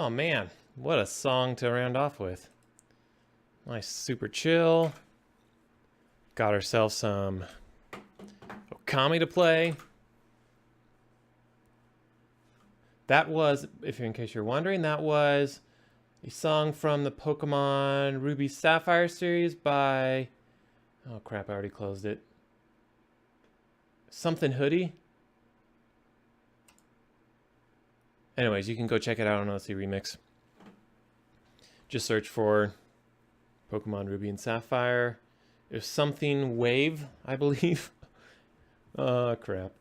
Oh man, what a song to round off with. Nice, super chill. Got ourselves some Okami to play. That was, in case you're wondering, that was a song from the Pokemon Ruby Sapphire series by Oh crap, I already closed it. Something hoodie? Anyways, you can go check it out on OC Remix. Just search for Pokemon Ruby and Sapphire. There's something Wave, I believe. Oh crap.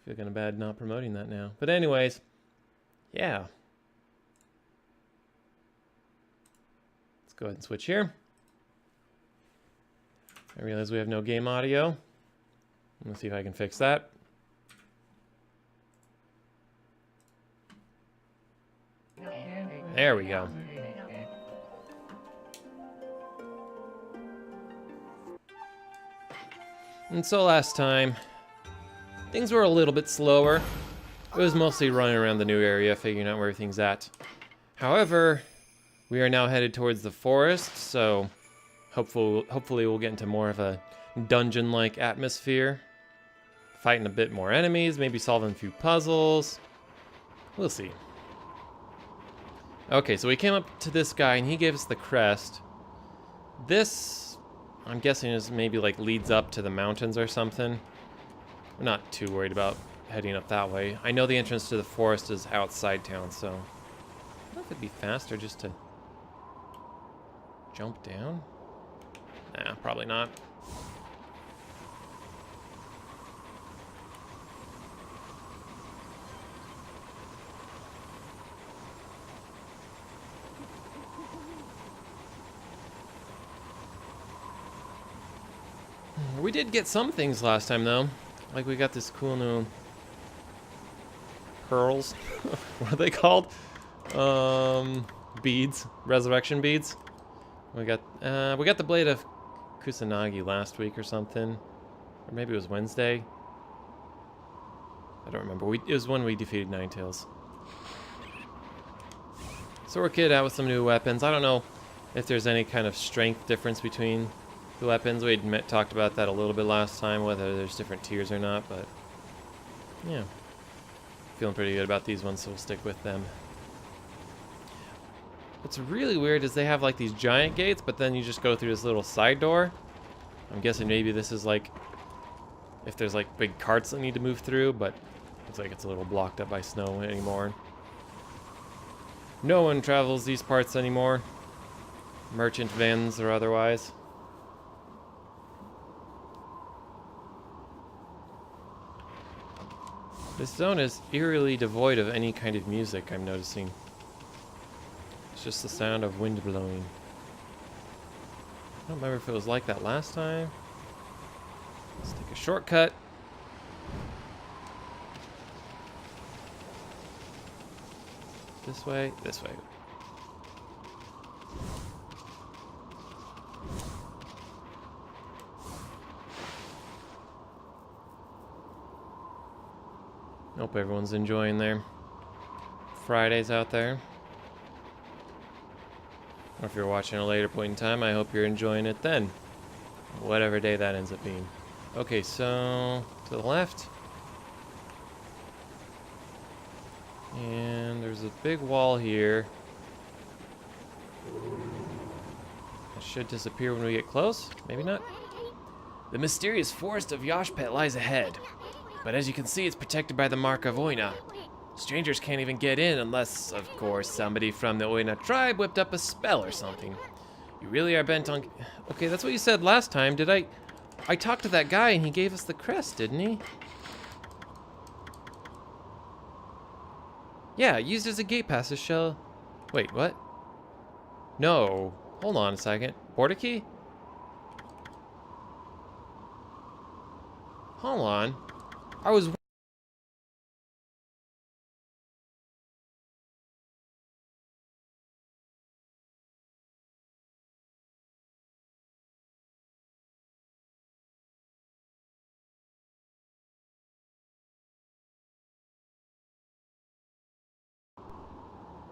Feel kind of bad not promoting that now. But anyways, yeah. Let's go ahead and switch here. I realize we have no game audio. Let's see if I can fix that. There we go. And so last time, things were a little bit slower. It was mostly running around the new area, figuring out where everything's at. However, we are now headed towards the forest, so hopefully we'll get into more of a dungeon-like atmosphere. Fighting a bit more enemies, maybe solving a few puzzles. We'll see. Okay, so we came up to this guy and he gave us the crest. This, I'm guessing, is maybe like leads up to the mountains or something. I'm not too worried about heading up that way. I know the entrance to the forest is outside town, so I don't know if it'd be faster just to jump down. Nah, probably not. We did get some things last time, though. Like, we got this cool new pearls. What are they called? Beads. Resurrection beads. We got the Blade of Kusanagi last week or something. Or maybe it was Wednesday. I don't remember. It was when we defeated Ninetales. So we're kitted out with some new weapons. I don't know if there's any kind of strength difference between the weapons. We had talked about that a little bit last time, whether there's different tiers or not, but yeah. Feeling pretty good about these ones, so we'll stick with them. What's really weird is they have like these giant gates, but then you just go through this little side door. I'm guessing maybe this is like if there's like big carts that need to move through, but looks like it's a little blocked up by snow anymore. No one travels these parts anymore. Merchant vans or otherwise. This zone is eerily devoid of any kind of music, I'm noticing. It's just the sound of wind blowing. I don't remember if it was like that last time. Let's take a shortcut. This way, this way. Hope everyone's enjoying their Fridays out there. Or if you're watching at a later point in time, I hope you're enjoying it then. Whatever day that ends up being. Okay, so to the left. And there's a big wall here. It should disappear when we get close. Maybe not. The mysterious forest of Yoshpet lies ahead. But as you can see, it's protected by the mark of Oina. Strangers can't even get in unless, of course, somebody from the Oina tribe whipped up a spell or something. You really are bent on... Okay, that's what you said last time. Did I talked to that guy and he gave us the crest, didn't he? Yeah, used as a gate pass to shell... Wait, what? No. Hold on a second. Border key? Hold on. I was...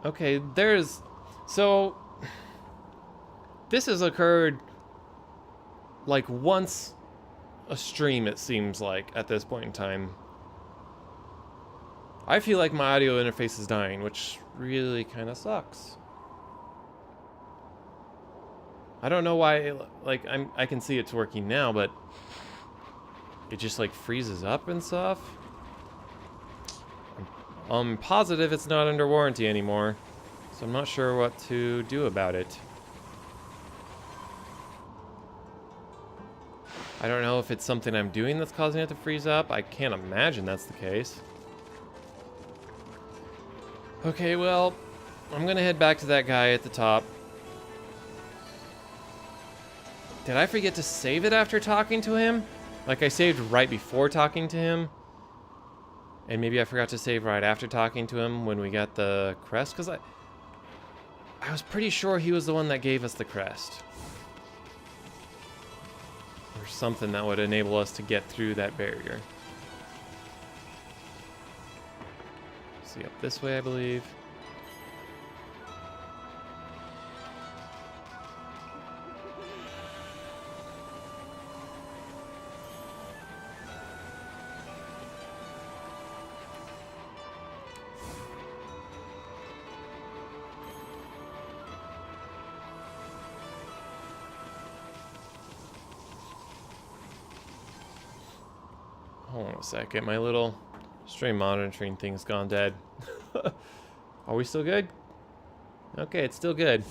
Okay, there's... So... This has occurred... like once a stream, it seems like, at this point in time. I feel like my audio interface is dying, which really kind of sucks. I don't know why, like, I can see it's working now, but it just, like, freezes up and stuff. I'm positive it's not under warranty anymore, so I'm not sure what to do about it. I don't know if it's something I'm doing that's causing it to freeze up. I can't imagine that's the case. Okay, well, I'm gonna head back to that guy at the top. Did I forget to save it after talking to him? Like, I saved right before talking to him. And maybe I forgot to save right after talking to him when we got the crest, because I was pretty sure he was the one that gave us the crest. Or something that would enable us to get through that barrier. See, up this way, I believe. Hold on a second, my little stream monitoring thing's gone dead. Are we still good? Okay, it's still good.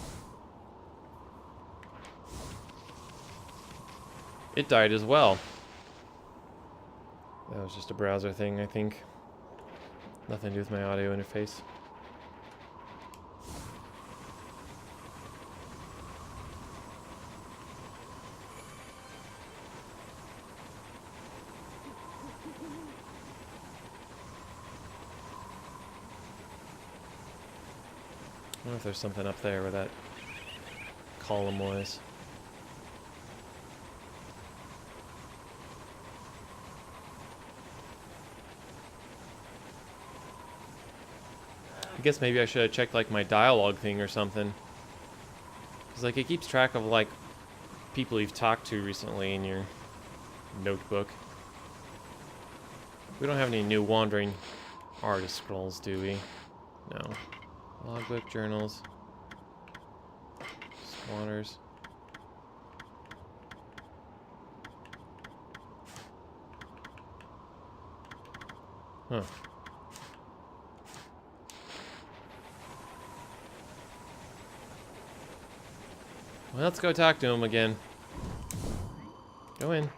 It died as well. That was just a browser thing, I think. Nothing to do with my audio interface. I wonder if there's something up there where that column was. I guess maybe I should have checked like my dialogue thing or something. Because like it keeps track of like people you've talked to recently in your notebook. We don't have any new wandering artist scrolls, do we? No. Logbook, journals, squatters. Huh. Well, let's go talk to him again. Go in.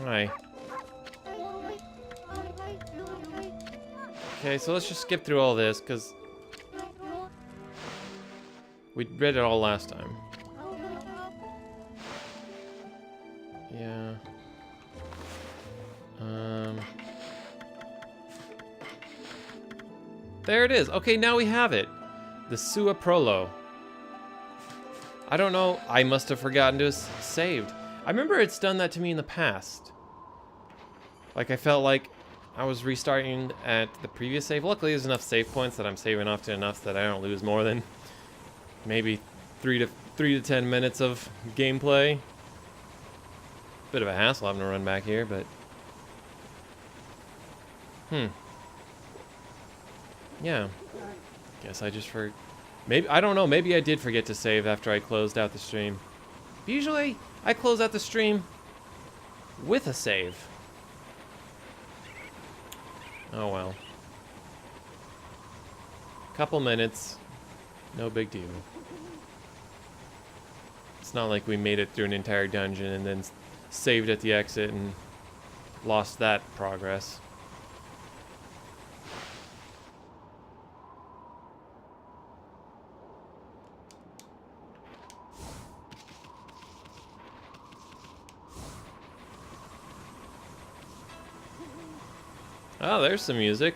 Alright. Okay, so let's just skip through all this, because we read it all last time. Yeah. There it is. Okay, now we have it. The Sua Prolo. I don't know. I must have forgotten to saved. I remember it's done that to me in the past. Like, I felt like I was restarting at the previous save. Luckily, there's enough save points that I'm saving off to enough that I don't lose more than maybe 3 to 10 minutes of gameplay. Bit of a hassle having to run back here, but yeah. Guess I just maybe I don't know. Maybe I did forget to save after I closed out the stream. Usually, I close out the stream with a save. Oh well. Couple minutes. No big deal. It's not like we made it through an entire dungeon and then saved at the exit and lost that progress. Oh, there's some music.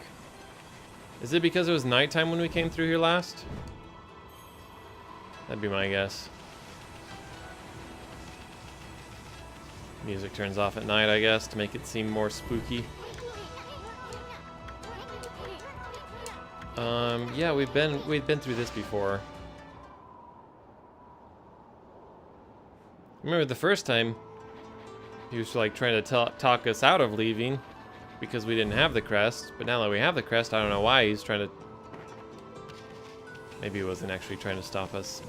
Is it because it was nighttime when we came through here last? That'd be my guess. Music turns off at night, I guess, to make it seem more spooky. Yeah, we've been through this before. Remember the first time he was like trying to talk us out of leaving because we didn't have the crest, but now that we have the crest, I don't know why he's trying to Maybe it wasn't actually trying to stop us.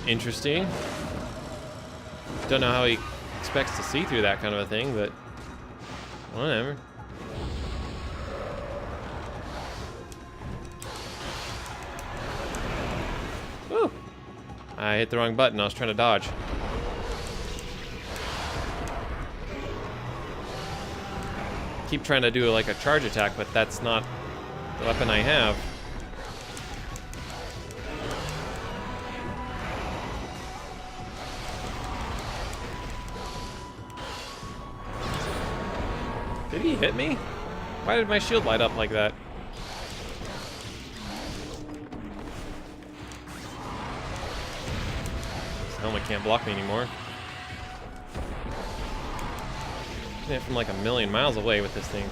Interesting. Don't know how he expects to see through that kind of a thing, but whatever. Woo! I hit the wrong button. I was trying to dodge. Keep trying to do like a charge attack, but that's not the weapon I have. Did he hit me? Why did my shield light up like that? This helmet can't block me anymore. Hit it from like a million miles away with this thing.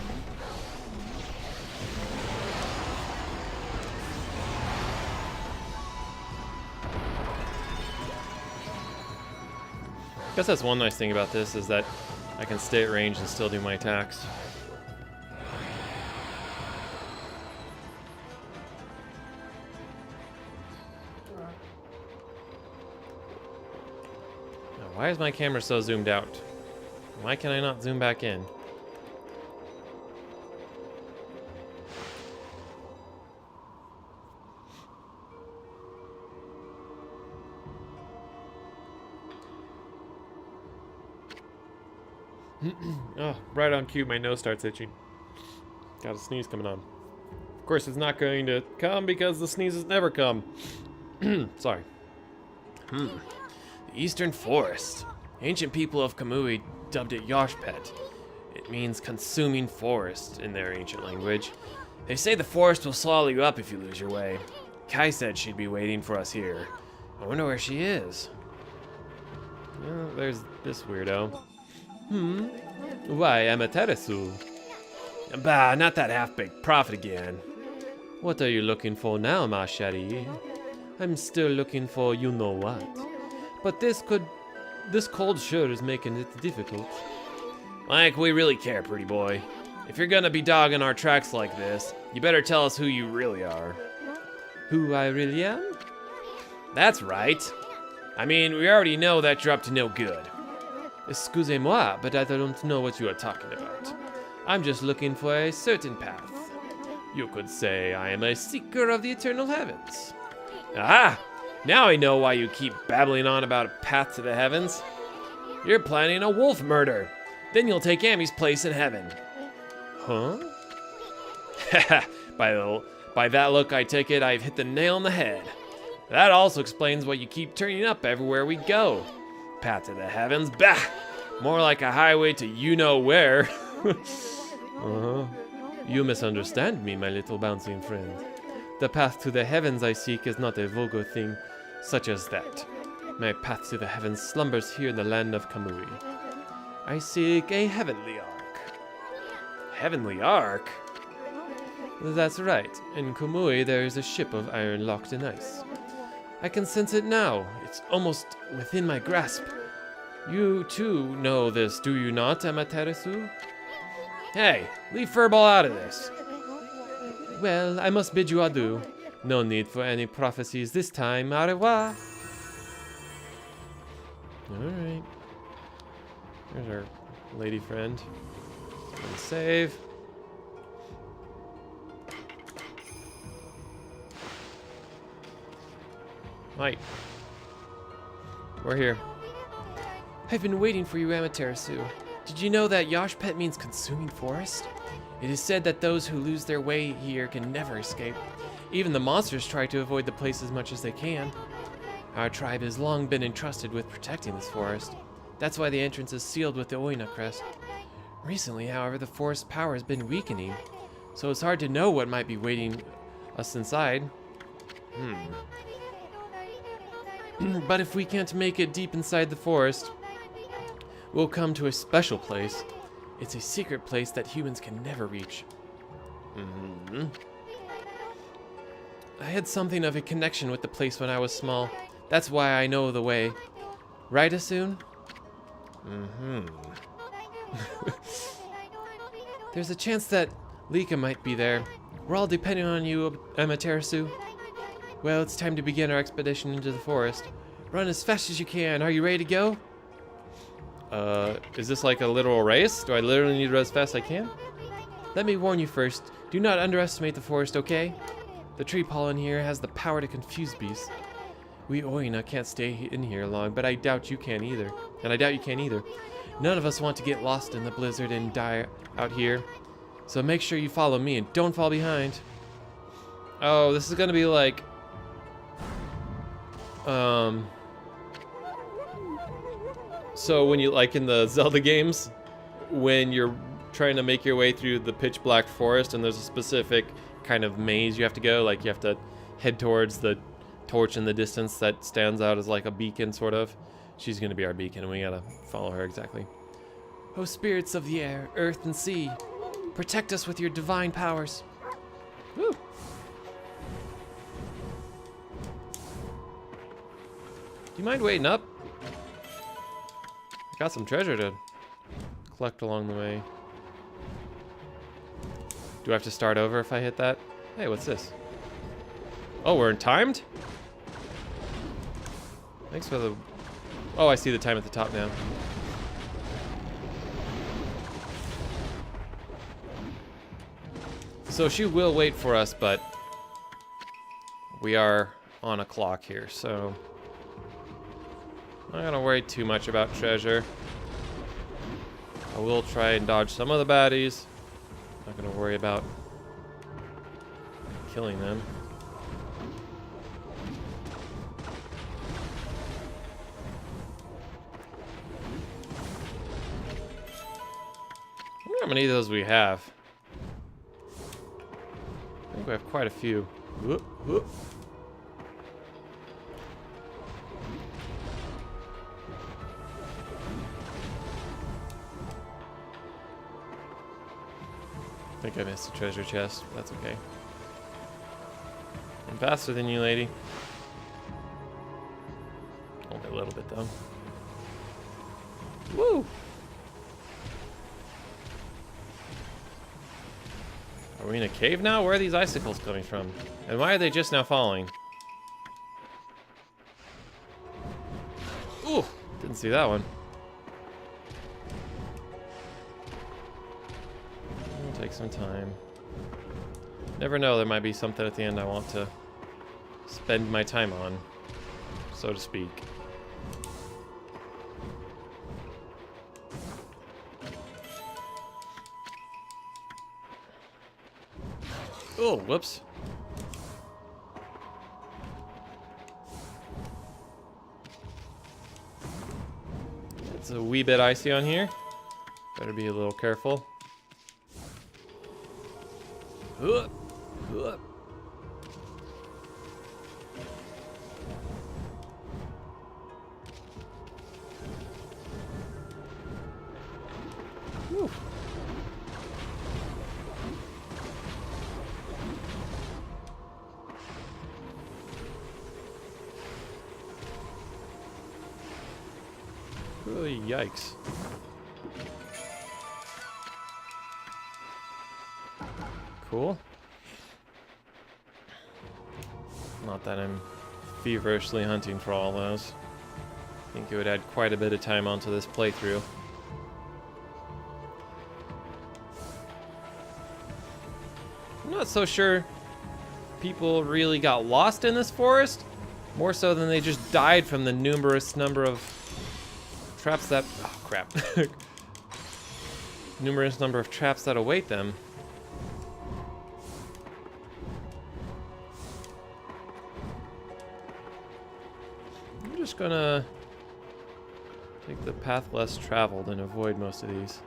I guess that's one nice thing about this is that I can stay at range and still do my attacks. Now, why is my camera so zoomed out? Why can I not zoom back in? Oh, right on cue, my nose starts itching. Got a sneeze coming on. Of course, it's not going to come because the sneezes never come. Sorry. The Eastern Forest. Ancient people of Kamui dubbed it Yoshpet. It means consuming forest in their ancient language. They say the forest will swallow you up if you lose your way. Kai said she'd be waiting for us here. I wonder where she is. Well, there's this weirdo. Why, Amaterasu? Bah, not that half-baked prophet again. What are you looking for now, ma chérie? I'm still looking for you-know-what. But this cold sure is making it difficult. Like, we really care, pretty boy. If you're gonna be dogging our tracks like this, you better tell us who you really are. Who I really am? That's right. I mean, we already know that you're up to no good. Excusez-moi, but I don't know what you are talking about. I'm just looking for a certain path. You could say I am a seeker of the eternal heavens. Aha! Now I know why you keep babbling on about a path to the heavens. You're planning a wolf murder. Then you'll take Amy's place in heaven. Huh? By that look, I take it I've hit the nail on the head. That also explains why you keep turning up everywhere we go. Path to the heavens? Bah! More like a highway to you-know-where. You misunderstand me, my little bouncing friend. The path to the heavens I seek is not a vulgar thing such as that. My path to the heavens slumbers here in the land of Kamui. I seek a heavenly ark. Heavenly ark? That's right. In Kamui there is a ship of iron locked in ice. I can sense it now. It's almost within my grasp. You too know this, do you not, Amaterasu? Hey, leave Furball out of this. Well, I must bid you adieu. No need for any prophecies this time. Au revoir. Alright. There's our lady friend. And save. Right. We're here. I've been waiting for you, Amaterasu. Did you know that Yoshpet means consuming forest? It is said that those who lose their way here can never escape. Even the monsters try to avoid the place as much as they can. Our tribe has long been entrusted with protecting this forest. That's why the entrance is sealed with the Oina crest. Recently, however, the forest's power has been weakening, so it's hard to know what might be waiting us inside. But if we can't make it deep inside the forest, we'll come to a special place. It's a secret place that humans can never reach. I had something of a connection with the place when I was small. That's why I know the way. Right, Asun? There's a chance that Lika might be there. We're all depending on you, Amaterasu. Well, it's time to begin our expedition into the forest. Run as fast as you can. Are you ready to go? Is this like a literal race? Do I literally need to run as fast as I can? Let me warn you first. Do not underestimate the forest, okay? The tree pollen here has the power to confuse beasts. We Oina can't stay in here long, but I doubt you can either. And I doubt you can either. None of us want to get lost in the blizzard and die out here. So make sure you follow me and don't fall behind. Oh, this is gonna be like... So when you, like in the Zelda games, when you're trying to make your way through the pitch black forest and there's a specific kind of maze you have to go, like you have to head towards the torch in the distance that stands out as like a beacon, sort of. She's gonna be our beacon and we gotta follow her exactly. Oh, spirits of the air, earth and sea, protect us with your divine powers. Woo. Do you mind waiting up? Got some treasure to collect along the way. Do I have to start over if I hit that? Hey, what's this? Oh, we're timed? Thanks for the... Oh, I see the time at the top now. So she will wait for us, but we are on a clock here, so... I'm not gonna worry too much about treasure. I will try and dodge some of the baddies. Not gonna worry about killing them. I wonder how many of those we have. I think we have quite a few. Whoop, whoop. I think I missed a treasure chest. That's okay. I'm faster than you, lady. Only a little bit, though. Woo! Are we in a cave now? Where are these icicles coming from? And why are they just now falling? Ooh! Didn't see that one. Take some time. Never know, there might be something at the end I want to spend my time on, so to speak. Oh, whoops. It's a wee bit icy on here. Better be a little careful. Woo. Oh, yikes. Cool. Not that I'm feverishly hunting for all those. I think it would add quite a bit of time onto this playthrough. I'm not so sure people really got lost in this forest, more so than they just died from the numerous number of traps that... Oh, crap. Numerous number of traps that await them. I'm just gonna take the path less traveled and avoid most of these.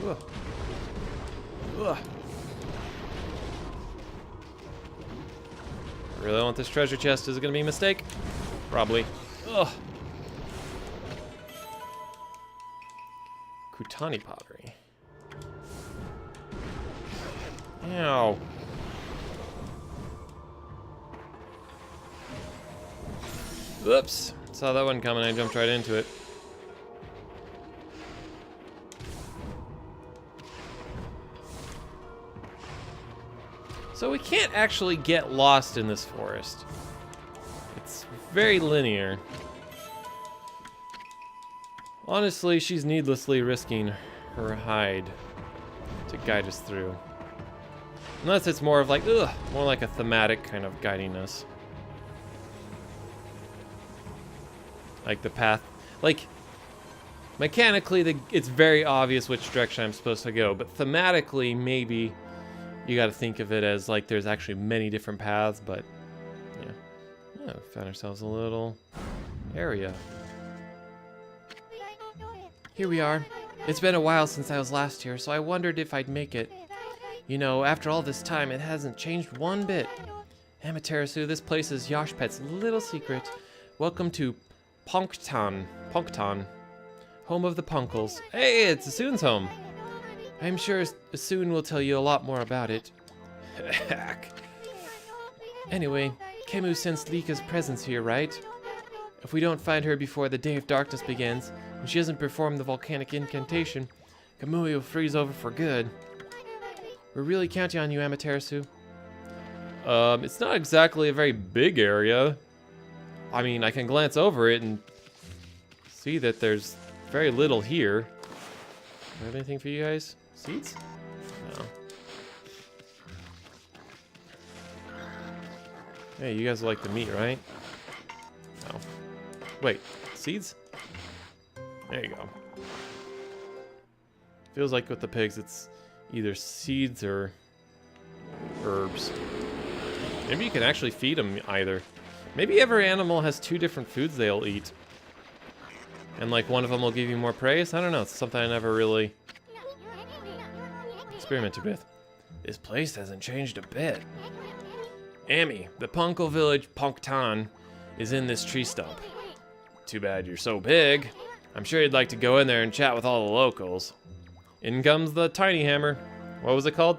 Ugh. Ugh. I really want this treasure chest. Is it gonna be a mistake? Probably. Ugh. Kutani pottery. Ow. Whoops. Saw that one coming. I jumped right into it. So we can't actually get lost in this forest. It's very linear. Honestly, she's needlessly risking her hide to guide us through. Unless it's more of like, more like a thematic kind of guiding us. Like the path, like mechanically, it's very obvious which direction I'm supposed to go, but thematically, maybe you got to think of it as like there's actually many different paths, but yeah, found ourselves a little area. Here we are. It's been a while since I was last here, so I wondered if I'd make it. You know, after all this time, it hasn't changed one bit. Amaterasu, this place is Yoshpet's little secret. Welcome to Punkton, home of the Punkles. Hey, it's Asun's home. I'm sure Asun will tell you a lot more about it. Heck. Anyway, Kemu sensed Lika's presence here, right? If we don't find her before the Day of Darkness begins, and she hasn't performed the volcanic incantation, Kamui will freeze over for good. We're really counting on you, Amaterasu. It's not exactly a very big area. I mean, I can glance over it and see that there's very little here. Do I have anything for you guys? Seeds? No. Hey, you guys like the meat, right? No. Wait, seeds? There you go. Feels like with the pigs, it's either seeds or herbs. Maybe you can actually feed them either. Maybe every animal has 2 different foods they'll eat. And like one of them will give you more praise? I don't know, it's something I never really experimented with. This place hasn't changed a bit. Amy, the Punkle village Punkton is in this tree stump. Too bad you're so big. I'm sure you'd like to go in there and chat with all the locals. In comes the tiny hammer. What was it called?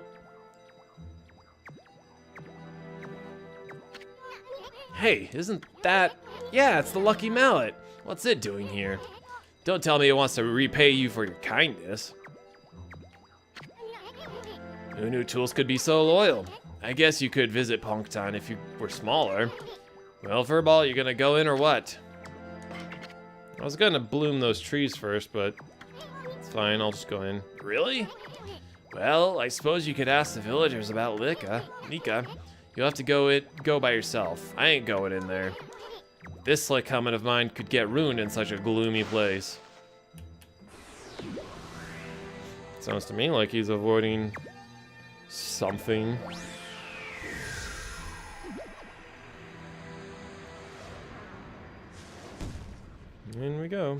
Hey, isn't that... Yeah, it's the Lucky Mallet. What's it doing here? Don't tell me it wants to repay you for your kindness. Who knew tools could be so loyal? I guess you could visit Punkton if you were smaller. Well, Furball, you gonna go in or what? I was gonna bloom those trees first, but it's fine, I'll just go in. Really? Well, I suppose you could ask the villagers about Nika. You'll have to go by yourself. I ain't going in there. This slick helmet of mine could get ruined in such a gloomy place. Sounds to me like he's avoiding something. In we go.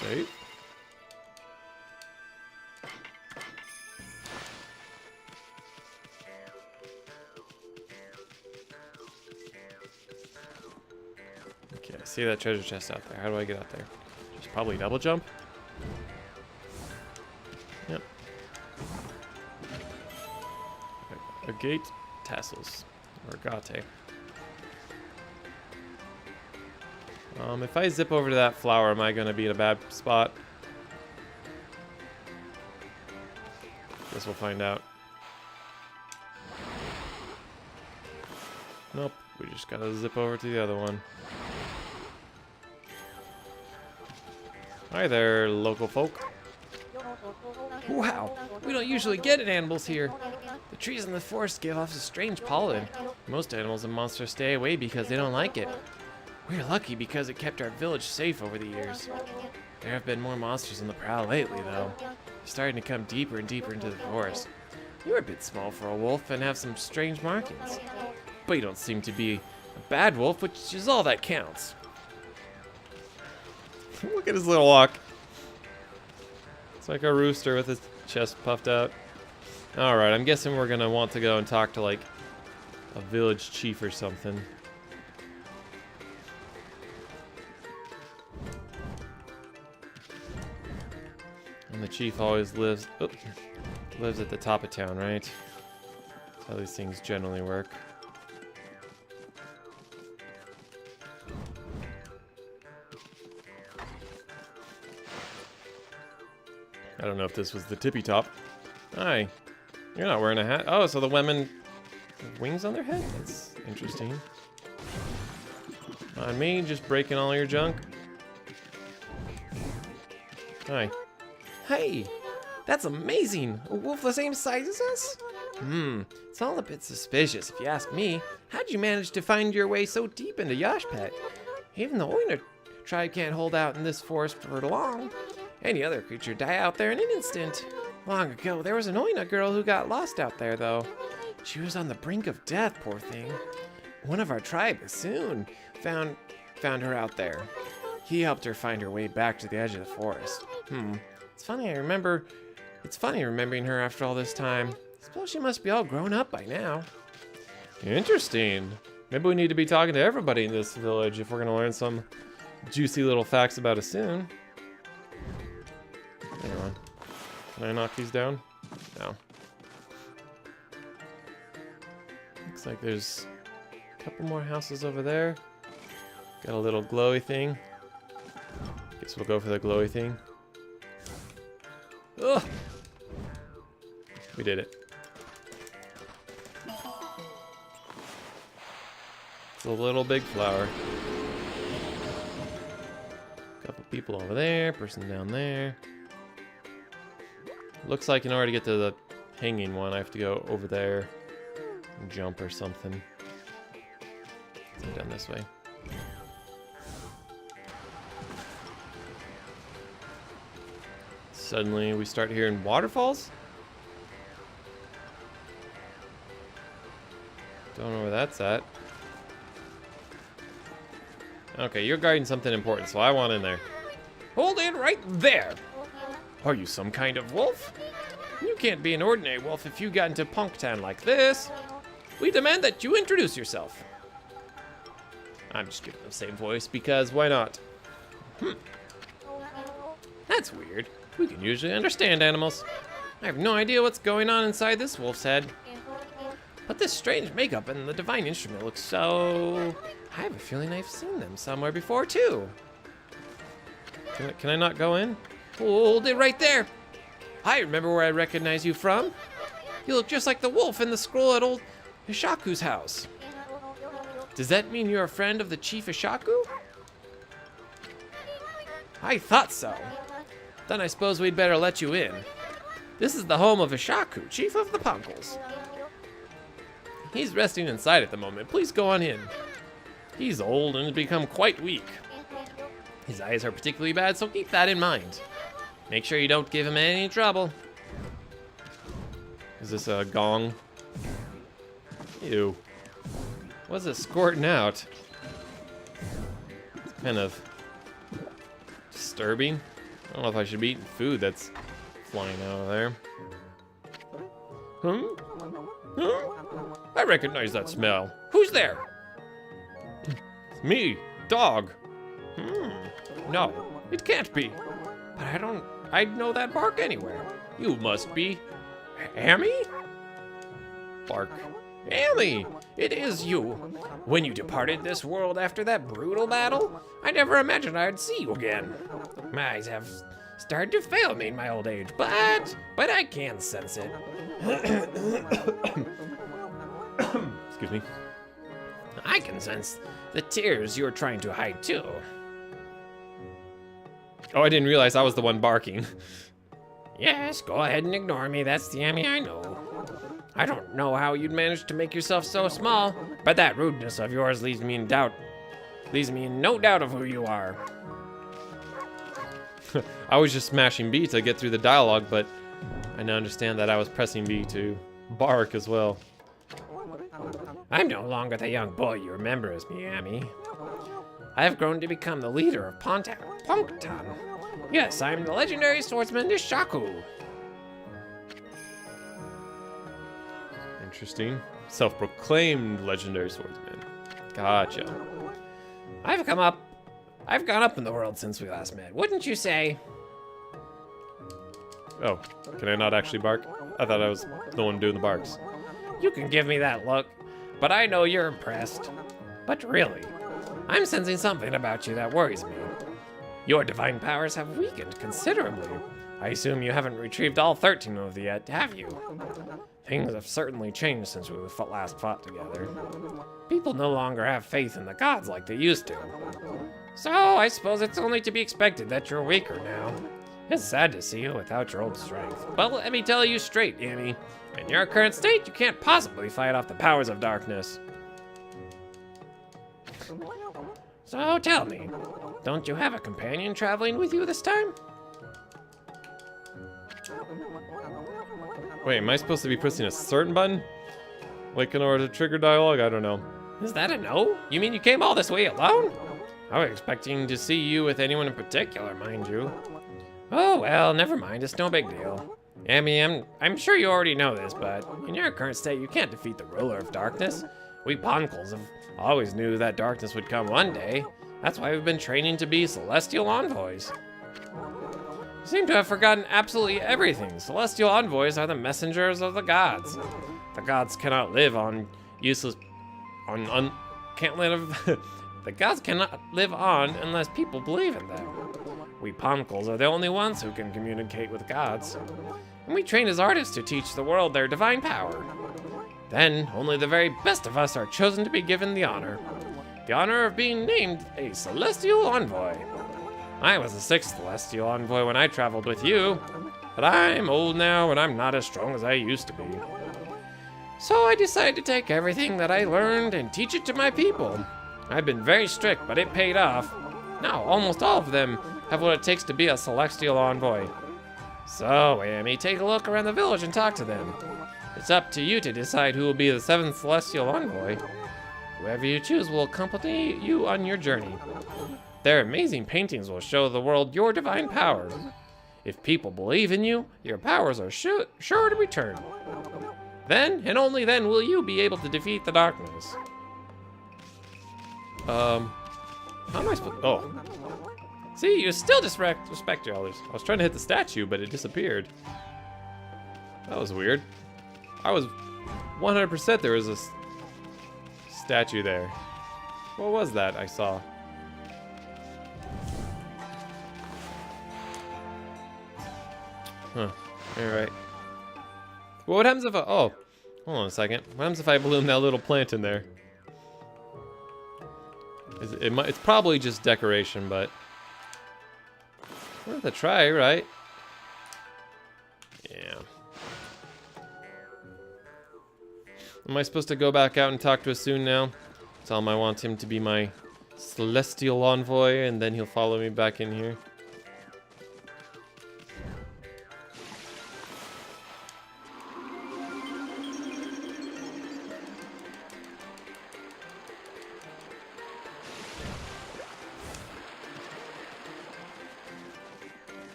Save. Okay, I see that treasure chest out there. How do I get out there? Just probably double jump? Yep. Agate tassels. Or agate. If I zip over to that flower, am I going to be in a bad spot? Guess we'll find out. Nope, we just gotta zip over to the other one. Hi there, local folk. Wow, we don't usually get animals here. The trees in the forest give off a strange pollen. Most animals and monsters stay away because they don't like it. We're lucky because it kept our village safe over the years. There have been more monsters on the prowl lately, though. They're starting to come deeper and deeper into the forest. You're a bit small for a wolf and have some strange markings. But you don't seem to be a bad wolf, which is all that counts. Look at his little walk. It's like a rooster with his chest puffed out. Alright, I'm guessing we're gonna want to go and talk to, like, a village chief or something. And the chief always lives at the top of town, right? That's how these things generally work. I don't know if this was the tippy top. Hi. You're not wearing a hat. Oh, so the women have wings on their head? That's interesting. On me, just breaking all your junk. Hi. Hey! That's amazing! A wolf the same size as us? It's all a bit suspicious if you ask me. How'd you manage to find your way so deep into Yashpet? Even the Oina tribe can't hold out in this forest for long. Any other creature die out there in an instant. Long ago, there was an Oina girl who got lost out there, though. She was on the brink of death, poor thing. One of our tribe soon found her out there. He helped her find her way back to the edge of the forest. It's funny remembering her after all this time. Suppose she must be all grown up by now. Interesting. Maybe we need to be talking to everybody in this village if we're gonna learn some juicy little facts about it soon. Hang on. Can I knock these down? No. Looks like there's a couple more houses over there. Got a little glowy thing. Guess we'll go for the glowy thing. Ugh! We did it. It's a little big flower. Couple people over there, person down there. Looks like in order to get to the hanging one, I have to go over there and jump or something. I'm down this way. Suddenly we start hearing waterfalls? Don't know where that's at. Okay, you're guarding something important, so I want in there. Hold it right there! Are you some kind of wolf? You can't be an ordinary wolf if you got into Punktown like this. We demand that you introduce yourself. I'm just giving the same voice because why not? That's weird. We can usually understand animals. I have no idea what's going on inside this wolf's head. But this strange makeup and the divine instrument looks so... I have a feeling I've seen them somewhere before too. Can I not go in? Hold it right there. I remember where I recognize you from. You look just like the wolf in the scroll at old Ishaku's house. Does that mean you're a friend of the Chief Ishaku? I thought so. Then I suppose we'd better let you in. This is the home of Ishaku, Chief of the Punkles. He's resting inside at the moment. Please go on in. He's old and has become quite weak. His eyes are particularly bad, so keep that in mind. Make sure you don't give him any trouble. Is this a gong? Ew. What's it squirting out? It's kind of disturbing. I don't know if I should be eating food that's flying out of there. I recognize that smell. Who's there? It's me, dog. No, it can't be. But I'd know that bark anywhere. You must be Amy? Bark. Amy, it is you. When you departed this world after that brutal battle, I never imagined I'd see you again. My eyes have started to fail me in my old age, but I can sense it. Excuse me. I can sense the tears you're trying to hide too. Oh, I didn't realize I was the one barking. Yes, go ahead and ignore me. That's the Amy I know. I don't know how you'd manage to make yourself so small, but that rudeness of yours leaves me in no doubt of who you are. I was just smashing B to get through the dialogue, but I now understand that I was pressing B to bark as well. I'm no longer the young boy you remember as me, Amy. I have grown to become the leader of Punktown. Yes, I'm the legendary swordsman Nishaku. Interesting. Self-proclaimed legendary swordsman. Gotcha. I've gone up in the world since we last met, wouldn't you say? Oh, can I not actually bark? I thought I was the one doing the barks. You can give me that look, but I know you're impressed. But really, I'm sensing something about you that worries me. Your divine powers have weakened considerably. I assume you haven't retrieved all 13 of them yet, have you? Things have certainly changed since we last fought together. People no longer have faith in the gods like they used to. So I suppose it's only to be expected that you're weaker now. It's sad to see you without your old strength. But let me tell you straight, Amy. In your current state, you can't possibly fight off the powers of darkness. So tell me, don't you have a companion traveling with you this time? Wait, am I supposed to be pressing a certain button? Like in order to trigger dialogue? I don't know. Is that a no? You mean you came all this way alone? I was expecting to see you with anyone in particular, mind you. Oh, well, never mind. It's no big deal. Amy, I'm sure you already know this, but in your current state, you can't defeat the ruler of darkness. We Poncles have always knew that darkness would come one day. That's why we've been training to be celestial envoys. You seem to have forgotten absolutely everything. Celestial envoys are the messengers of the gods. The gods cannot live on useless... can't live... The gods cannot live on unless people believe in them. We Poncles are the only ones who can communicate with gods. And we train as artists to teach the world their divine power. Then, only the very best of us are chosen to be given the honor. The honor of being named a celestial envoy. I was the 6th celestial envoy when I traveled with you, but I'm old now and I'm not as strong as I used to be. So I decided to take everything that I learned and teach it to my people. I've been very strict, but it paid off. Now, almost all of them have what it takes to be a celestial envoy. So, Amy, take a look around the village and talk to them. It's up to you to decide who will be the 7th celestial envoy. Whoever you choose will accompany you on your journey. Their amazing paintings will show the world your divine power. If people believe in you, your powers are sure to return. Then, and only then, will you be able to defeat the darkness. How am I supposed... Oh. See, you still disrespect your elders. I was trying to hit the statue, but it disappeared. That was weird. I was 100% there was a statue there. What was that I saw? Huh. Alright. Well, what happens if I... Oh. Hold on a second. What happens if I bloom that little plant in there? It's probably just decoration, but... worth a try, right? Yeah. Am I supposed to go back out and talk to Asun now? Tell him I want him to be my celestial envoy, and then he'll follow me back in here.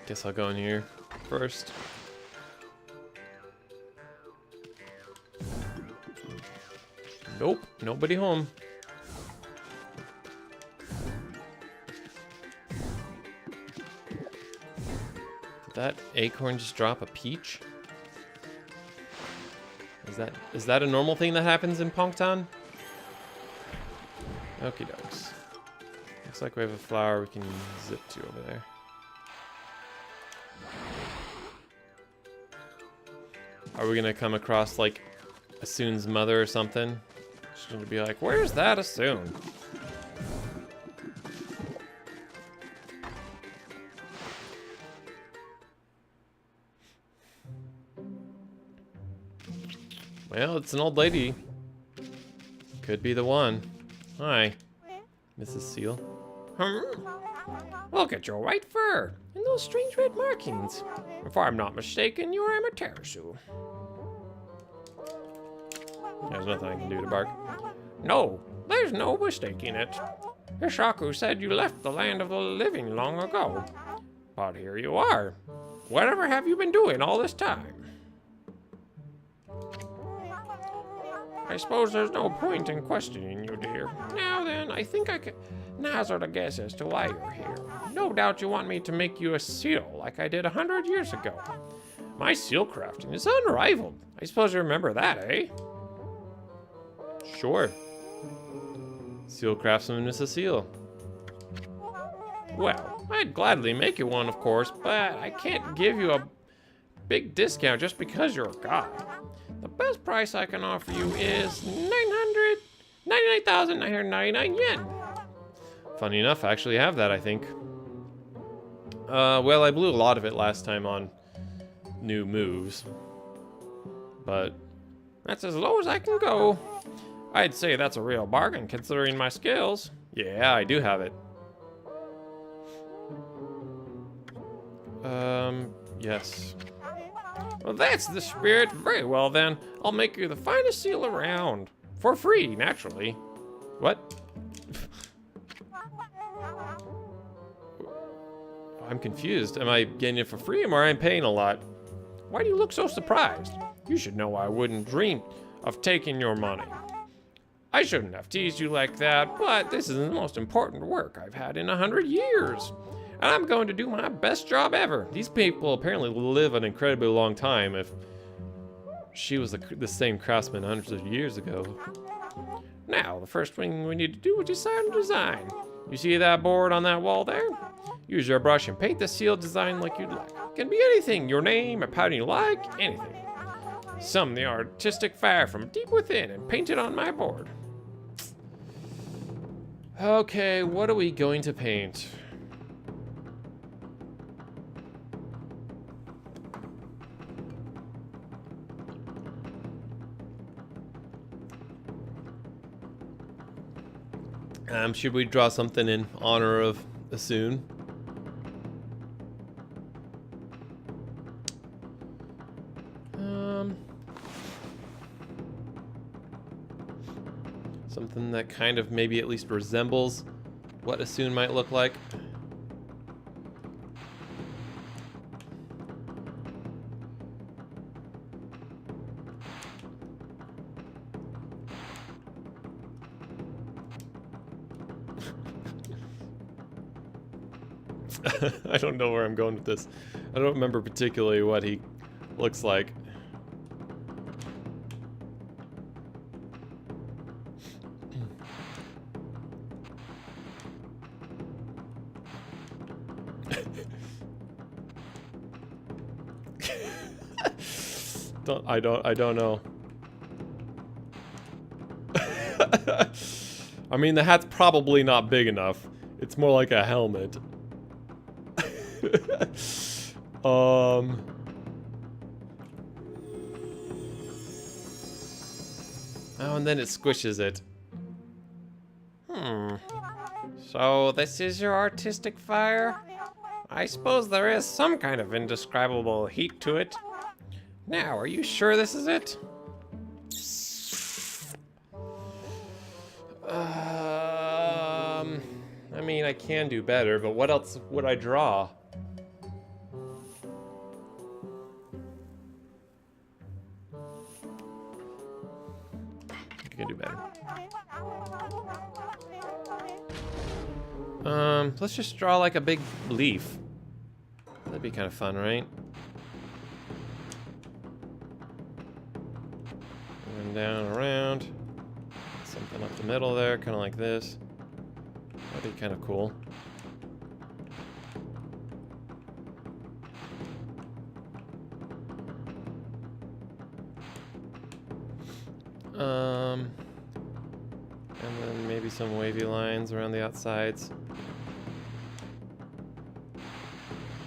Guess I'll go in here first. Nope, nobody home. Did that acorn just drop a peach? Is that a normal thing that happens in Pongtown? Okie dokes. Looks like we have a flower we can zip to over there. Are we gonna come across like Asun's mother or something? She's gonna be like, where's that Asun? Well, it's an old lady. Could be the one. Hi, Mrs. Seal. Look at your white fur and those strange red markings. If I'm not mistaken, you're Amaterasu. There's nothing I can do to bark. No, There's no mistaking it. Hishaku said you left the land of the living long ago. But here you are. Whatever have you been doing all this time? I suppose there's no point in questioning you, dear. Now then, I think I can hazard a guess as to why you're here. No doubt you want me to make you a seal like I did 100 years ago. My seal crafting is unrivaled. I suppose you remember that, eh? Sure. Seal craftsman is a seal. Well, I'd gladly make you one, of course, but I can't give you a big discount just because you're a god. The best price I can offer you is 999,999 yen. Funny enough, I actually have that, I think. Well, I blew a lot of it last time on new moves. But that's as low as I can go. I'd say that's a real bargain considering my skills. yeah, I do have it. Yes. Well, that's the spirit. Very well then. I'll make you the finest seal around. For free, naturally. What? I'm confused. Am I getting it for free or am I paying a lot? Why do you look so surprised? You should know I wouldn't dream of taking your money. I shouldn't have teased you like that, but this is the most important work I've had in 100 years. And I'm going to do my best job ever. These people apparently live an incredibly long time if she was the same craftsman hundreds of years ago. Now, the first thing we need to do is decide on design. You see that board on that wall there? Use your brush and paint the seal design like you'd like. It can be anything, your name, a pattern you like, anything. Summon the artistic fire from deep within and paint it on my board. Okay, what are we going to paint? Should we draw something in honor of Asun? Something that kind of maybe at least resembles what Asun might look like. I don't know where I'm going with this. I don't remember particularly what he looks like. I don't know. I mean, the hat's probably not big enough. It's more like a helmet. Oh, and then it squishes it. So this is your artistic fire? I suppose there is some kind of indescribable heat to it. Now, are you sure this is it? I mean, I can do better, but what else would I draw? I can do better. Let's just draw like a big leaf. That'd be kind of fun, right? And down and around. Something up the middle there, kind of like this. That'd be kind of cool. And then maybe some wavy lines around the outsides.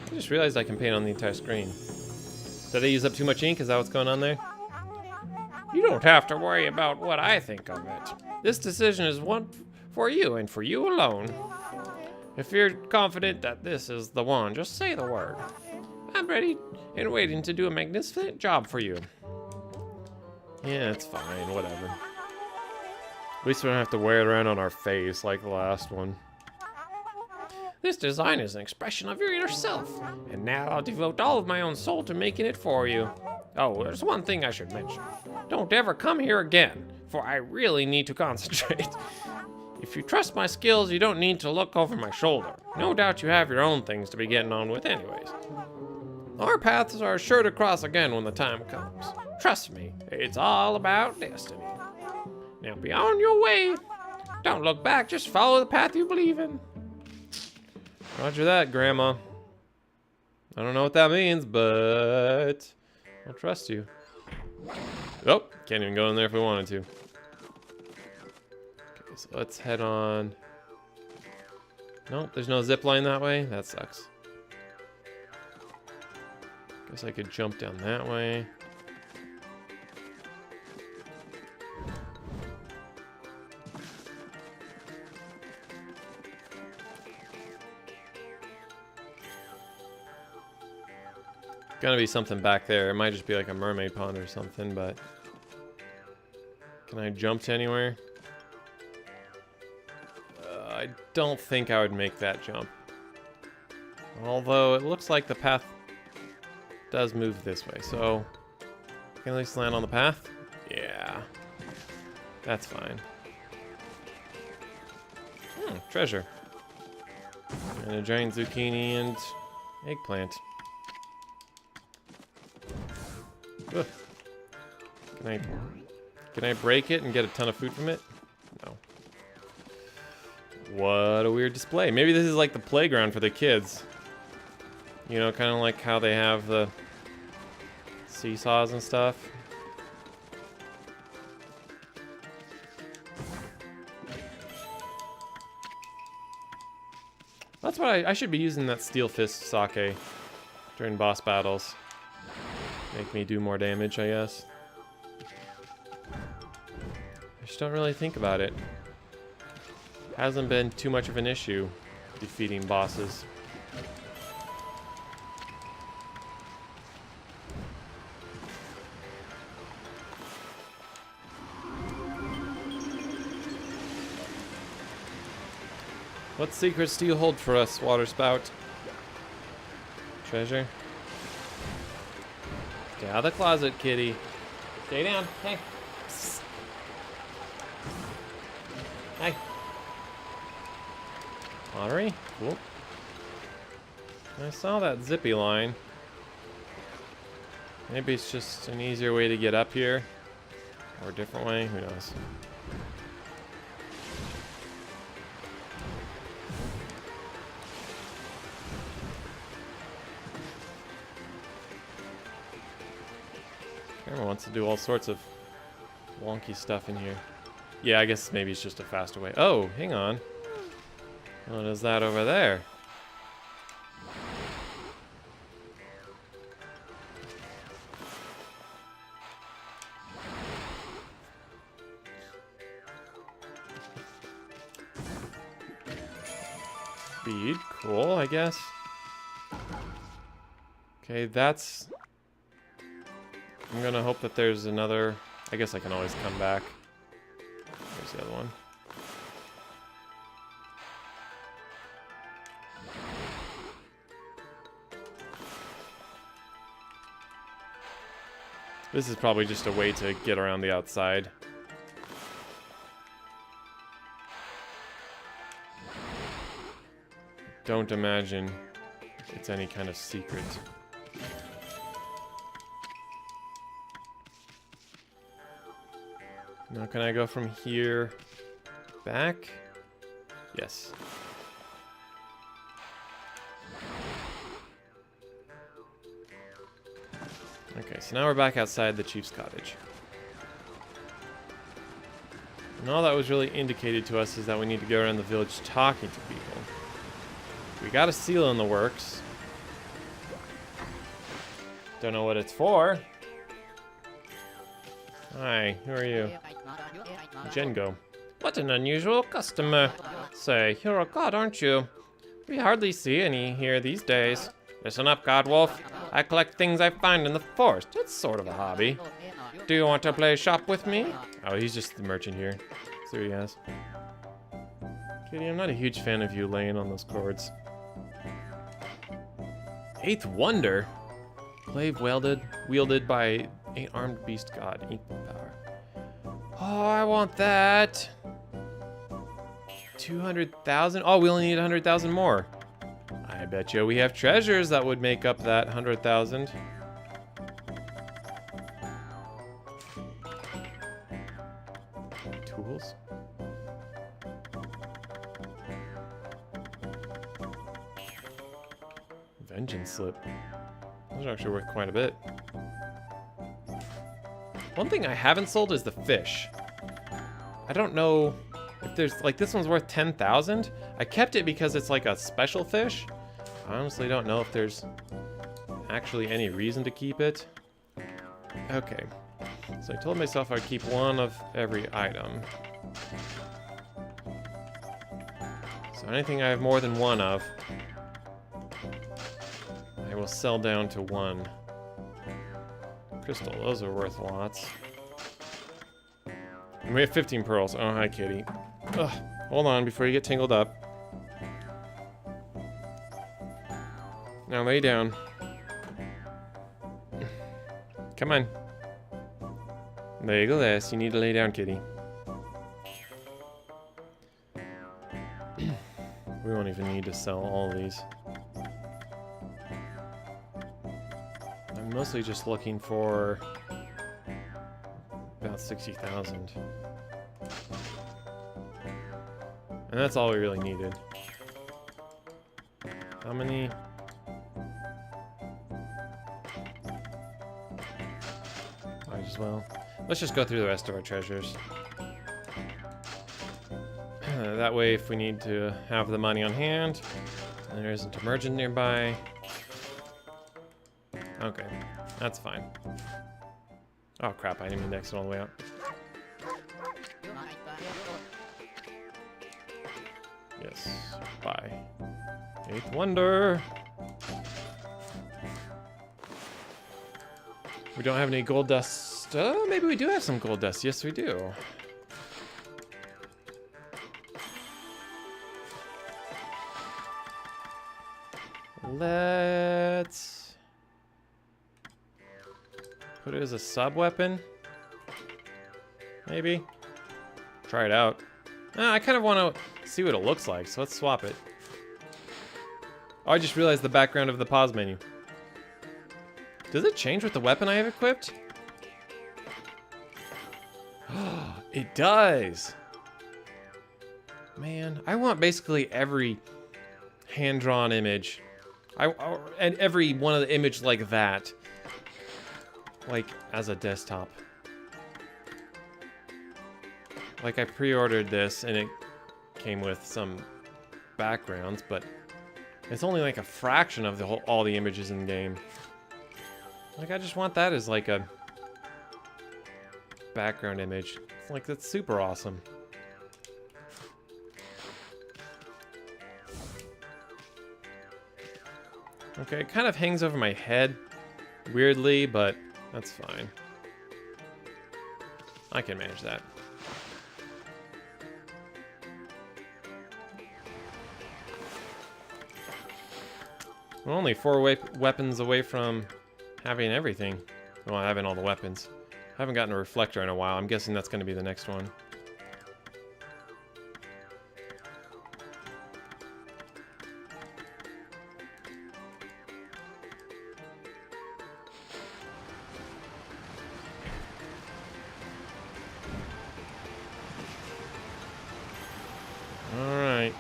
I just realized I can paint on the entire screen. Did I use up too much ink? Is that what's going on there? You don't have to worry about what I think of it. This decision is one for you and for you alone. If you're confident that this is the one, just say the word. I'm ready and waiting to do a magnificent job for you. Yeah, it's fine, whatever. At least we don't have to wear it around on our face like the last one. This design is an expression of your inner self, and now I'll devote all of my own soul to making it for you. Oh, there's one thing I should mention. Don't ever come here again, for I really need to concentrate. If you trust my skills, you don't need to look over my shoulder. No doubt you have your own things to be getting on with anyways. Our paths are sure to cross again when the time comes. Trust me, it's all about destiny. Now be on your way. Don't look back, just follow the path you believe in. Roger that, Grandma. I don't know what that means, but I'll trust you. Oh, can't even go in there if we wanted to. Okay, so let's head on. Nope, there's no zip line that way. That sucks. Guess I could jump down that way. Gotta be something back there. It might just be like a mermaid pond or something, but can I jump to anywhere? I don't think I would make that jump. Although it looks like the path does move this way, so I can at least land on the path. Yeah, that's fine. Treasure. And a giant zucchini and eggplant. Ugh. Can I break it and get a ton of food from it? No. What a weird display. Maybe this is like the playground for the kids. You know, kind of like how they have the seesaws and stuff. That's what I should be using that steel fist sake during boss battles. Make me do more damage, I guess. I just don't really think about it. Hasn't been too much of an issue defeating bosses. What secrets do you hold for us, water spout? Treasure? Get out of the closet, kitty. Stay down. Hey. Psst. Hey. Pottery? Cool. I saw that zippy line. Maybe it's just an easier way to get up here. Or a different way. Who knows? Everyone wants to do all sorts of wonky stuff in here. Yeah, I guess maybe it's just a faster way. Oh, hang on. What is that over there? Speed, cool, I guess. Okay, that's... I'm gonna hope that there's another... I guess I can always come back. There's the other one. This is probably just a way to get around the outside. Don't imagine it's any kind of secret. Now can I go from here back? Yes. Okay, so now we're back outside the chief's cottage. And all that was really indicated to us is that we need to go around the village talking to people. We got a seal in the works. Don't know what it's for. Hi, who are you? Jengo. What an unusual customer. Say, you're a god, aren't you? We hardly see any here these days. Listen up, Godwolf. I collect things I find in the forest. It's sort of a hobby. Do you want to play shop with me? Oh, he's just the merchant here. there he has. Kitty, I'm not a huge fan of you laying on those cords. Eighth Wonder? Glaive wielded by 8-armed beast god. Equal power. Oh, I want that. 200,000? Oh, we only need 100,000 more. I bet you we have treasures that would make up that 100,000. Tools? Vengeance slip. Those are actually worth quite a bit. One thing I haven't sold is the fish. I don't know if there's, like, this one's worth 10,000. I kept it because it's like a special fish. I honestly don't know if there's actually any reason to keep it. Okay. So I told myself I'd keep one of every item. So anything I have more than one of, I will sell down to one. Crystal, those are worth lots. And we have 15 pearls. Oh, hi, kitty. Ugh, hold on before you get tangled up. Now lay down. Come on. Legolas, you need to lay down, kitty. We won't even need to sell all of these. I'm mostly just looking for about 60,000. And that's all we really needed. How many? Might as well. Let's just go through the rest of our treasures. That way, if we need to have the money on hand, and there isn't a merchant nearby. Okay, that's fine. Oh crap, I didn't mean to exit all the way out. Yes, bye. Eighth Wonder. We don't have any gold dust. Maybe we do have some gold dust. Yes, we do. Let's put it as a sub-weapon. Maybe. Try it out. I kind of want to see what it looks like, so let's swap it. Oh, I just realized the background of the pause menu. Does it change with the weapon I have equipped? It does! Man, I want basically every hand-drawn image. And every one of the image like that. Like, as a desktop. Like, I pre-ordered this, and it came with some backgrounds, but it's only like a fraction of all the images in the game. Like, I just want that as like a background image. It's like, that's super awesome. Okay, it kind of hangs over my head weirdly, but that's fine. I can manage that. We're only 4 weapons away from having everything. Well, having all the weapons. I haven't gotten a reflector in a while. I'm guessing that's going to be the next one. Alright.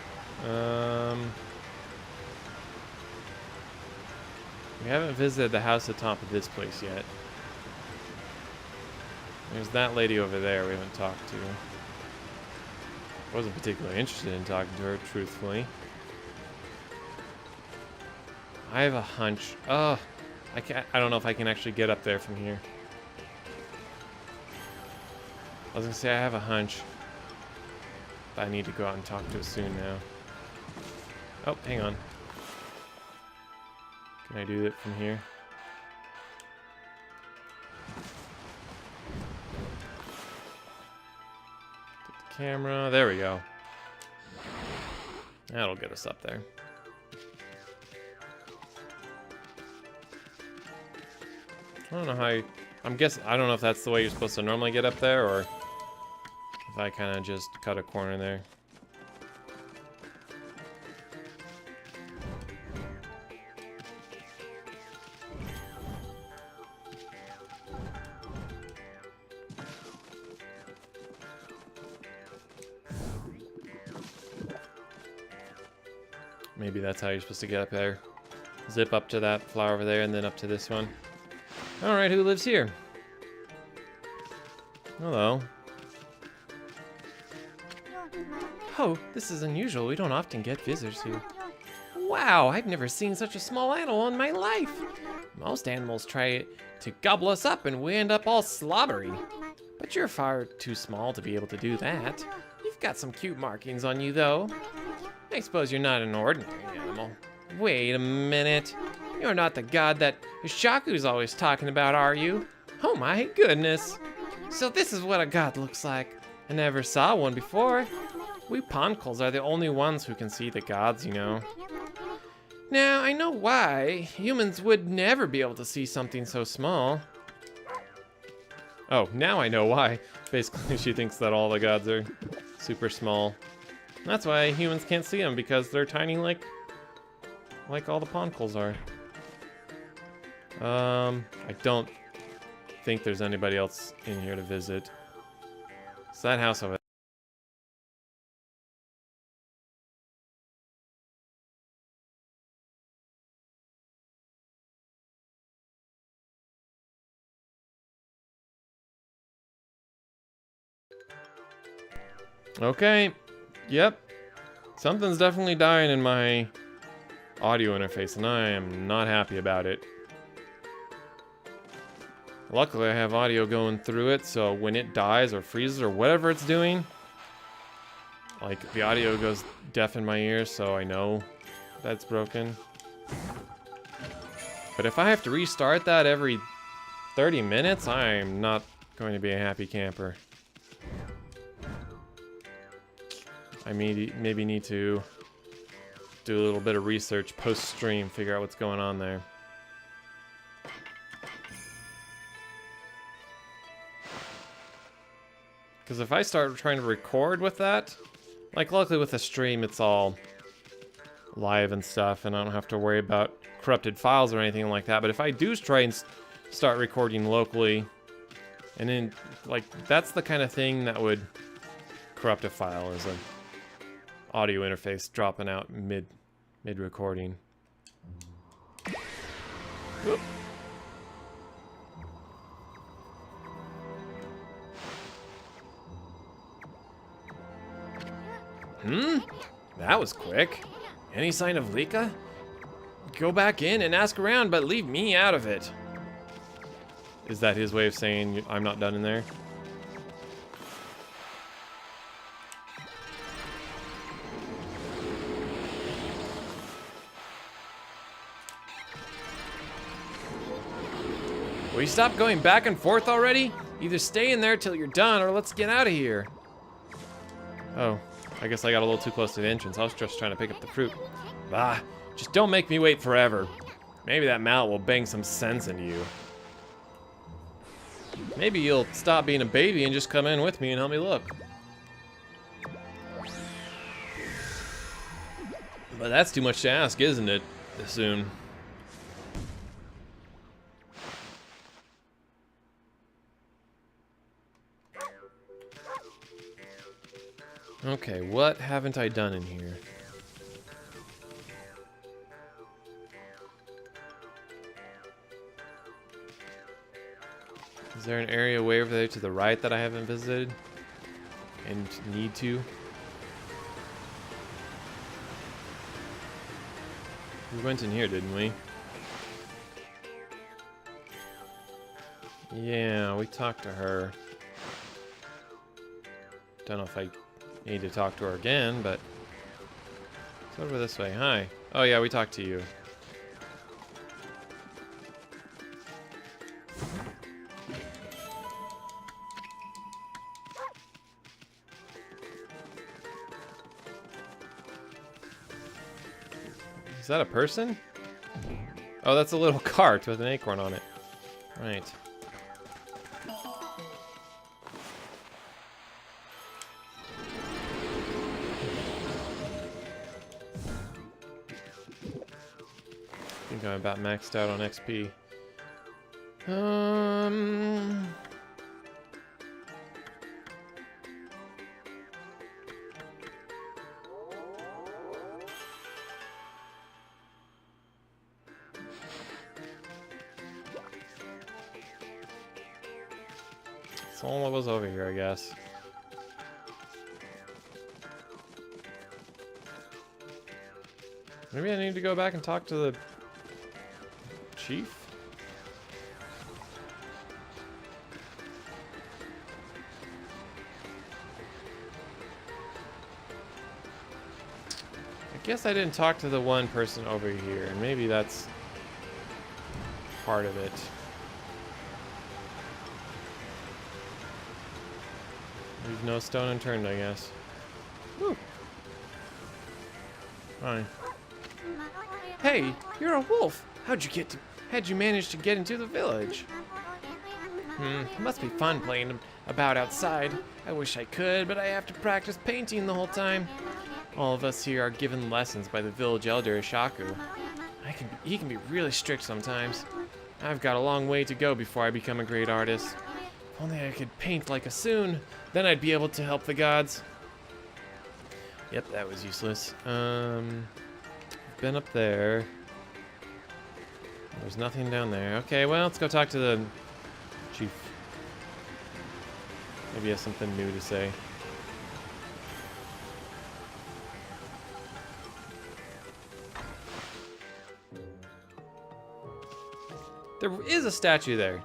We haven't visited the house at the top of this place yet. There's that lady over there we haven't talked to. Wasn't particularly interested in talking to her, truthfully. I have a hunch. Oh, I don't know if I can actually get up there from here. I was gonna say I have a hunch. But I need to go out and talk to her soon now. Oh, hang on. Can I do it from here? Take the camera. There we go. That'll get us up there. I don't know how you... I don't know if that's the way you're supposed to normally get up there, or if I kind of just cut a corner there. Maybe that's how you're supposed to get up there. Zip up to that flower over there and then up to this one. Alright, who lives here? Hello. Oh, this is unusual. We don't often get visitors here. Wow, I've never seen such a small animal in my life. Most animals try to gobble us up and we end up all slobbery. But you're far too small to be able to do that. You've got some cute markings on you, though. I suppose you're not an ordinary animal. Wait a minute. You're not the god that Shaku's always talking about, are you? Oh my goodness. So this is what a god looks like. I never saw one before. We Poncals are the only ones who can see the gods, you know. Now, I know why. Humans would never be able to see something so small. Oh, now I know why. Basically, she thinks that all the gods are super small. That's why humans can't see them, because they're tiny like all the Poncals are. I don't think there's anybody else in here to visit. It's that house over there. Okay. Yep. Something's definitely dying in my audio interface, and I am not happy about it. Luckily, I have audio going through it, so when it dies or freezes or whatever it's doing, like, the audio goes deaf in my ears, so I know that's broken. But if I have to restart that every 30 minutes, I'm not going to be a happy camper. I maybe need to do a little bit of research post-stream, figure out what's going on there. Because if I start trying to record with that, like luckily with the stream it's all live and stuff and I don't have to worry about corrupted files or anything like that, but if I do try and start recording locally, and then like that's the kind of thing that would corrupt a file, is an audio interface dropping out mid recording. Whoop. That was quick. Any sign of Lika? Go back in and ask around, but leave me out of it. Is that his way of saying I'm not done in there? Will you stop going back and forth already? Either stay in there till you're done or let's get out of here. Oh, I guess I got a little too close to the entrance. I was just trying to pick up the fruit. Bah, just don't make me wait forever. Maybe that mallet will bang some sense into you. Maybe you'll stop being a baby and just come in with me and help me look. But that's too much to ask, isn't it? This soon. Okay, what haven't I done in here? Is there an area way over there to the right that I haven't visited and need to? We went in here, didn't we? Yeah, we talked to her. Don't know if I need to talk to her again, but it's over this way. Hi. Oh yeah, we talked to you. Is that a person? Oh, that's a little cart with an acorn on it. Right. I think I'm about maxed out on XP. That's all that was over here, I guess. Maybe I need to go back and talk to the chief? I guess I didn't talk to the one person over here, and maybe that's part of it. Leave no stone unturned, I guess. Whew. Fine. Hey, you're a wolf. How'd you manage to get into the village? It must be fun playing about outside. I wish I could, but I have to practice painting the whole time. All of us here are given lessons by the village elder, Ishaku. He can be really strict sometimes. I've got a long way to go before I become a great artist. If only I could paint like Asun, then I'd be able to help the gods. Yep, that was useless. Been up there. There's nothing down there. Okay, well, let's go talk to the chief. Maybe he has something new to say. There is a statue there.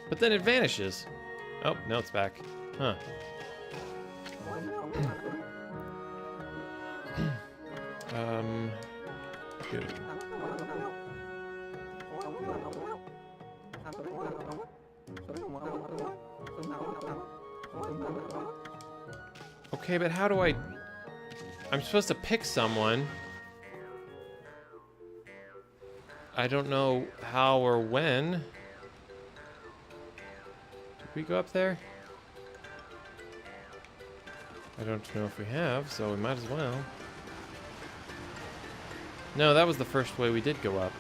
But then it vanishes. Oh, no, it's back. Huh. Good. Okay, but how do I'm supposed to pick someone. I don't know how or when. Did we go up there? I don't know if we have, so we might as well. No, that was the first way we did go up.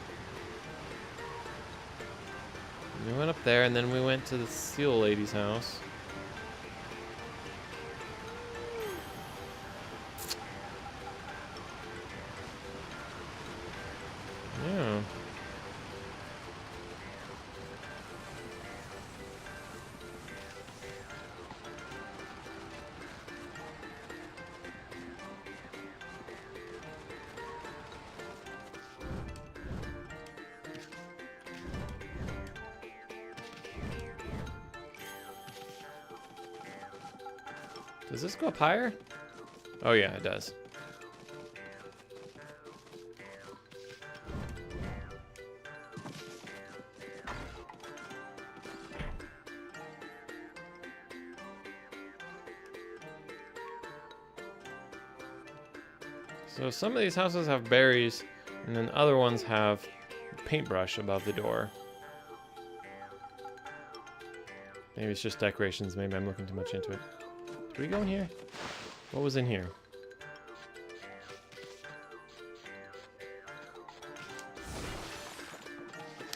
We went up there, and then we went to the seal lady's house. Yeah. Does this go up higher? Oh yeah, it does. So some of these houses have berries, and then other ones have a paintbrush above the door. Maybe it's just decorations, maybe I'm looking too much into it. Did we go in here? What was in here?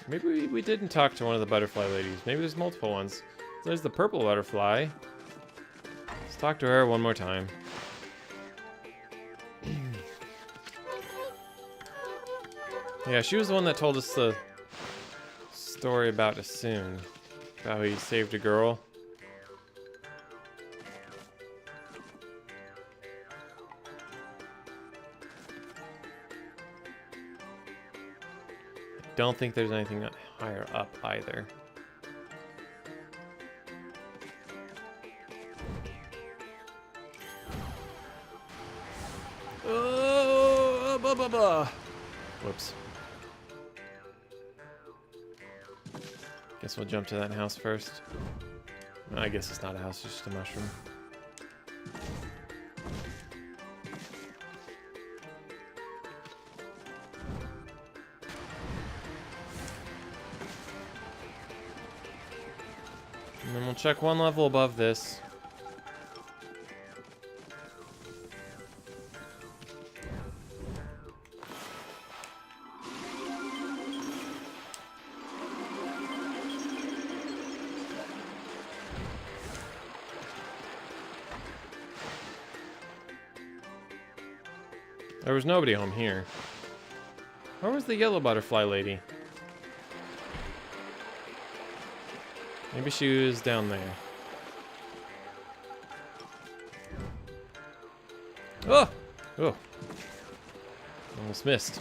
Maybe we didn't talk to one of the butterfly ladies. Maybe there's multiple ones. There's the purple butterfly. Let's talk to her one more time. Yeah, she was the one that told us the story about Asun. About how he saved a girl. Don't think there's anything higher up either. Oh, blah, blah, blah. Whoops. Guess we'll jump to that house first. I guess it's not a house, it's just a mushroom. And then we'll check one level above this. There was nobody home here. Where was the yellow butterfly lady? Maybe she was down there. Oh! Oh. Almost missed.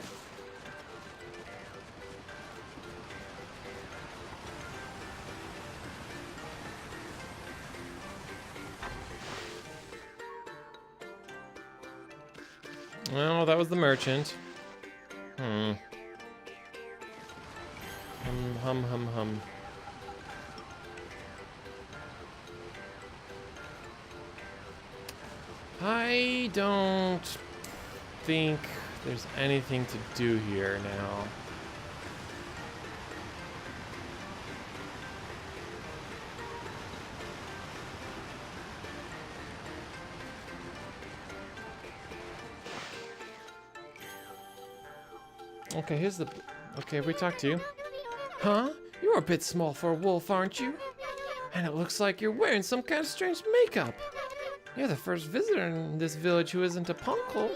Well, that was the merchant. Hum, hum, hum, hum. I don't think there's anything to do here now. Okay, here's the... Okay, we talked to you. Huh? You're a bit small for a wolf, aren't you? And it looks like you're wearing some kind of strange makeup. You're the first visitor in this village who isn't a punkle.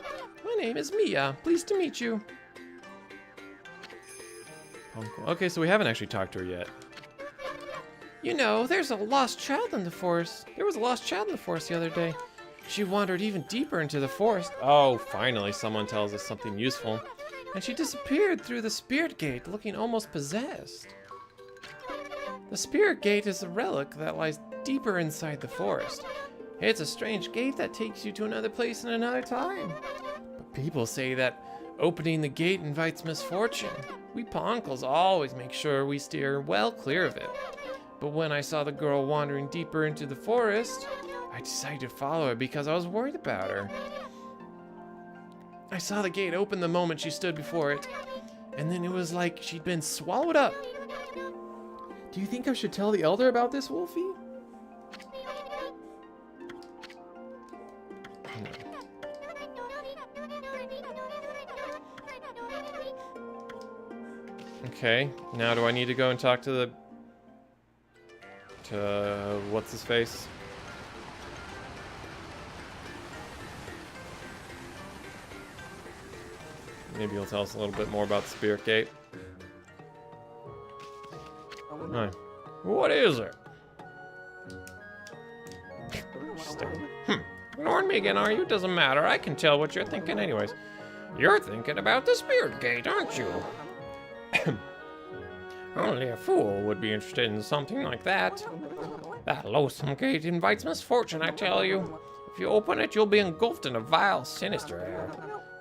My name is Mia. Pleased to meet you. Punkle. Okay, so we haven't actually talked to her yet. You know, there's a lost child in the forest. There was a lost child in the forest the other day. She wandered even deeper into the forest. Oh, finally someone tells us something useful. And she disappeared through the spirit gate, looking almost possessed. The spirit gate is a relic that lies deeper inside the forest. It's a strange gate that takes you to another place in another time. But people say that opening the gate invites misfortune. We Ponkles always make sure we steer well clear of it. But when I saw the girl wandering deeper into the forest, I decided to follow her because I was worried about her. I saw the gate open the moment she stood before it, and then it was like she'd been swallowed up. Do you think I should tell the elder about this, Wolfie? Okay, now do I need to go and talk to what's his face? Maybe he'll tell us a little bit more about the Spirit Gate. Hi. What is it? Ignoring me again, are you? Doesn't matter. I can tell what you're thinking anyways. You're thinking about the Spirit Gate, aren't you? Only a fool would be interested in something like that. That loathsome gate invites misfortune, I tell you. If you open it, you'll be engulfed in a vile, sinister air.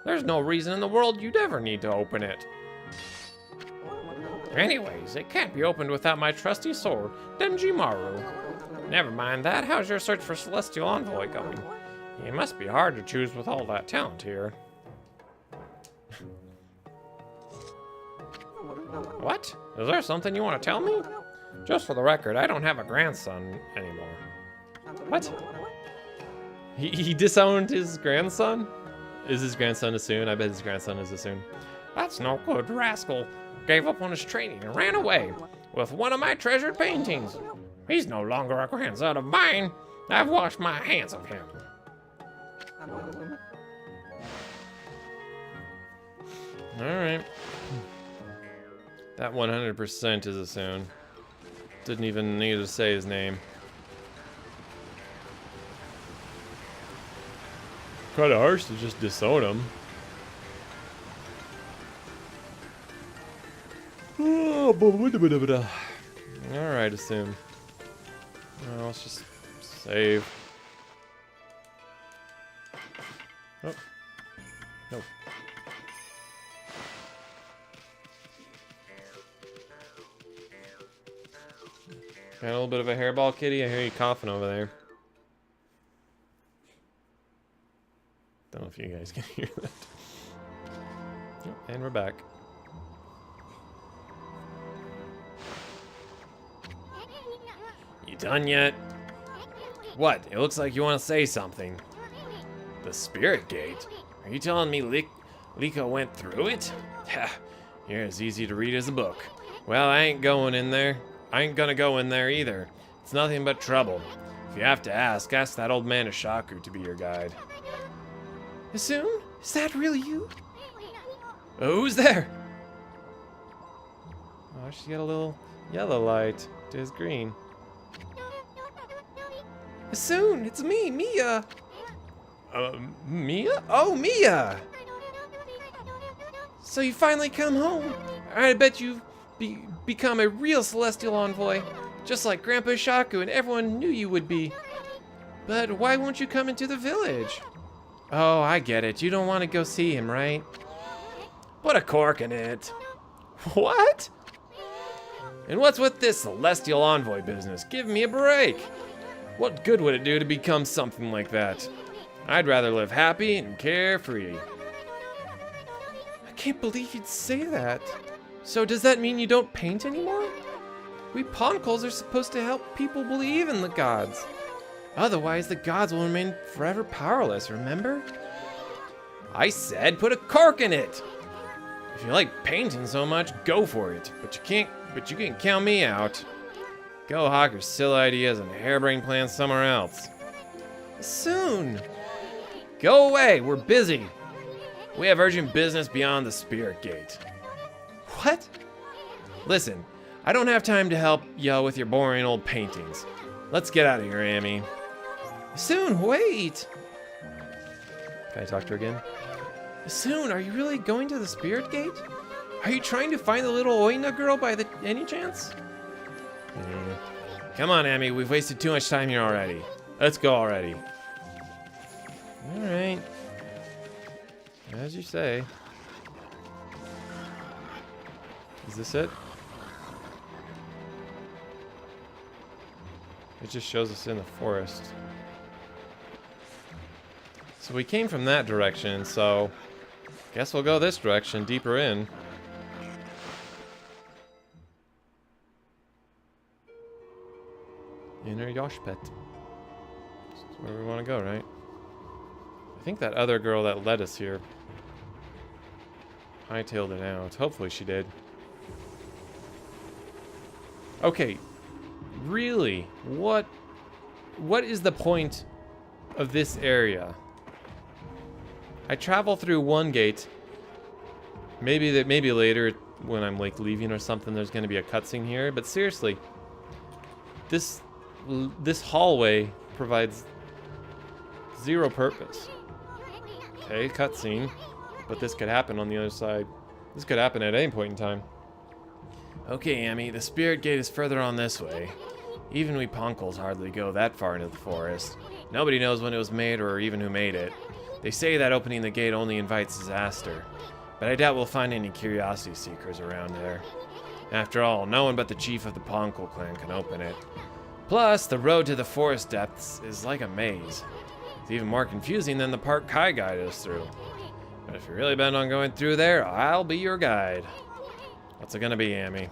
There's no reason in the world you'd ever need to open it. Anyways, it can't be opened without my trusty sword, Denjimaru. Never mind that. How's your search for Celestial Envoy going? It must be hard to choose with all that talent here. What? Is there something you want to tell me? Just for the record, I don't have a grandson anymore. What? He disowned his grandson? Is his grandson Asun? I bet his grandson is Asun. That's no good, rascal. Gave up on his training and ran away with one of my treasured paintings. He's no longer a grandson of mine. I've washed my hands of him. Alright. That 100% is Asun. Didn't even need to say his name. Kinda harsh to just disown him. Alright, assume. Well, let's just save. Oh. Nope. Got a little bit of a hairball, kitty. I hear you coughing over there. Don't know if you guys can hear that. Oh, and we're back. done yet? What? It looks like you want to say something. The spirit gate? Are you telling me Liko went through it? Ha, you're as easy to read as a book. Well, I ain't going in there. I ain't gonna go in there either. It's nothing but trouble. If you have to ask that old man Ashaku to be your guide. Asun? Is that really you? Who's there? Oh, she's got a little yellow light to his green. Asun, it's me, Mia. Mia? Oh, Mia! So you finally come home. I bet you've become a real celestial envoy, just like Grandpa Shaku and everyone knew you would be. But why won't you come into the village? Oh, I get it. You don't want to go see him, right? Put a cork in it. What? And what's with this celestial envoy business? Give me a break. What good would it do to become something like that? I'd rather live happy and carefree. I can't believe you'd say that. So does that mean you don't paint anymore? We Ponkles are supposed to help people believe in the gods. Otherwise, the gods will remain forever powerless, remember? I said put a cork in it. If you like painting so much, go for it. But you can't count me out. Go hawk your silly ideas and harebrained plans somewhere else. Soon. Go away, we're busy. We have urgent business beyond the spirit gate. What? Listen, I don't have time to help you with your boring old paintings. Let's get out of here, Amy. Soon, wait. Can I talk to her again? Soon, are you really going to the spirit gate? Are you trying to find the little Oina girl by any chance? Come on, Amy, we've wasted too much time here already. Let's go already. Alright. As you say. Is this it? It just shows us in the forest. So we came from that direction, so guess we'll go this direction, deeper in. Inner Yoshpet. That's where we want to go, right? I think that other girl that led us here hightailed it out. Hopefully she did. Okay. Really? What is the point of this area? I travel through one gate. Maybe later when I'm like leaving or something there's going to be a cutscene here, but seriously, this hallway provides zero purpose. Okay, cutscene, but this could happen on the other side. This could happen at any point in time. Okay, Amy, the spirit gate is further on this way. Even we Ponkles hardly go that far into the forest. Nobody knows when it was made or even who made it. They say that opening the gate only invites disaster, but I doubt we'll find any curiosity seekers around there. After all, no one but the chief of the Ponkle clan can open it. Plus, the road to the forest depths is like a maze. It's even more confusing than the part Kai guided us through. But if you're really bent on going through there, I'll be your guide. What's it gonna be, Amy?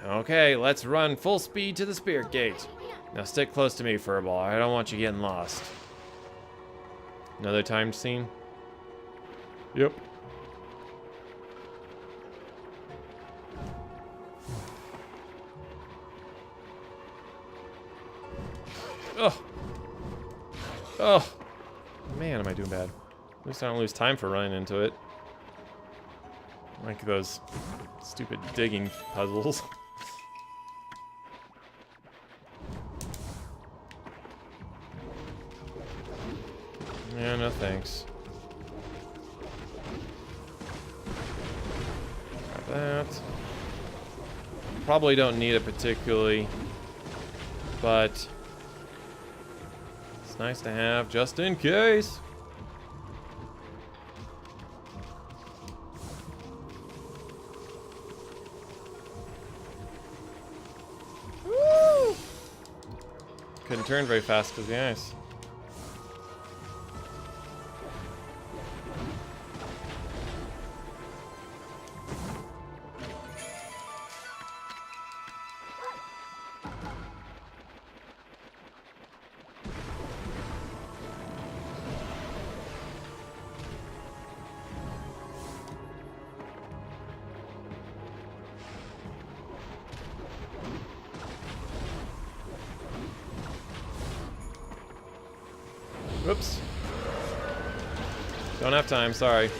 Okay, let's run full speed to the spirit gate. Now stick close to me, Furball. I don't want you getting lost. Another time scene? Yep. Oh. Oh. Man, am I doing bad. At least I don't lose time for running into it. Like those stupid digging puzzles. Yeah, no thanks. Got that. Probably don't need it particularly, but it's nice to have just in case. Woo! Couldn't turn very fast because of the ice. Whoops. Don't have time, sorry.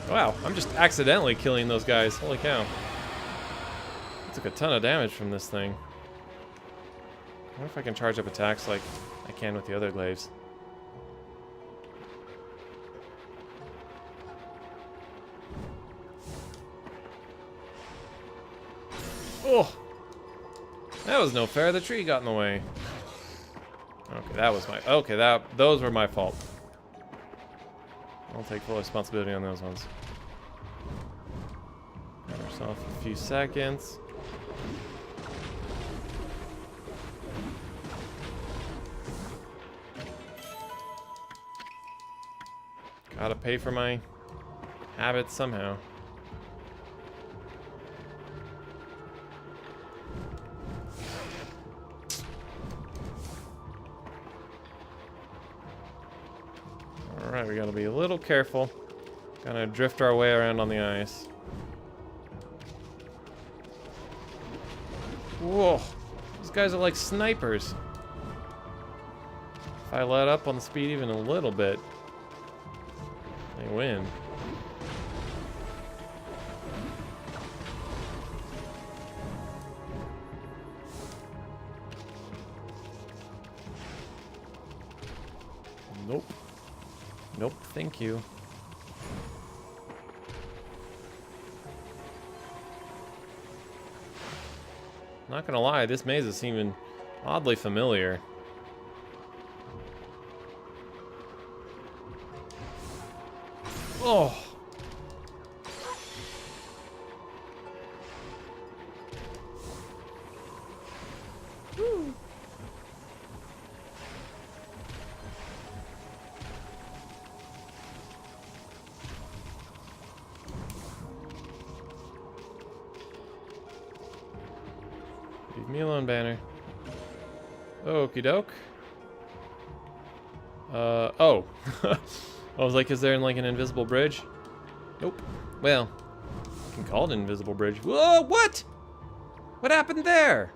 Wow, I'm just accidentally killing those guys. Holy cow. I took a ton of damage from this thing. I wonder if I can charge up attacks like I can with the other glaives. Oh! That was no fair. The tree got in the way. Okay, that was my... Okay, those were my fault. I'll take full responsibility on those ones. Give ourselves a few seconds. Gotta pay for my habits somehow. Alright, we gotta be a little careful. Gotta drift our way around on the ice. Whoa! These guys are like snipers. If I let up on the speed even a little bit, they win. Nope. Nope, thank you. Not gonna lie, this maze is seeming oddly familiar. Oh! Woo. Leave me alone, Banner. Okie doke. Oh. I was like, is there like an invisible bridge? Nope. Well, you can call it an invisible bridge. Whoa, what? What happened there?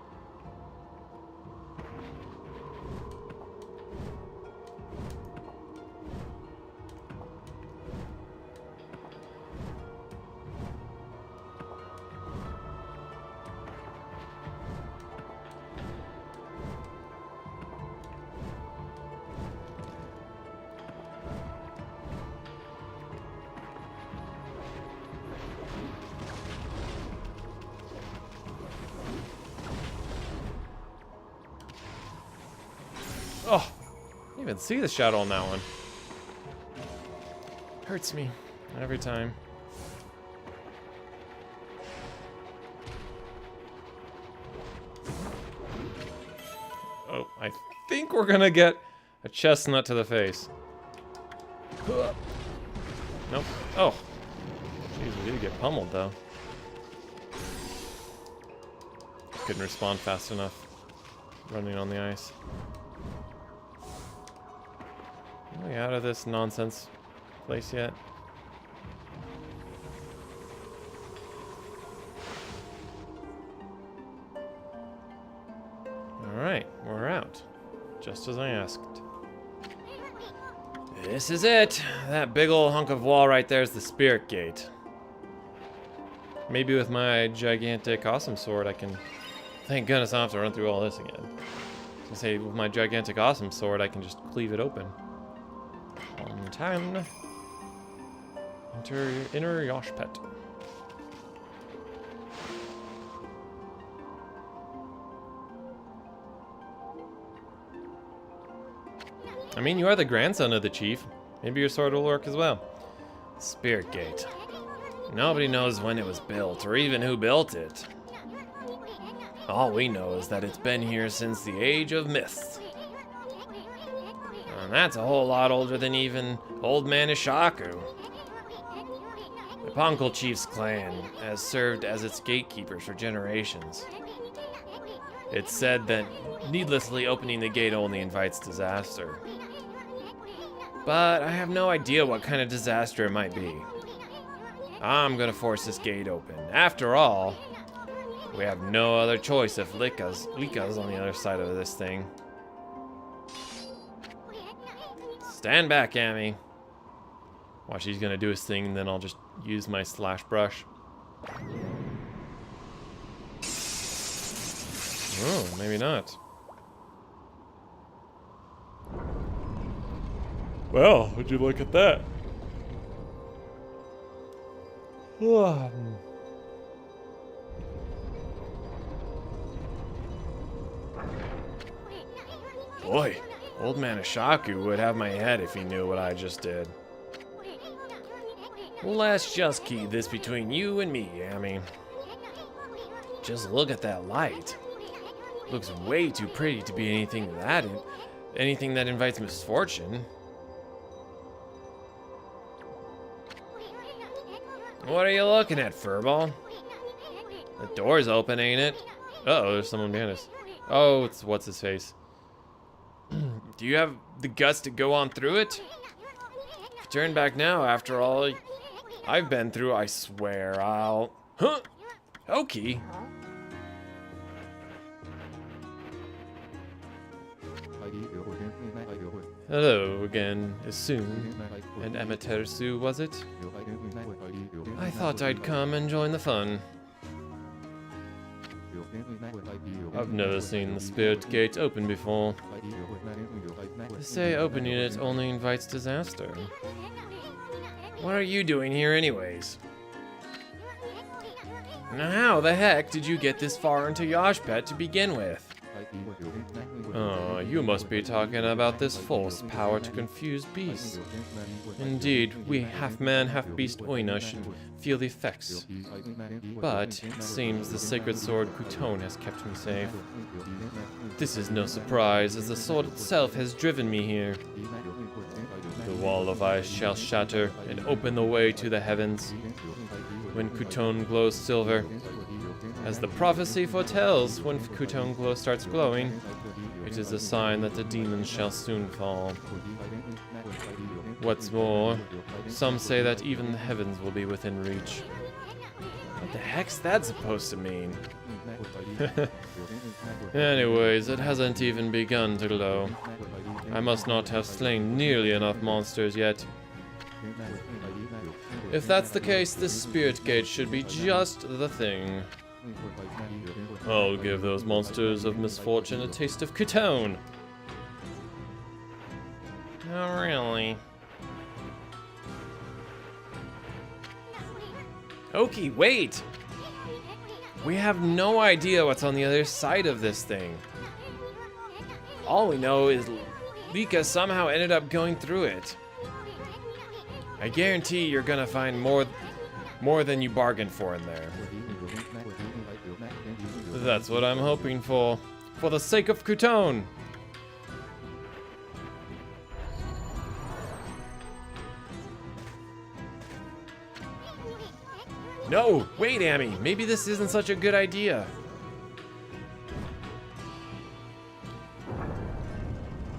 Oh, I didn't even see the shadow on that one. Hurts me every time. Oh, I think we're gonna get a chestnut to the face. Nope. Oh. Jeez, we did get pummeled though. Couldn't respond fast enough. Running on the ice. Are we out of this nonsense place yet? Alright, we're out. Just as I asked. This is it! That big old hunk of wall right there is the spirit gate. Maybe with my gigantic awesome sword I can... Thank goodness I don't have to run through all this again. I was gonna say, with my gigantic awesome sword I can just cleave it open. On time. Enter your inner Yoshpet. I mean, you are the grandson of the chief. Maybe your sword will work as well. Spirit Gate. Nobody knows when it was built, or even who built it. All we know is that it's been here since the Age of Myths. And that's a whole lot older than even Old Man Ishaku. The Pongal Chief's clan has served as its gatekeepers for generations. It's said that needlessly opening the gate only invites disaster. But I have no idea what kind of disaster it might be. I'm gonna force this gate open. After all, we have no other choice if Lika's on the other side of this thing. Stand back, Amy. Watch, he's gonna do his thing, and then I'll just use my slash brush. Oh, maybe not. Well, would you look at that? Boy, old man Ashaku would have my head if he knew what I just did. Let's just keep this between you and me, Amy. Just look at that light. Looks way too pretty to be anything that invites misfortune. What are you looking at, furball? The door's open, ain't it? Uh-oh, there's someone behind us. Oh, it's what's his face. Do you have the guts to go on through it? If you turn back now, after all I've been through, I swear I'll... Huh? Okay. Hello again, Isun and Amaterasu, was it? I thought I'd come and join the fun. I've never seen the Spirit Gate open before. They say opening it only invites disaster. What are you doing here anyways? Now how the heck did you get this far into Yashpet to begin with? Oh, you must be talking about this false power to confuse beasts. Indeed, we half-man, half-beast Oina should feel the effects. But it seems the sacred sword Kuton has kept me safe. This is no surprise, as the sword itself has driven me here. The wall of ice shall shatter and open the way to the heavens. When Kuton glows silver, as the prophecy foretells, when Kuton glow starts glowing, it is a sign that the demons shall soon fall. What's more, some say that even the heavens will be within reach. What the heck's that supposed to mean? Anyways, it hasn't even begun to glow. I must not have slain nearly enough monsters yet. If that's the case, this Spirit Gate should be just the thing. I'll give those monsters of misfortune a taste of Kuton. Oh, really? Oki, wait! We have no idea what's on the other side of this thing. All we know is Lika somehow ended up going through it. I guarantee you're gonna find more than you bargained for in there. That's what I'm hoping for the sake of Kuton. No, wait, Amy. Maybe this isn't such a good idea.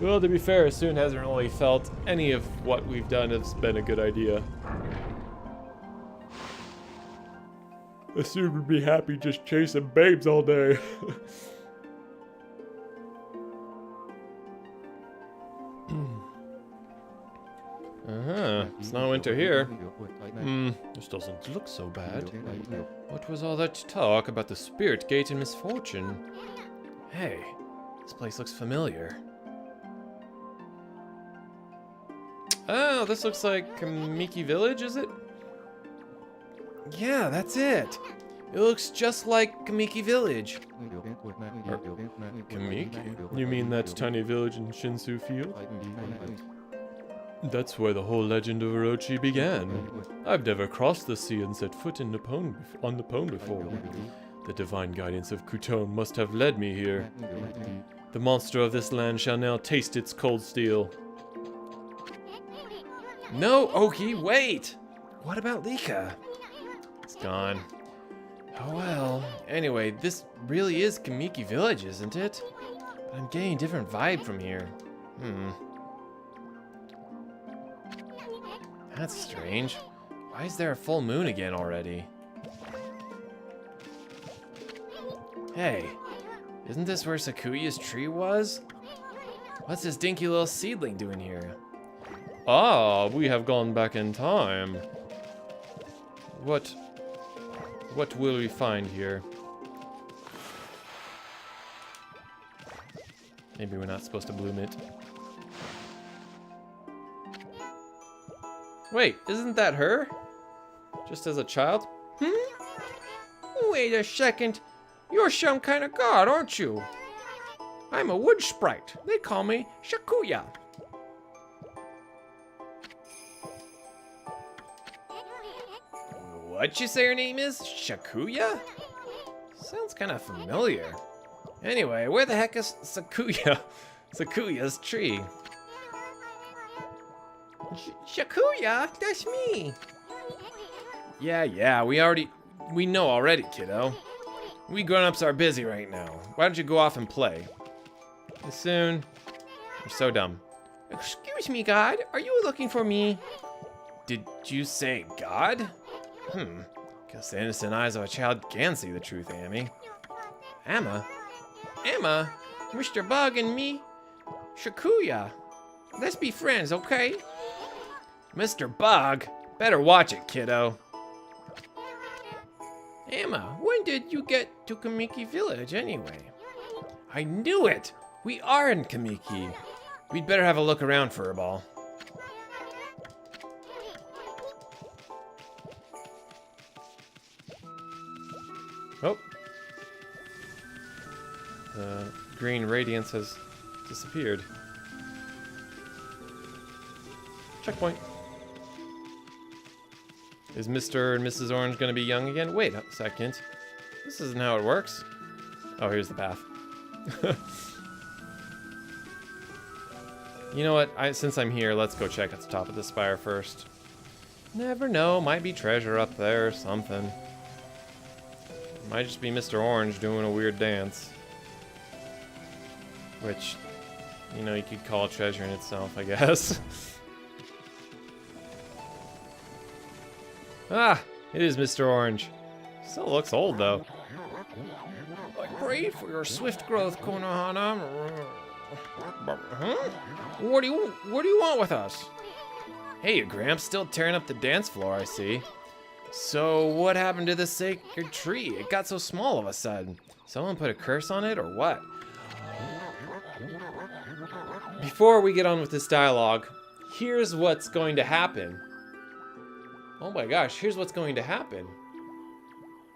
Well, to be fair, Soon hasn't really felt any of what we've done has been a good idea. Soon would be happy just chasing babes all day. It's not winter here. This doesn't look so bad. What was all that talk about the Spirit Gate and misfortune? Hey, this place looks familiar. Oh, this looks like Kamiki Village, is it? Yeah, that's it. It looks just like Kamiki Village. Kamiki? You mean that tiny village in Shinsu Field? That's where the whole legend of Orochi began. I've never crossed the sea and set foot on Nippon before. The divine guidance of Kuton must have led me here. The monster of this land shall now taste its cold steel. No, Oki, wait! What about Lika? It's gone. Oh well. Anyway, this really is Kamiki Village, isn't it? But I'm getting a different vibe from here. That's strange. Why is there a full moon again already? Hey, isn't this where Sakuya's tree was? What's this dinky little seedling doing here? Ah, we have gone back in time. What will we find here? Maybe we're not supposed to bloom it. Wait, isn't that her? Just as a child? Wait a second. You're some kind of god, aren't you? I'm a wood sprite. They call me Shakuya. What'd you say your name is? Shakuya? Sounds kind of familiar. Anyway, where the heck is Sakuya? Sakuya's tree. Shakuya, that's me. Yeah, we know already, kiddo. We grown-ups are busy right now. Why don't you go off and play? Soon. You're so dumb. Excuse me, God. Are you looking for me? Did you say God? Guess the innocent eyes of a child can see the truth, Amy. Emma? Emma, Mr. Bug and me, Shakuya. Let's be friends, okay? Mr. Bug? Better watch it, kiddo. Emma, when did you get to Kamiki Village anyway? I knew it! We are in Kamiki. We'd better have a look around for a ball. Oh. The green radiance has disappeared. Checkpoint. Is Mr. and Mrs. Orange gonna be young again? Wait a second. This isn't how it works. Oh, here's the path. You know what? Since I'm here, let's go check at the top of the spire first. Never know, might be treasure up there or something. Might just be Mr. Orange doing a weird dance. Which, you know, you could call a treasure in itself, I guess. Ah, it is Mr. Orange. Still looks old, though. I prayed for your swift growth, Konohana. Huh? What do you want with us? Hey, Gramps, still tearing up the dance floor, I see. So, what happened to the sacred tree? It got so small all of a sudden. Someone put a curse on it, or what? Before we get on with this dialogue, here's what's going to happen. Oh my gosh, here's what's going to happen.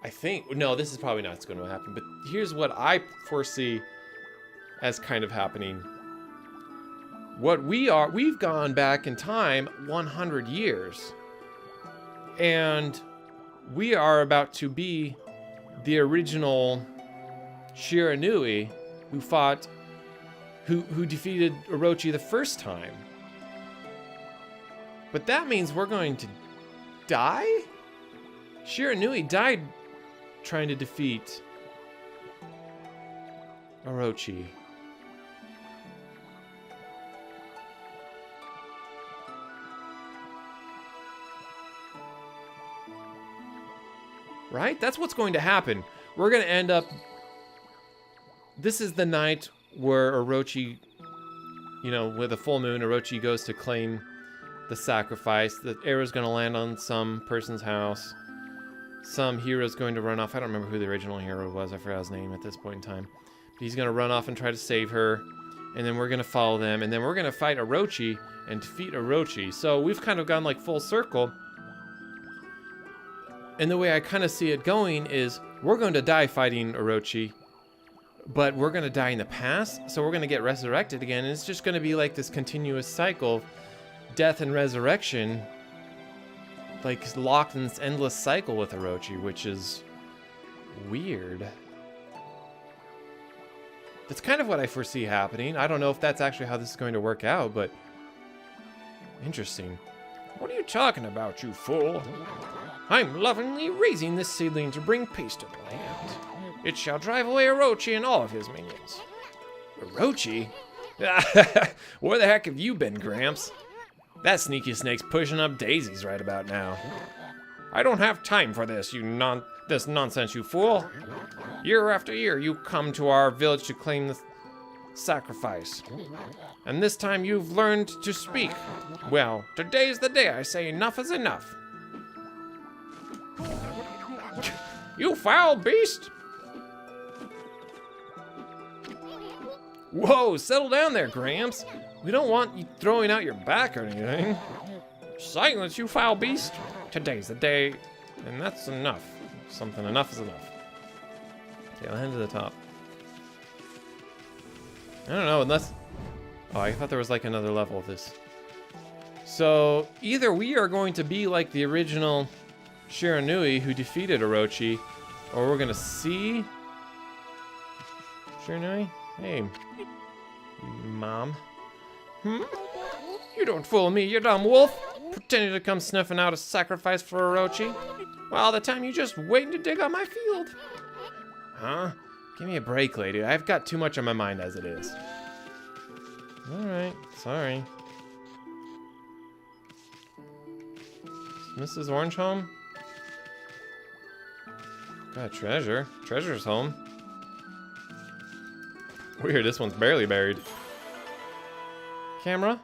I think, no, this is probably not what's going to happen, but here's what I foresee as kind of happening. We've gone back in time 100 years. And we are about to be the original Shiranui who defeated Orochi the first time. But that means we're going to die? Shiranui died trying to defeat Orochi. Right? That's what's going to happen. We're going to end up... This is the night where Orochi, you know, with a full moon, Orochi goes to claim the sacrifice. The arrow's going to land on some person's house. Some hero's going to run off. I don't remember who the original hero was. I forgot his name at this point in time. But he's going to run off and try to save her. And then we're going to follow them. And then we're going to fight Orochi and defeat Orochi. So we've kind of gone like full circle. And the way I kind of see it going is we're going to die fighting Orochi, but we're going to die in the past, so we're going to get resurrected again, and it's just going to be like this continuous cycle of death and resurrection, like locked in this endless cycle with Orochi, which is weird. That's kind of what I foresee happening. I don't know if that's actually how this is going to work out, but interesting. What are you talking about, you fool? I'm lovingly raising this seedling to bring peace to the land. It shall drive away Orochi and all of his minions. Orochi? Where the heck have you been, Gramps? That sneaky snake's pushing up daisies right about now. I don't have time for this, this nonsense, you fool. Year after year, you come to our village to claim the sacrifice. And this time you've learned to speak Well, today's the day I say enough is enough. You foul beast! Whoa, settle down there, Gramps. We don't want you throwing out your back or anything. Silence, you foul beast. Today's the day, and that's enough. Something enough is enough. Okay, I'll head to the top. I don't know, unless... Oh, I thought there was like another level of this. So, either we are going to be like the original Shiranui who defeated Orochi, or we're gonna see... Shiranui? Hey, Mom. You don't fool me, you dumb wolf! Pretending to come sniffing out a sacrifice for Orochi. Well, the time you just waiting to dig on my field. Huh? Give me a break, lady. I've got too much on my mind as it is. Alright, sorry. Is Mrs. Orange home? Got a treasure. Treasure's home. Weird, this one's barely buried. Camera?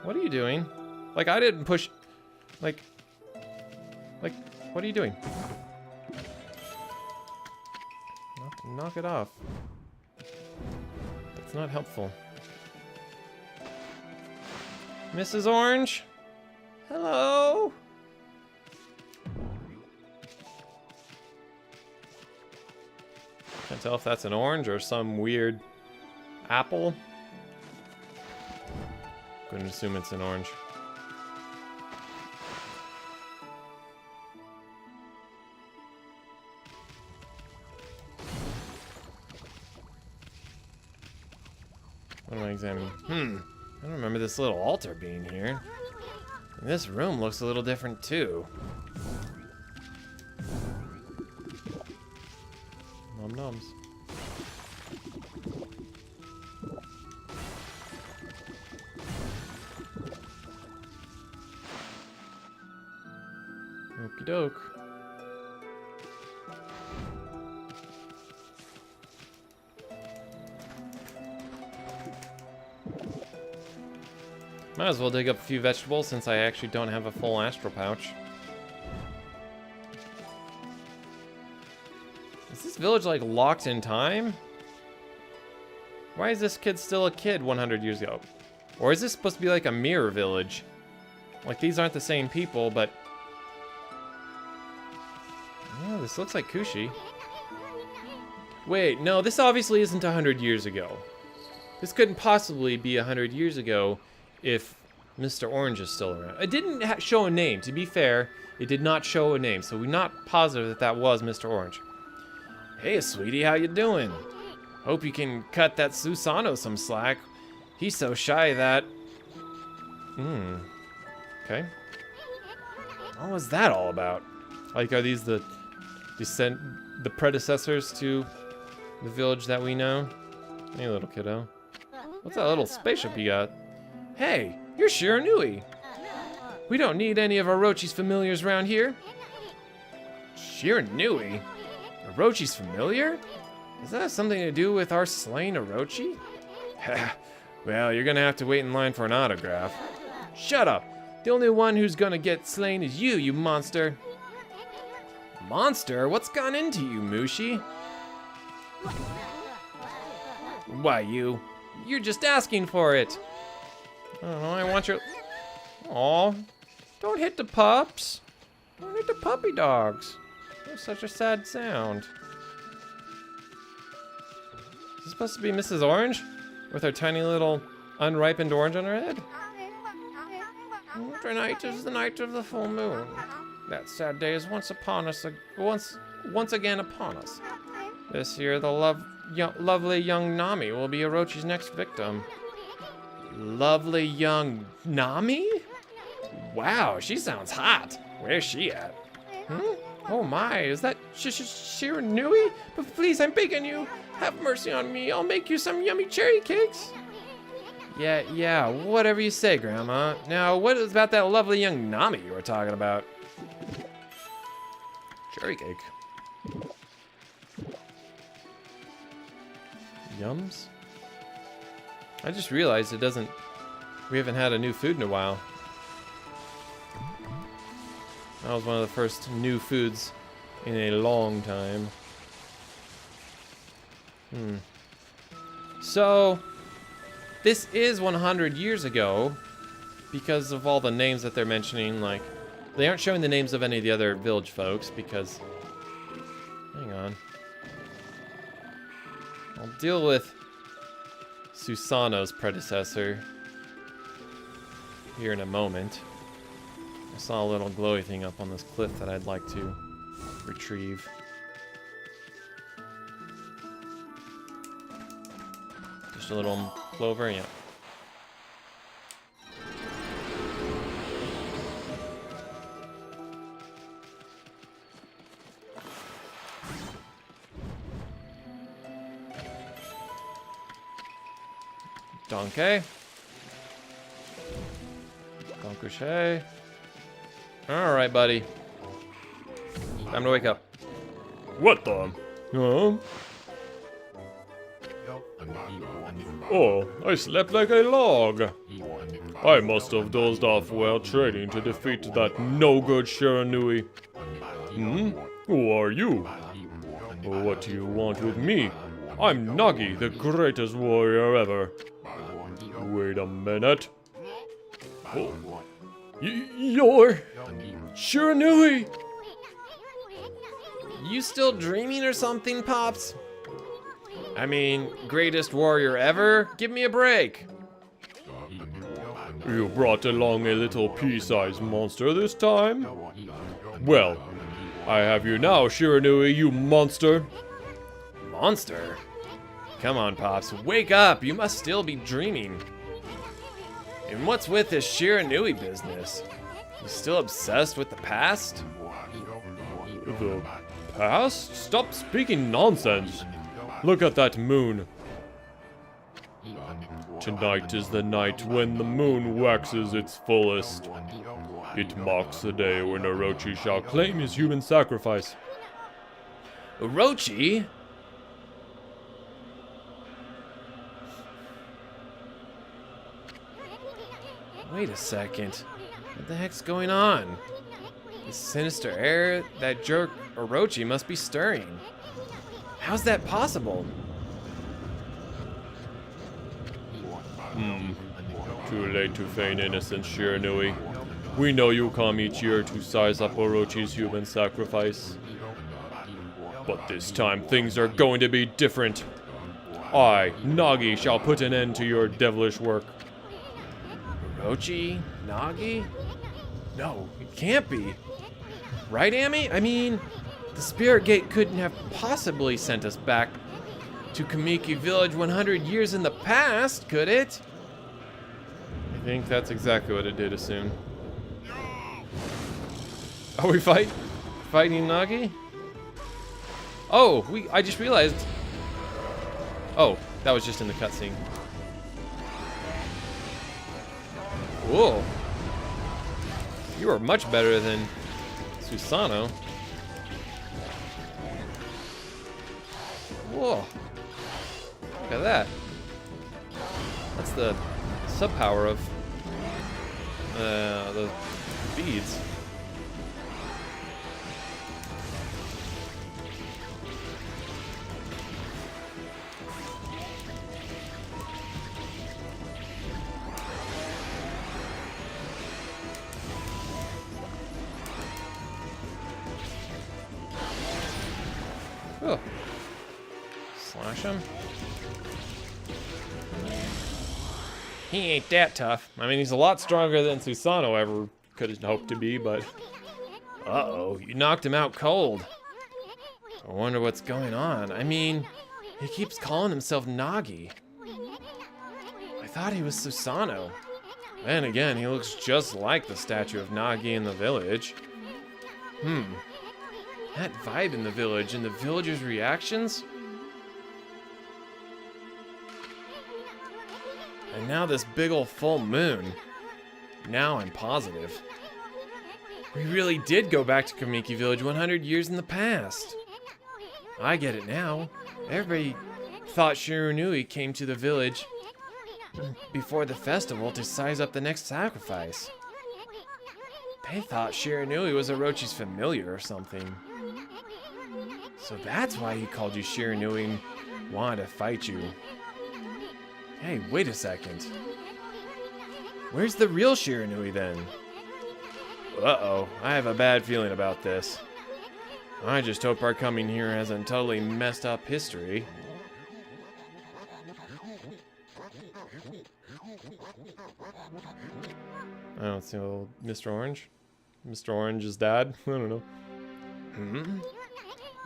What are you doing? Like, I didn't push... Like, what are you doing? Knock it off. That's not helpful. Mrs. Orange? Hello? Can't tell if that's an orange or some weird apple. Gonna assume it's an orange. What am I examining? I don't remember this little altar being here. And this room looks a little different too. Nom noms. Okie doke. Might as well dig up a few vegetables since I actually don't have a full astral pouch. Is this village like locked in time? Why is this kid still a kid 100 years ago? Or is this supposed to be like a mirror village? Like these aren't the same people, but... Oh, this looks like Kushi. Wait, no, this obviously isn't 100 years ago. This couldn't possibly be 100 years ago if Mr. Orange is still around. It didn't show a name, to be fair. It did not show a name, so we're not positive that that was Mr. Orange. Hey, sweetie, how you doing? Hope you can cut that Susano some slack. He's so shy that... Okay. What was that all about? Like, are these the predecessors to the village that we know? Hey, little kiddo. What's that little spaceship you got? Hey, you're Shiranui. We don't need any of Orochi's familiars around here. Shiranui? Orochi's familiar? Does that have something to do with our slaying Orochi? Well, you're gonna have to wait in line for an autograph. Shut up! The only one who's gonna get slain is you, you monster. Monster? What's gone into you, Mushi? Why, you're just asking for it. I don't know, I want your... Aw, don't hit the pups. Don't hit the puppy dogs. They're such a sad sound. Is this supposed to be Mrs. Orange? With her tiny little unripened orange on her head? Tonight is the night of the full moon. That sad day is once again upon us. This year, the lovely young Nami will be Orochi's next victim. Lovely young Nami? Wow, she sounds hot. Where's she at? Oh my, is that Shiranui? But please, I'm begging you, have mercy on me. I'll make you some yummy cherry cakes. Yeah, whatever you say, Grandma. Now, what is about that lovely young Nami you were talking about? Cherry cake. Yums? I just realized it doesn't We haven't had a new food in a while. That was one of the first new foods in a long time. So, this is 100 years ago because of all the names that they're mentioning. Like, they aren't showing the names of any of the other village folks because... Hang on. I'll deal with Susano's predecessor here in a moment. I saw a little glowy thing up on this cliff that I'd like to retrieve. Just a little clover, yeah. Donkey. Donkushay. Alright, buddy. Time to wake up. What the? Huh? Oh, I slept like a log. I must have dozed off while training to defeat that no-good Shiranui. Who are you? What do you want with me? I'm Nagi, the greatest warrior ever. Wait a minute. Oh. You're Shiranui! You still dreaming or something, Pops? I mean, greatest warrior ever? Give me a break. You brought along a little pea-sized monster this time? Well, I have you now, Shiranui, you monster! Monster? Come on, Pops, wake up! You must still be dreaming. And what's with this Shiranui business? You still obsessed with the past? The past? Stop speaking nonsense! Look at that moon. Tonight is the night when the moon waxes its fullest. It marks the day when Orochi shall claim his human sacrifice. Orochi? Wait a second. What the heck's going on? The sinister air that jerk Orochi must be stirring. How's that possible? Too late to feign innocence, Shiranui. We know you come each year to size up Orochi's human sacrifice. But this time things are going to be different. I, Nagi, shall put an end to your devilish work. Orochi? Nagi? No, it can't be. Right, Amy? I mean, the Spirit Gate couldn't have possibly sent us back to Kamiki Village 100 years in the past, could it? I think that's exactly what it did assume. Are we fighting Nagi? Oh, I just realized. Oh, that was just in the cutscene. Whoa. You are much better than Susano. Whoa. Look at that. That's the sub-power of the beads. Oh. Slash him. He ain't that tough. I mean, he's a lot stronger than Susano ever could have hoped to be, but... Uh-oh, you knocked him out cold. I wonder what's going on. I mean, he keeps calling himself Nagi. I thought he was Susano. Then again, he looks just like the statue of Nagi in the village. That vibe in the village and the villagers' reactions? And now this big ol' full moon. Now I'm positive. We really did go back to Kamiki Village 100 years in the past. I get it now. Everybody thought Shiranui came to the village before the festival to size up the next sacrifice. They thought Shiranui was Orochi's familiar or something. So that's why he called you Shiranui and wanted to fight you. Hey, wait a second. Where's the real Shiranui then? Uh-oh, I have a bad feeling about this. I just hope our coming here hasn't totally messed up history. I don't see old Mr. Orange. Mr. Orange's dad? I don't know.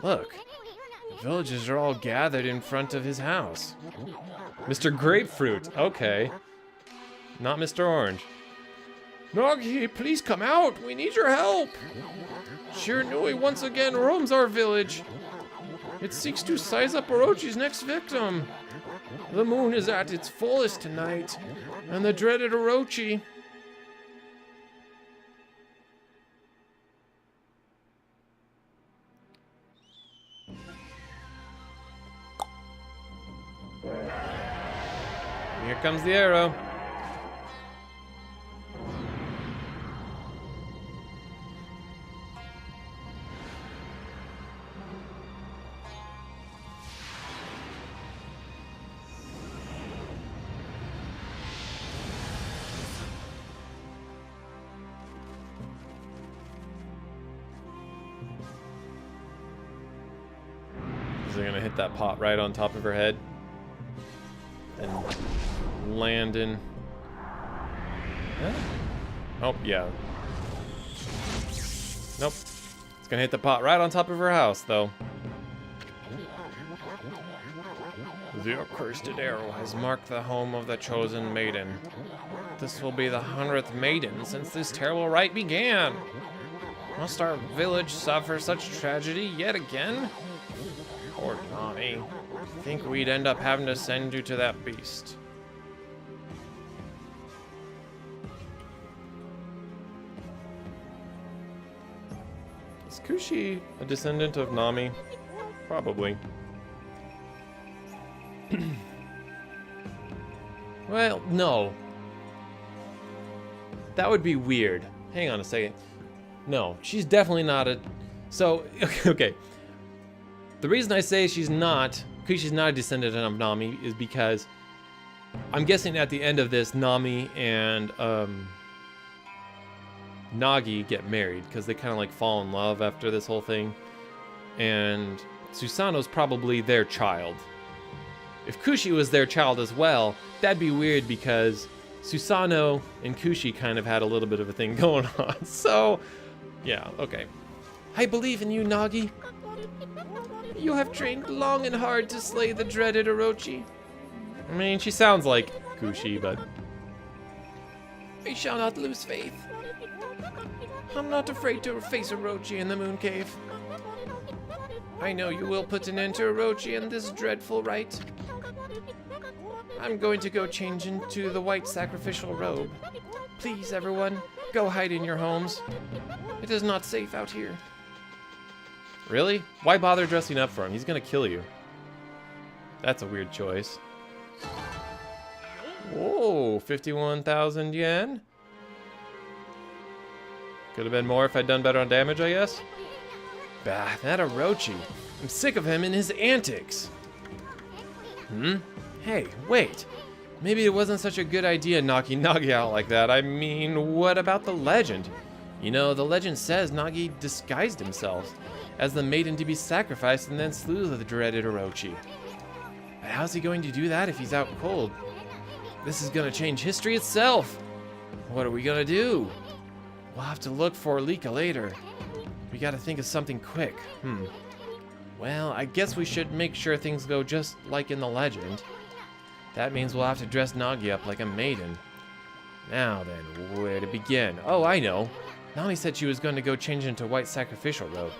Look, the villagers are all gathered in front of his house. Mr. Grapefruit. Okay. Not Mr. Orange. Nagi, please come out. We need your help. Shiranui once again roams our village. It seeks to size up Orochi's next victim. The moon is at its fullest tonight, and the dreaded Orochi. Here comes the arrow. Is it gonna hit that pot right on top of her head? And land in. Huh? Oh, yeah. Nope. It's gonna hit the pot right on top of her house, though. The accursed arrow has marked the home of the chosen maiden. This will be the 100th maiden since this terrible rite began. Must our village suffer such tragedy yet again? Poor Nami. Think we'd end up having to send you to that beast. Is Kushi a descendant of Nami? Probably. Well, no. That would be weird. Hang on a second. No, she's definitely not a... So, okay. The reason I say she's not a descendant of Nami is because I'm guessing at the end of this, Nami and Nagi get married because they kind of like fall in love after this whole thing. And Susanoo's probably their child. If Kushi was their child as well, that'd be weird because Susanoo and Kushi kind of had a little bit of a thing going on. So, yeah, okay. I believe in you, Nagi. You have trained long and hard to slay the dreaded Orochi. I mean, she sounds like Kushi, but... We shall not lose faith. I'm not afraid to face Orochi in the Moon Cave. I know you will put an end to Orochi and this dreadful rite. I'm going to go change into the white sacrificial robe. Please, everyone, go hide in your homes. It is not safe out here. Really? Why bother dressing up for him? He's gonna kill you. That's a weird choice. Whoa, 51,000 yen? Could have been more if I'd done better on damage, I guess. Bah, that Orochi. I'm sick of him and his antics. Hey, wait. Maybe it wasn't such a good idea knocking Nagi out like that. I mean, what about the legend? You know, the legend says Nagi disguised himself as the maiden to be sacrificed and then slew the dreaded Orochi. But how's he going to do that if he's out cold? This is gonna change history itself. What are we gonna do? We'll have to look for Lika later. We gotta think of something quick. Well, I guess we should make sure things go just like in the legend. That means we'll have to dress Nagi up like a maiden. Now then, where to begin? Oh, I know. Nami said she was going to go change into white sacrificial robe.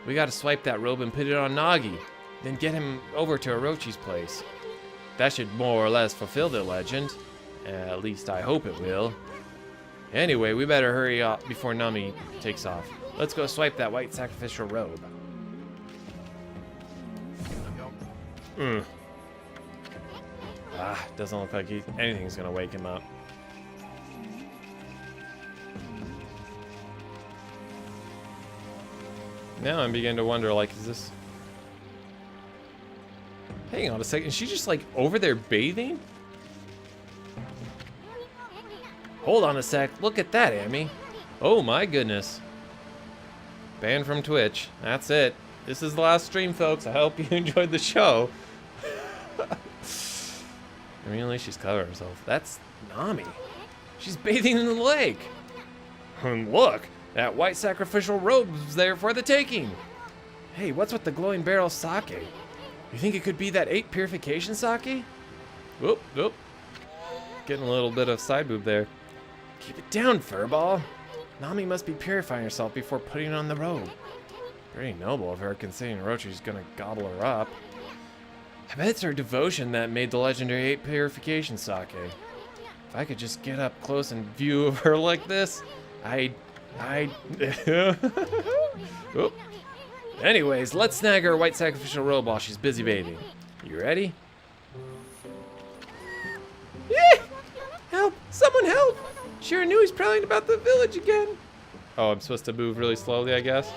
We gotta swipe that robe and put it on Nagi, then get him over to Orochi's place. That should more or less fulfill the legend. At least I hope it will. Anyway, we better hurry up before Nami takes off. Let's go swipe that white sacrificial robe. Doesn't look like anything's gonna wake him up. Now I'm beginning to wonder, like, is this... Hang on a second, is she just, like, over there bathing? Hold on a sec, look at that, Amy. Oh my goodness. Banned from Twitch, that's it. This is the last stream, folks. I hope you enjoyed the show. Really, she's covering herself. That's Nami. She's bathing in the lake. And look, that white sacrificial robe's there for the taking. Hey, what's with the glowing barrel sake? You think it could be that 8 purification sake? Whoop, whoop. Getting a little bit of side boob there. Keep it down, furball. Nami must be purifying herself before putting on the robe. Pretty noble of her, considering Orochi's gonna gobble her up. I bet it's her devotion that made the legendary 8 purification sake. If I could just get up close and view of her like this, Oop. Anyways, let's snag her white sacrificial robe while she's busy bathing. You ready? Help! Someone help! Sure knew he's prowling about the village again. Oh, I'm supposed to move really slowly, I guess.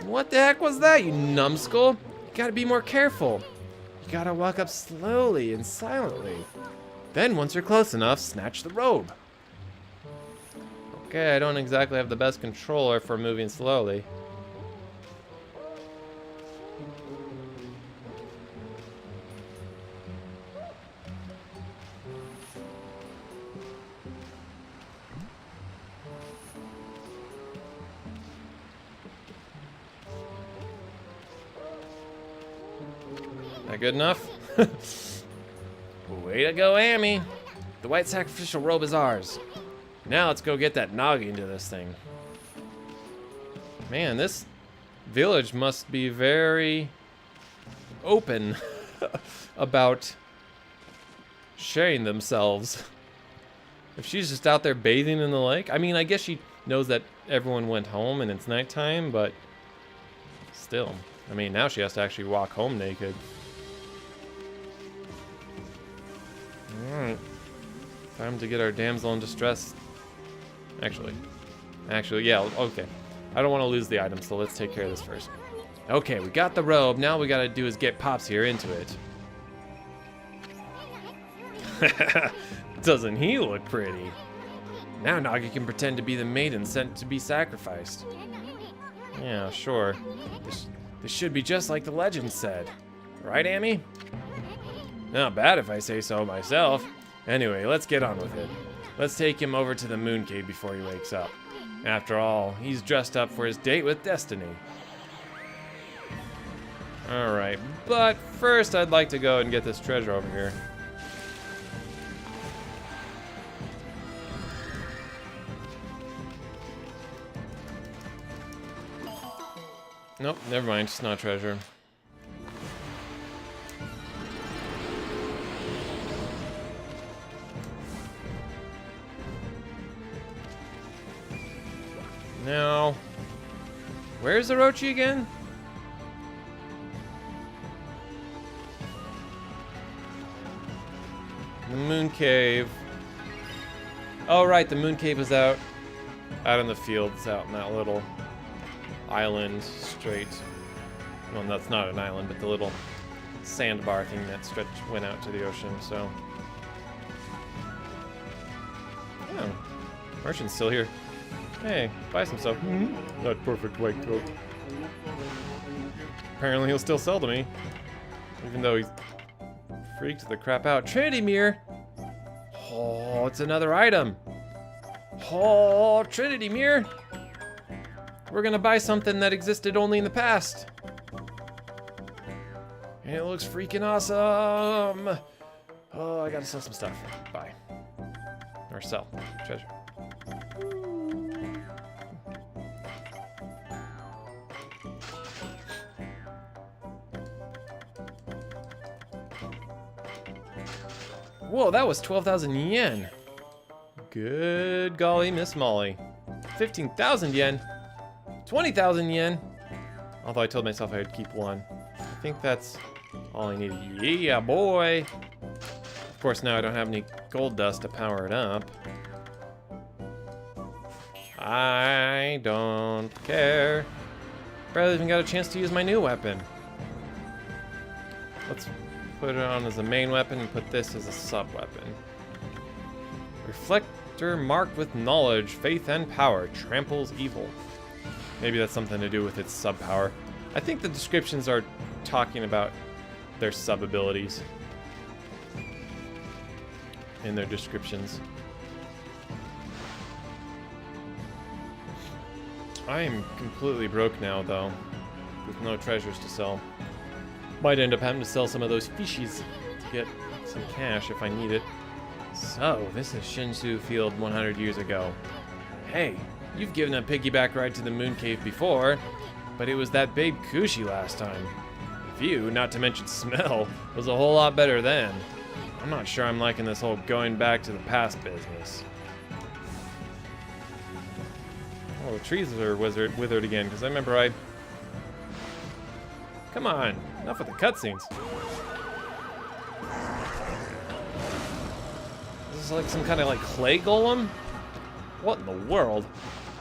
What the heck was that, you numbskull? You gotta be more careful. You gotta walk up slowly and silently. Then, once you're close enough, snatch the robe. Okay, I don't exactly have the best controller for moving slowly. Not good enough? Way to go, Amy. The white sacrificial robe is ours. Now let's go get that noggin into this thing. Man, this village must be very open about sharing themselves. If she's just out there bathing in the lake, I mean, I guess she knows that everyone went home and it's nighttime, but still. I mean, now she has to actually walk home naked. Alright. Time to get our damsel in distress. Actually, yeah, okay. I don't want to lose the item, so let's take care of this first. Okay, we got the robe. Now we gotta do is get Pops here into it. Doesn't he look pretty? Now Nagi can pretend to be the maiden sent to be sacrificed. Yeah, sure. This should be just like the legend said. Right, Amy? Not bad if I say so myself. Anyway, let's get on with it. Let's take him over to the moon cave before he wakes up. After all, he's dressed up for his date with Destiny. Alright, but first I'd like to go and get this treasure over here. Nope, never mind, it's not treasure. Now, where's Orochi again? The moon cave. Oh right, the moon cave is out in the fields, out in that little island straight. Well, that's not an island, but the little sandbar thing that went out to the ocean. So, oh, merchant's still here. Hey, buy some stuff. That perfect white coat. Apparently he'll still sell to me. Even though he's freaked the crap out. Trinity Mirror! Oh, it's another item. Oh, Trinity Mirror! We're gonna buy something that existed only in the past. And it looks freaking awesome! Oh, I gotta sell some stuff. Buy. Or sell. Treasure. Whoa, that was 12,000 yen. Good golly, Miss Molly. 15,000 yen. 20,000 yen. Although I told myself I would keep one. I think that's all I needed. Yeah, boy. course, now I don't have any gold dust to power it up. I don't care. Barely even got a chance to use my new weapon. Let's put it on as a main weapon and put this as a sub-weapon. Reflector marked with knowledge, faith, and power. Tramples evil. Maybe that's something to do with its sub-power. I think the descriptions are talking about their sub-abilities in their descriptions. I am completely broke now, though, with no treasures to sell. Might end up having to sell some of those fishies to get some cash if I need it. So, this is Shinsu Field 100 years ago. Hey, you've given a piggyback ride to the Moon Cave before, but it was that babe Kushi last time. View, not to mention smell, was a whole lot better then. I'm not sure I'm liking this whole going back to the past business. Oh, the trees are withered again, because I remember I... Come on, enough with the cutscenes. Is this like some kind of like clay golem? What in the world?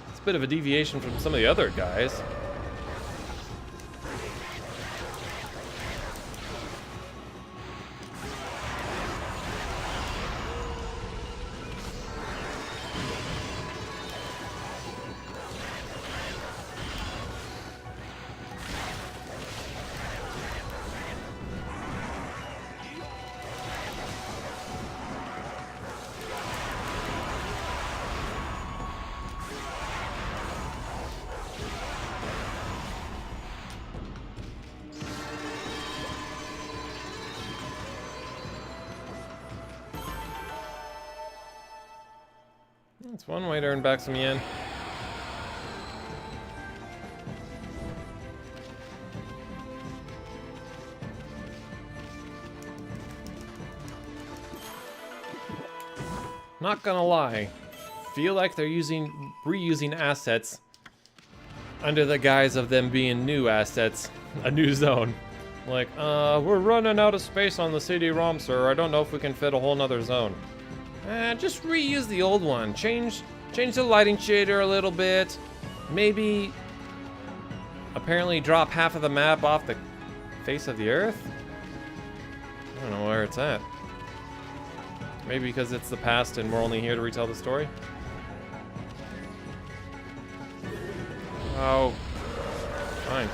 It's a bit of a deviation from some of the other guys. That's one way to earn back some yen. Not gonna lie, feel like they're reusing assets under the guise of them being new assets, a new zone. Like, we're running out of space on the CD-ROM, sir. I don't know if we can fit a whole nother zone. Just reuse the old one. Change the lighting shader a little bit. Maybe, apparently drop half of the map off the face of the Earth? I don't know where it's at. Maybe because it's the past and we're only here to retell the story? Oh, fine.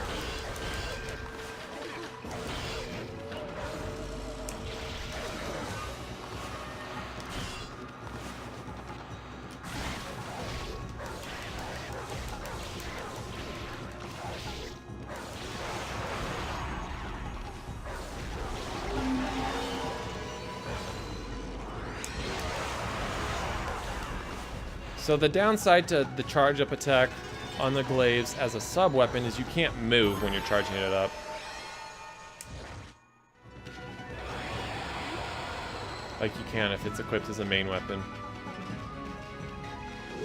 So the downside to the charge up attack on the glaives as a sub weapon is you can't move when you're charging it up. Like you can if it's equipped as a main weapon.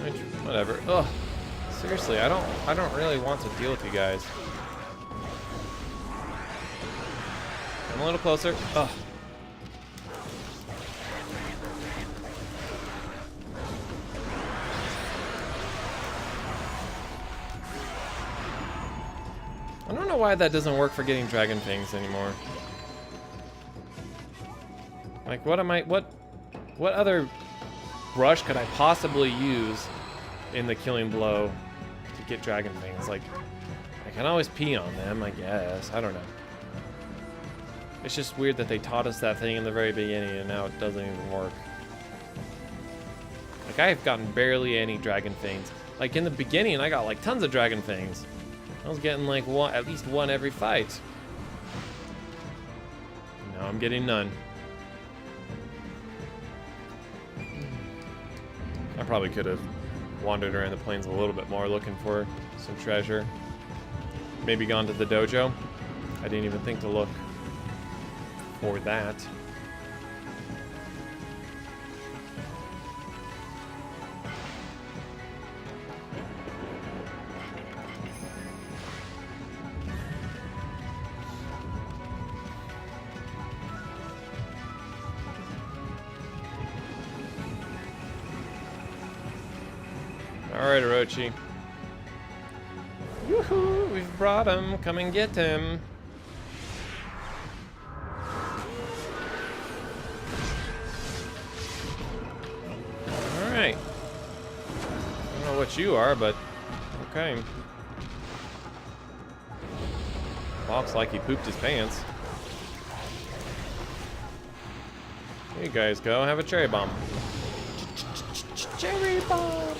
Which, whatever. Ugh. Seriously, I don't really want to deal with you guys. Come a little closer. Ugh. I don't know why that doesn't work for getting dragon fangs anymore. Like, what other brush could I possibly use in the killing blow to get dragon fangs? Like, I can always pee on them, I guess. I don't know. It's just weird that they taught us that thing in the very beginning and now it doesn't even work. Like, I've gotten barely any dragon fangs. Like, in the beginning, I got, like, tons of dragon fangs. I was getting like at least one every fight. Now I'm getting none. I probably could have wandered around the plains a little bit more looking for some treasure. Maybe gone to the dojo. I didn't even think to look for that. Alright, Orochi. Yoo-hoo! We've brought him. Come and get him. Alright. I don't know what you are, but okay. Looks like he pooped his pants. Here you guys go. Have a cherry bomb. Cherry bomb!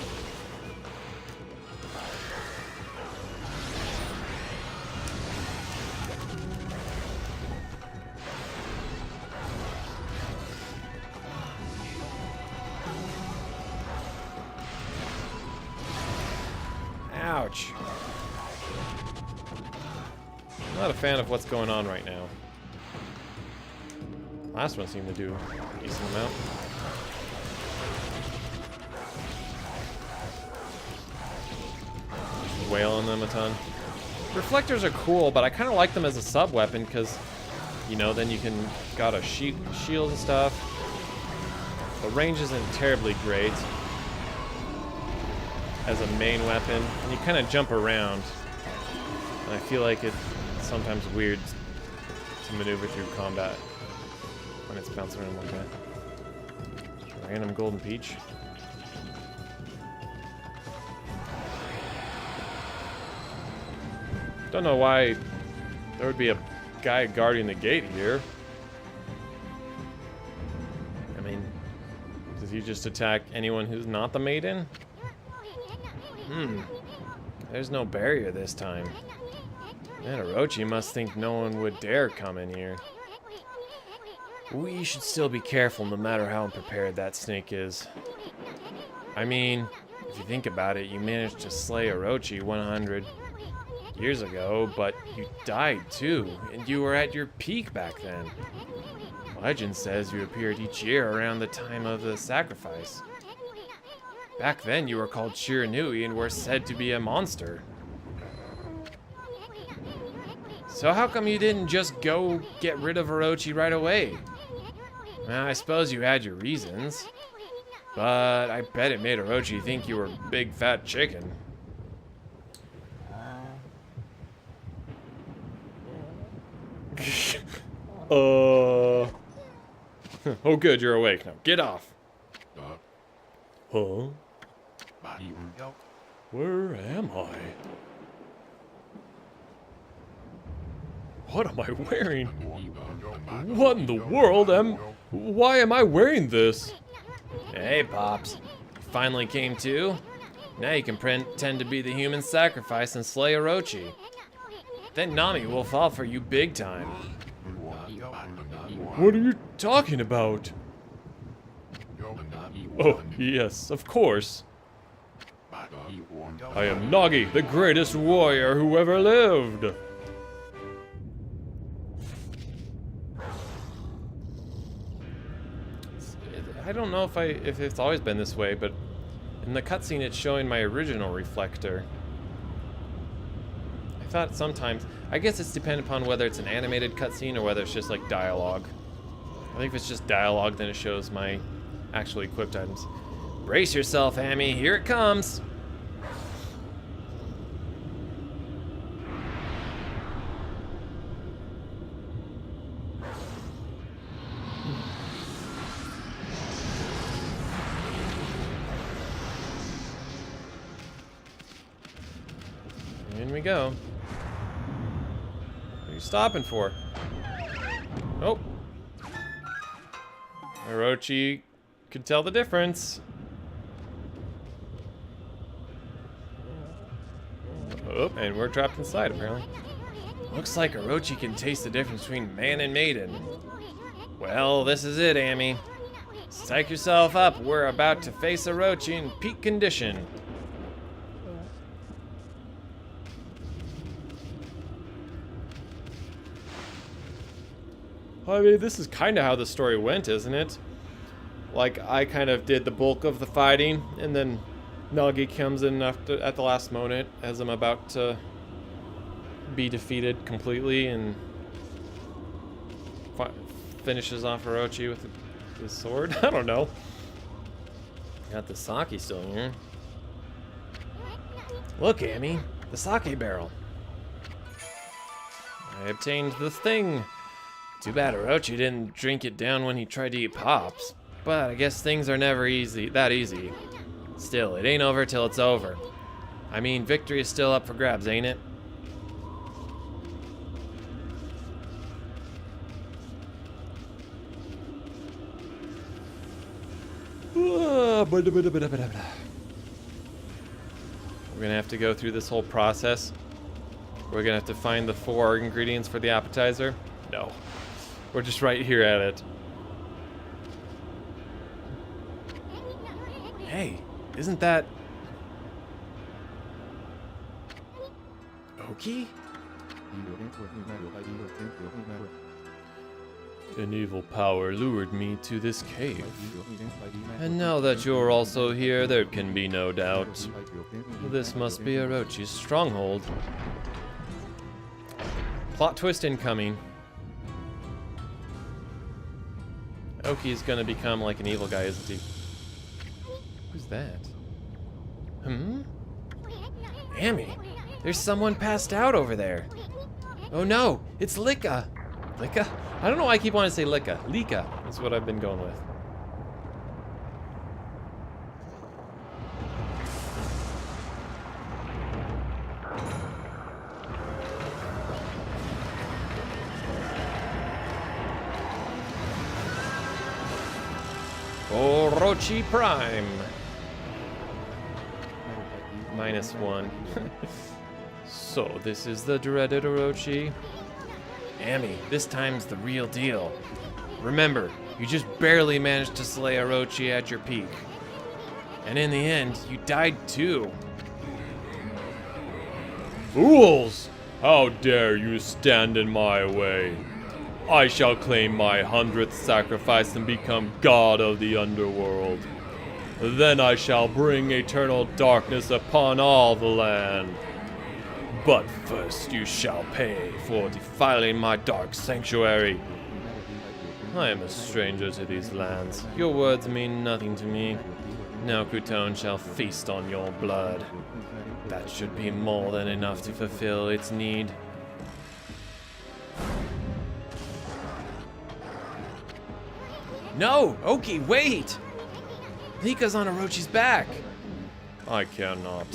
Ouch. I'm not a fan of what's going on right now. Last one seemed to do a decent amount. Wailing them a ton. Reflectors are cool, but I kind of like them as a sub-weapon because, you know, then you can got a shield and stuff. The range isn't terribly great as a main weapon, and you kind of jump around. And I feel like it's sometimes weird to maneuver through combat when it's bouncing around like that. Random golden peach. Don't know why there would be a guy guarding the gate here. I mean, does he just attack anyone who's not the maiden? There's no barrier this time. Man, Orochi must think no one would dare come in here. We should still be careful no matter how unprepared that snake is. I mean, if you think about it, you managed to slay Orochi 100 years ago, but you died too, and you were at your peak back then. Legend says you appeared each year around the time of the sacrifice. Back then you were called Shiranui and were said to be a monster. So how come you didn't just go get rid of Orochi right away? Well, I suppose you had your reasons, but I bet it made Orochi think you were a big fat chicken. Oh good, you're awake now. Get off. Huh? Where am I? What am I wearing? What in the world why am I wearing this? Hey, Pops. You finally came to. Now you can pretend to be the human sacrifice and slay Orochi. Then Nami will fall for you big time. What are you talking about? Oh, yes, of course. I am Nagi, the greatest warrior who ever lived. I don't know if it's always been this way, but in the cutscene it's showing my original reflector. I thought sometimes, I guess it's dependent upon whether it's an animated cutscene or whether it's just like dialogue. I think if it's just dialogue, then it shows my actually equipped items. Brace yourself, Amy, here it comes. In we go. What are you stopping for? Oh. Orochi could tell the difference. Oh, and we're trapped inside, apparently. Looks like Orochi can taste the difference between man and maiden. Well, this is it, Amy. Psych yourself up. We're about to face Orochi in peak condition. I mean, this is kind of how the story went, isn't it? Like, I kind of did the bulk of the fighting, and then Nagi comes in at the last moment as I'm about to be defeated completely and finishes off Orochi with his sword. I don't know. Got the sake still here. Look, Amy, the sake barrel. I obtained the thing. Too bad Orochi didn't drink it down when he tried to eat Pops. But I guess things are never that easy. Still, it ain't over till it's over. I mean, victory is still up for grabs, ain't it? We're gonna have to go through this whole process. We're gonna have to find the 4 ingredients for the appetizer. No, we're just right here at it. Hey, isn't that Oki? An evil power lured me to this cave. And now that you're also here, there can be no doubt. This must be Orochi's stronghold. Plot twist incoming. Oki's gonna become like an evil guy, isn't he? Who's that? Amy, there's someone passed out over there. Oh no, it's Lika. Lika? I don't know why I keep wanting to say Lika. Lika is what I've been going with. Orochi Prime. -1. So this is the dreaded Orochi. Amy, this time's the real deal. Remember, you just barely managed to slay Orochi at your peak. And in the end, you died too. Fools! How dare you stand in my way? I shall claim my 100th sacrifice and become god of the underworld. Then I shall bring eternal darkness upon all the land. But first you shall pay for defiling my dark sanctuary. I am a stranger to these lands. Your words mean nothing to me. Now Kuton shall feast on your blood. That should be more than enough to fulfill its need. No! Oki, wait! Lika's on Orochi's back! I cannot.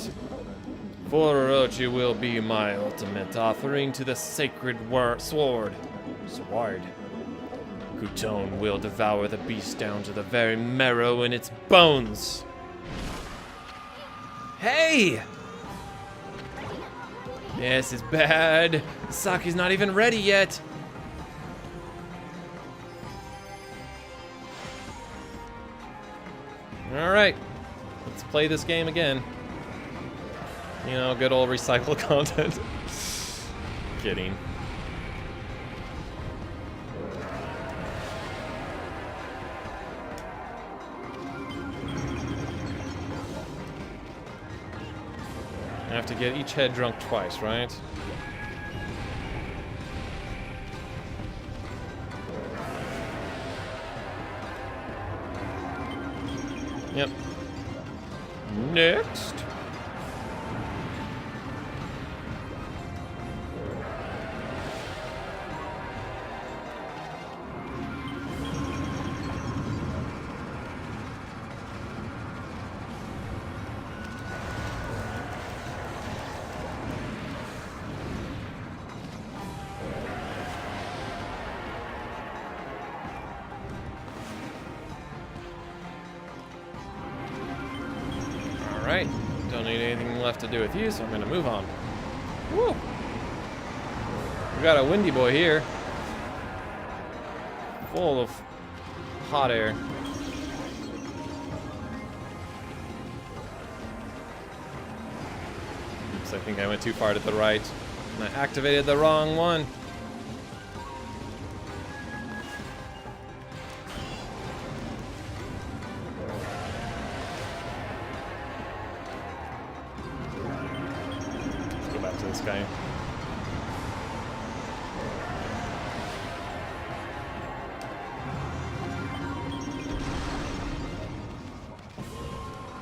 For Orochi will be my ultimate offering to the sacred sword. Kuton will devour the beast down to the very marrow in its bones. Hey! This is bad. Saki's not even ready yet. Alright, let's play this game again. You know, good old recycled content. Kidding. I have to get each head drunk twice, right? Yep. Next. Alright, don't need anything left to do with you, so I'm gonna move on. Woo! We got a windy boy here. Full of hot air. Oops, I think I went too far to the right. And I activated the wrong one. This guy.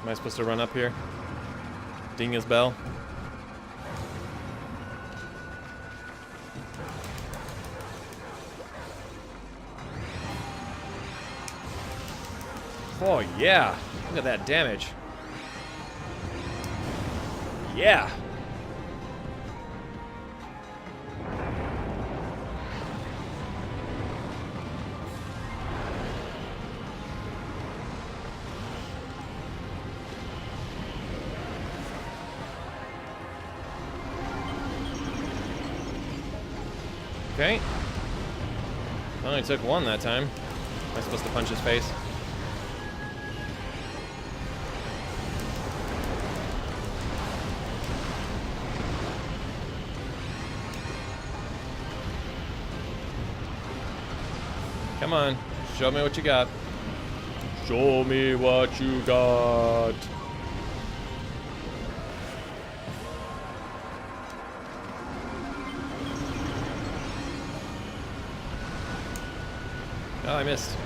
Am I supposed to run up here? Ding his bell? Oh, yeah. Look at that damage. Yeah. Okay. I only took one that time. Am I supposed to punch his face? Come on, show me what you got. Show me what you got. Oh, I missed.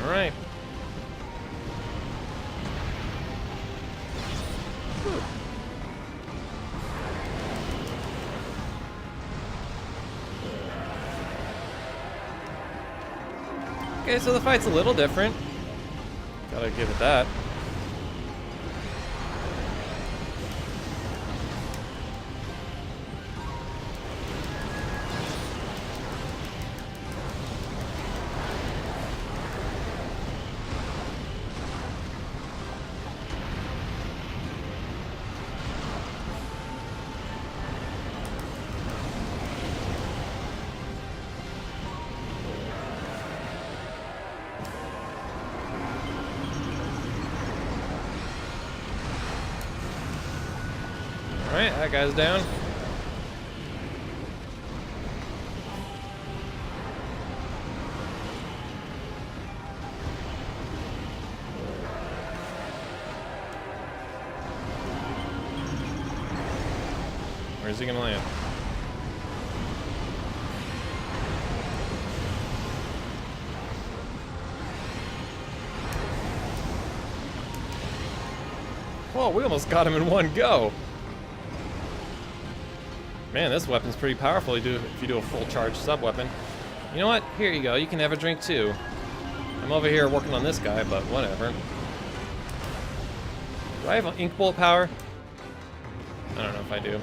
All right. Okay, so the fight's a little different. Gotta give it that. Alright, that guy's down. Where's he gonna land? Whoa, we almost got him in one go. Man, this weapon's pretty powerful if you do a full charge sub-weapon. You know what? Here you go. You can have a drink too. I'm over here working on this guy, but whatever. Do I have an ink bolt power? I don't know if I do.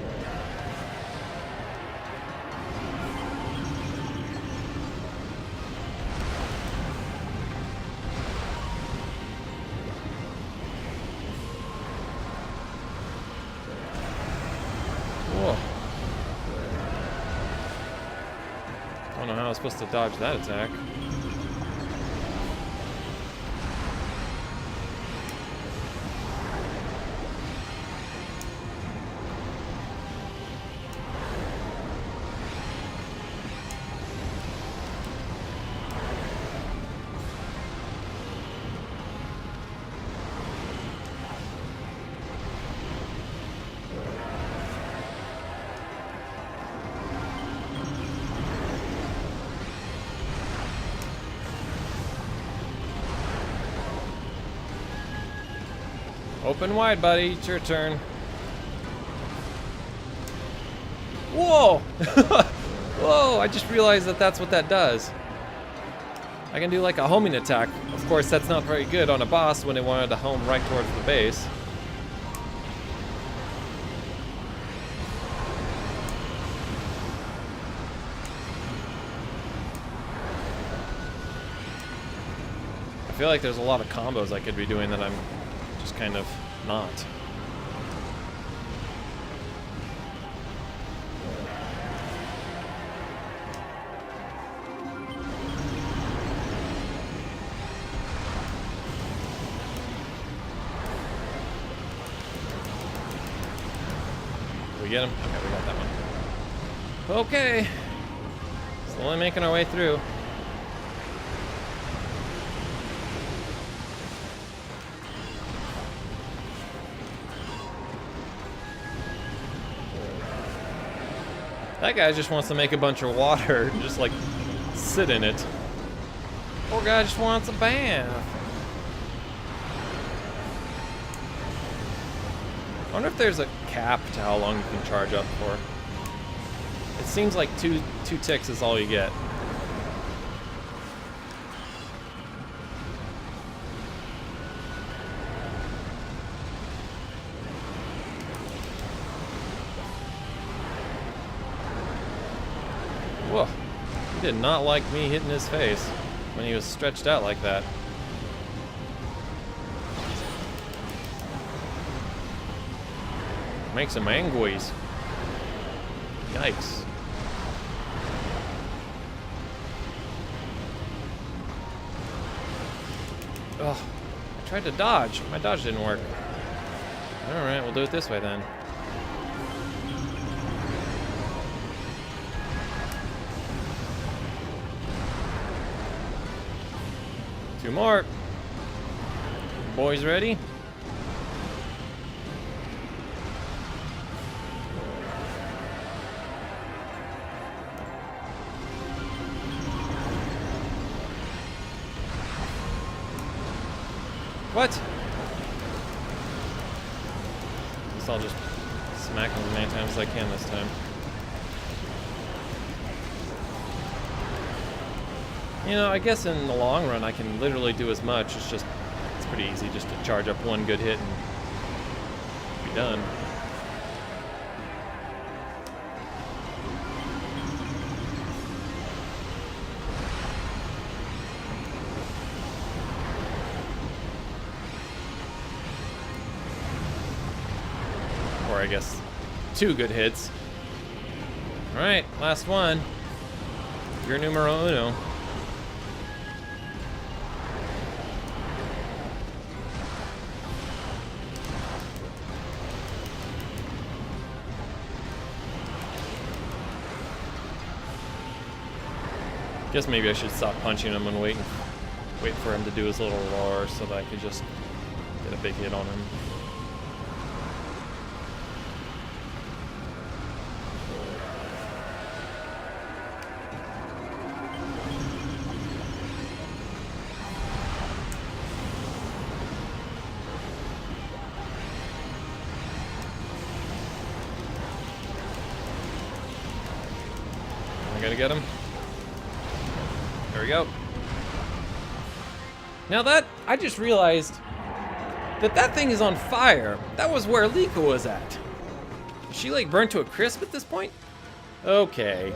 Whoa. I don't know how I was supposed to dodge that attack. Open wide, buddy. It's your turn. Whoa! Whoa, I just realized that that's what that does. I can do like a homing attack. Of course, that's not very good on a boss when it wanted to home right towards the base. I feel like there's a lot of combos I could be doing that I'm just kind of not. Did we get him? Okay, we got that one. Okay. Slowly making our way through. That guy just wants to make a bunch of water and just like sit in it. Poor guy just wants a bath. I wonder if there's a cap to how long you can charge up for. It seems like two ticks is all you get. Whoa, he did not like me hitting his face when he was stretched out like that. Makes him angry. Yikes. Oh, I tried to dodge. My dodge didn't work. Alright, we'll do it this way then. Two more. Boys ready? What? Guess I'll just smack him as many times as I can this time. You know, I guess in the long run I can literally do as much. It's pretty easy just to charge up one good hit and be done. Or I guess 2 good hits. Alright, last one. Your numero uno. Guess maybe I should stop punching him and wait for him to do his little roar so that I could just get a big hit on him. I gotta get him. There we go. Now I just realized that thing is on fire. That was where Lika was at. Is she like burnt to a crisp at this point? Okay,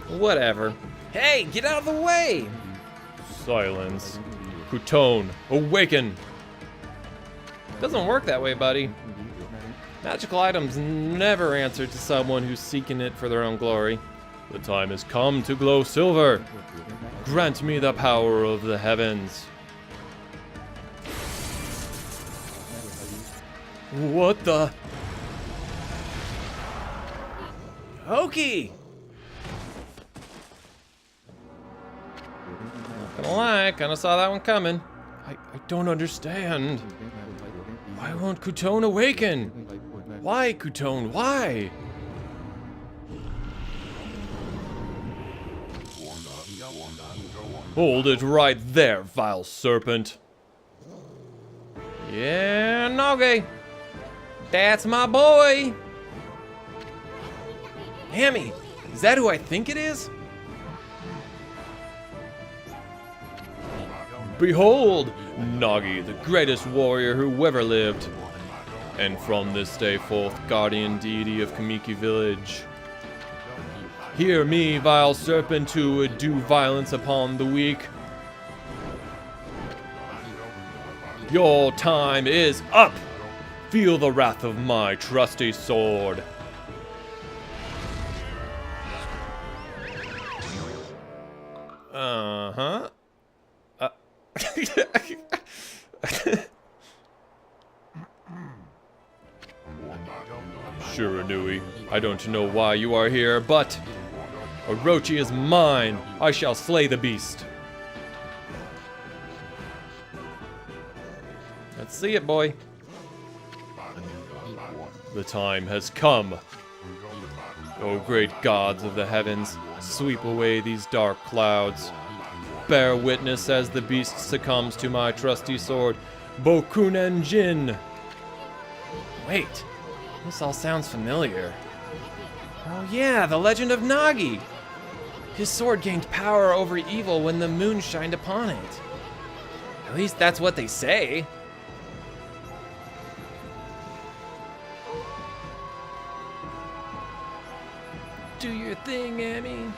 whatever. Hey, get out of the way! Silence. Kutone, awaken! Doesn't work that way, buddy. Magical items never answer to someone who's seeking it for their own glory. The time has come to glow silver. Grant me the power of the heavens. What the? Hokey! Not gonna lie, kinda saw that one coming. I don't understand. Why won't Kutone awaken? Why, Kutone, why? Hold it right there, vile serpent. Yeah, Noggy. That's my boy. Hammy, is that who I think it is? Behold, Nagi, the greatest warrior who ever lived. And from this day forth, guardian deity of Kamiki village. Hear me, vile serpent, who would do violence upon the weak. Your time is up! Feel the wrath of my trusty sword. Uh-huh. Shiranui, I don't know why you are here, but Orochi is mine. I shall slay the beast. Let's see it, boy. The time has come. O great gods of the heavens, sweep away these dark clouds. Bear witness as the beast succumbs to my trusty sword, Bokunen Jin. Wait, This all sounds familiar. Oh yeah, the legend of Nagi! His sword gained power over evil when the moon shined upon it. At least that's what they say. Do your thing, Amy.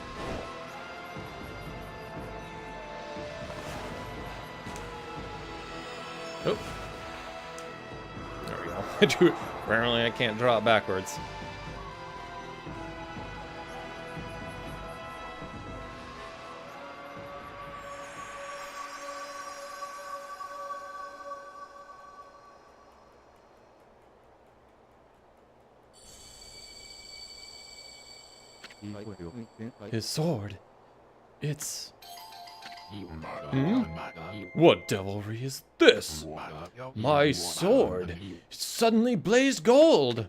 Oh. There we go. Apparently I can't draw it backwards. His sword. It's... What devilry is this? My sword suddenly blazed gold.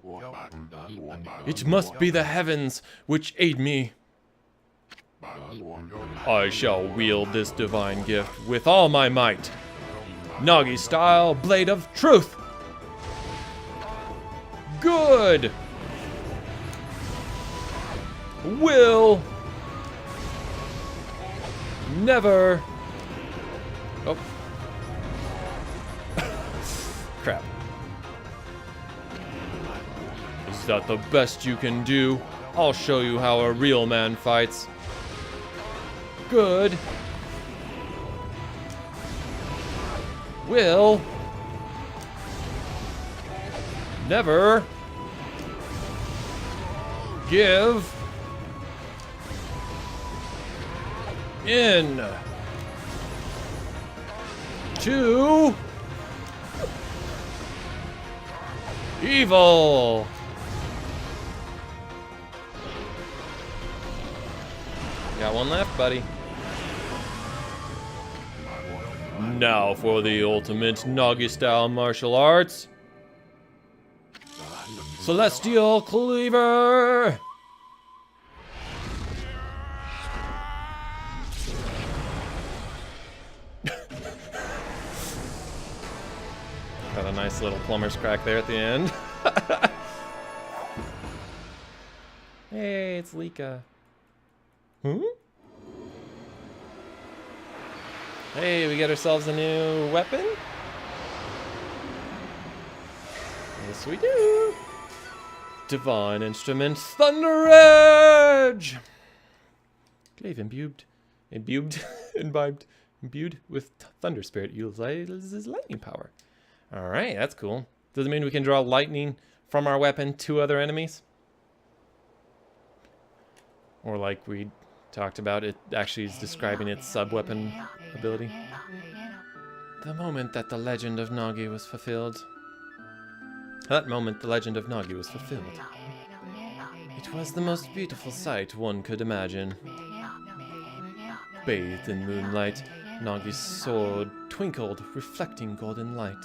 It must be the heavens which aid me. I shall wield this divine gift with all my might. Nagi style blade of truth. Good. Will never. Oh. Crap. Is that the best you can do? I'll show you how a real man fights. Good. Will never give in to evil. Got one left, buddy. Now for the ultimate Nagi-style martial arts. Celestial Cleaver! Got a nice little plumber's crack there at the end. Hey, it's Lika. Hmm? Hey, we got ourselves a new weapon? Yes, we do. Divine Instrument Thunder Edge! Glaive imbued with Thunder Spirit utilizes lightning power. Alright, that's cool. Does it mean we can draw lightning from our weapon to other enemies? Or like we talked about, it actually is describing its sub-weapon ability. The moment that the legend of Nagi was fulfilled. That moment the legend of Nagi was fulfilled. It was the most beautiful sight one could imagine. Bathed in moonlight, Nagi's sword twinkled, reflecting golden light.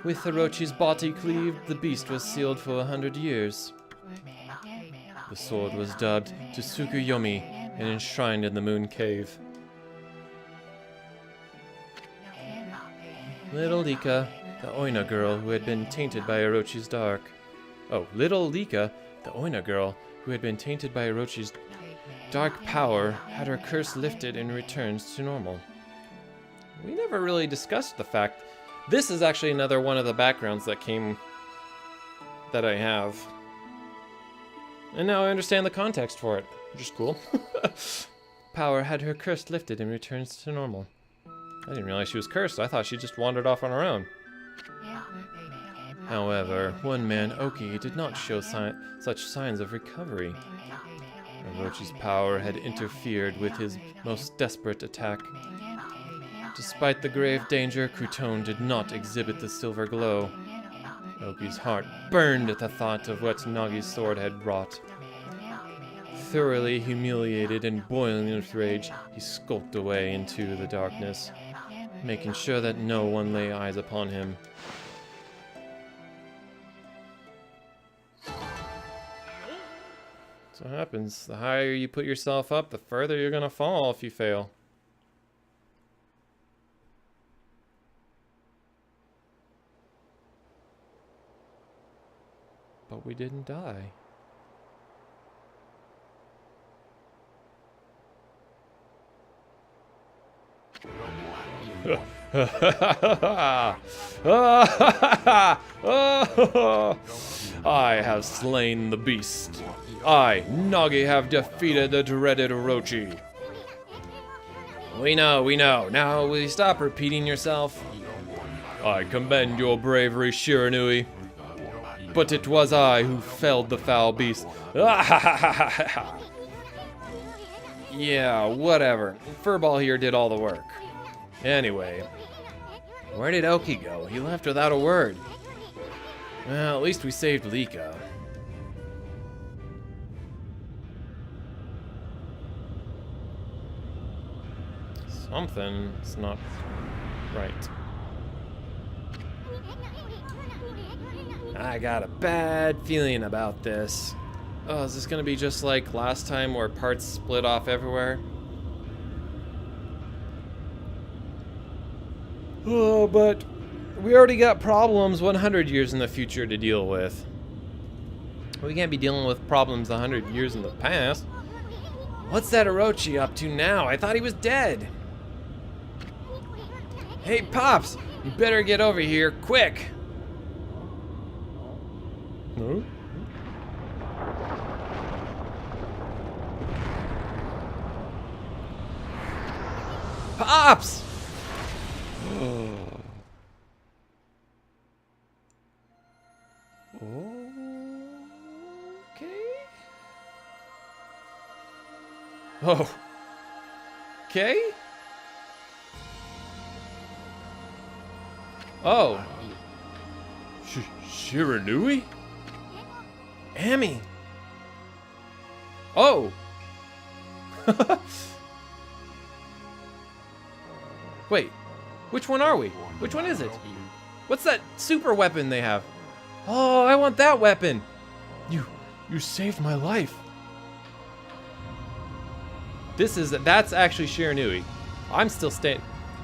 With Orochi's body cleaved, the beast was sealed for 100 years. The sword was dubbed Tsukuyomi and enshrined in the moon cave. Little Lika, the Oina girl who had been tainted by Orochi's dark. Oh, little Lika, the Oina girl who had been tainted by Orochi's dark power, had her curse lifted and returns to normal. We never really discussed the fact. This is actually another one of the backgrounds that I have. And now I understand the context for it, which is cool. Power had her curse lifted and returns to normal. I didn't realize she was cursed. I thought she just wandered off on her own. However, one man, Oki, did not show such signs of recovery. Orochi's power had interfered with his most desperate attack. Despite the grave danger, Crutone did not exhibit the silver glow. Oki's heart burned at the thought of what Nagi's sword had wrought. Thoroughly humiliated and boiling with rage, he skulked away into the darkness, making sure that no one lay eyes upon him. So what happens? The higher you put yourself up, the further you're gonna fall if you fail. But we didn't die. I have slain the beast. I, Nagi, have defeated the dreaded Orochi. We know. Now, will you stop repeating yourself? I commend your bravery, Shiranui. But it was I who felled the foul beast. Yeah, whatever. Furball here did all the work. Anyway, where did Oki go? He left without a word. Well, at least we saved Lika. Something's not right. I got a bad feeling about this. Oh, is this gonna be just like last time where parts split off everywhere? Oh, but we already got problems 100 years in the future to deal with. We can't be dealing with problems 100 years in the past. What's that Orochi up to now? I thought he was dead. Hey, Pops! You better get over here, quick! No? Pops! Okay. Oh. Okay. Oh. Shiranui? Amy. Oh. Wait. Which one are we? Which one is it? What's that super weapon they have? Oh, I want that weapon. You saved my life. That's actually Shiranui. I'm still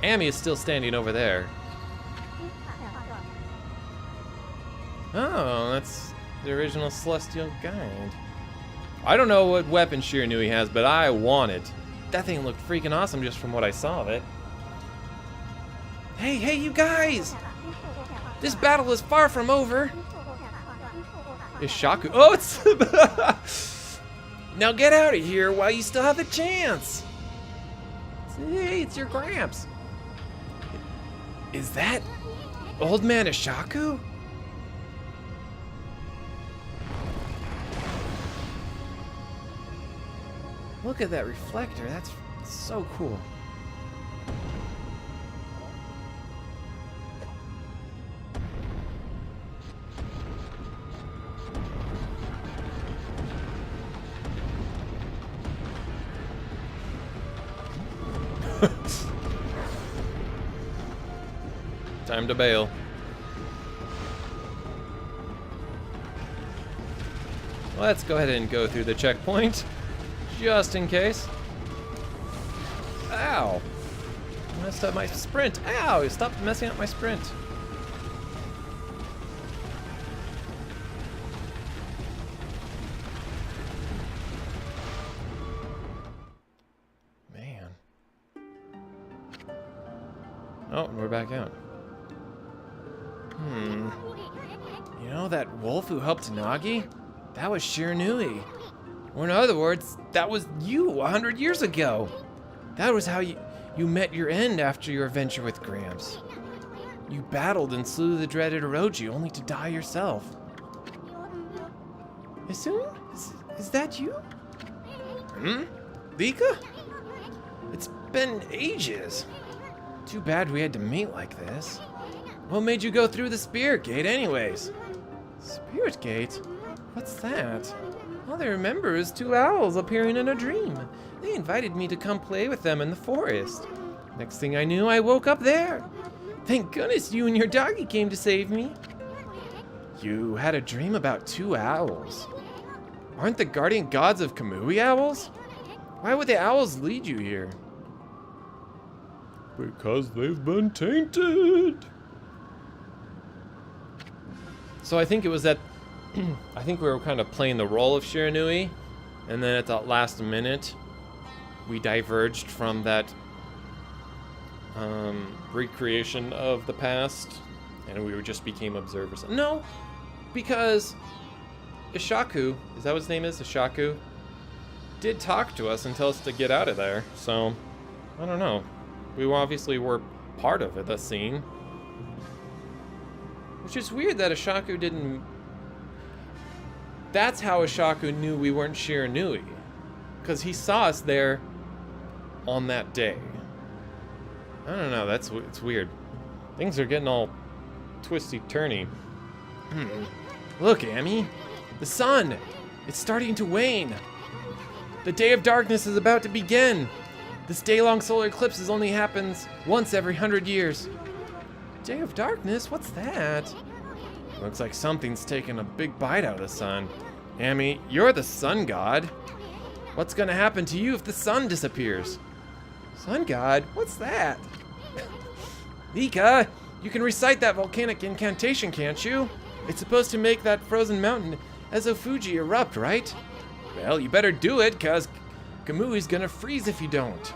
Amy is still standing over there. Oh, that's the original Celestial Guide. I don't know what weapon Shiranui has, but I want it. That thing looked freaking awesome just from what I saw of it. Hey, you guys! This battle is far from over. Is Shaku? Oh, it's... Now get out of here while you still have the chance. Hey, it's your Gramps. Is that Old Man Ishaku? Look at that reflector. That's so cool. Time to bail. Let's go ahead and go through the checkpoint, just in case. Ow! Messed up my sprint. Ow! Stop messing up my sprint. Man. Oh, we're back out. You know that wolf who helped Nagi? That was Shiranui. Or in other words, that was you 100 years ago. That was how you met your end after your adventure with Gramps. You battled and slew the dreaded Orochi only to die yourself. Isun? Is that you? Lika? It's been ages. Too bad we had to meet like this. What made you go through the Spirit Gate anyways? Spirit Gate? What's that? All I remember is two owls appearing in a dream. They invited me to come play with them in the forest. Next thing I knew, I woke up there. Thank goodness you and your doggy came to save me. You had a dream about two owls. Aren't the guardian gods of Kamui owls? Why would the owls lead you here? Because they've been tainted. So I think it was at I think we were kind of playing the role of Shiranui, and then at the last minute, we diverged from that recreation of the past, and we just became observers. No, because Ishaku, is that what his name is? Ishaku? Did talk to us and tell us to get out of there, so I don't know. We obviously were part of it, the scene. Which is weird that Ishaku didn't... That's how Ishaku knew we weren't Shiranui. Because he saw us there on that day. I don't know, it's weird. Things are getting all twisty-turny. Look, Amy. The sun! It's starting to wane. The day of darkness is about to begin. This day-long solar eclipse only happens once every 100 years. Day of darkness? What's that? Looks like something's taken a big bite out of the sun. Amy, you're the sun god. What's gonna happen to you if the sun disappears? Sun god? What's that? Ika, you can recite that volcanic incantation, can't you? It's supposed to make that frozen mountain Ezofuji erupt, right? Well, you better do it, cause Kamui's gonna freeze if you don't.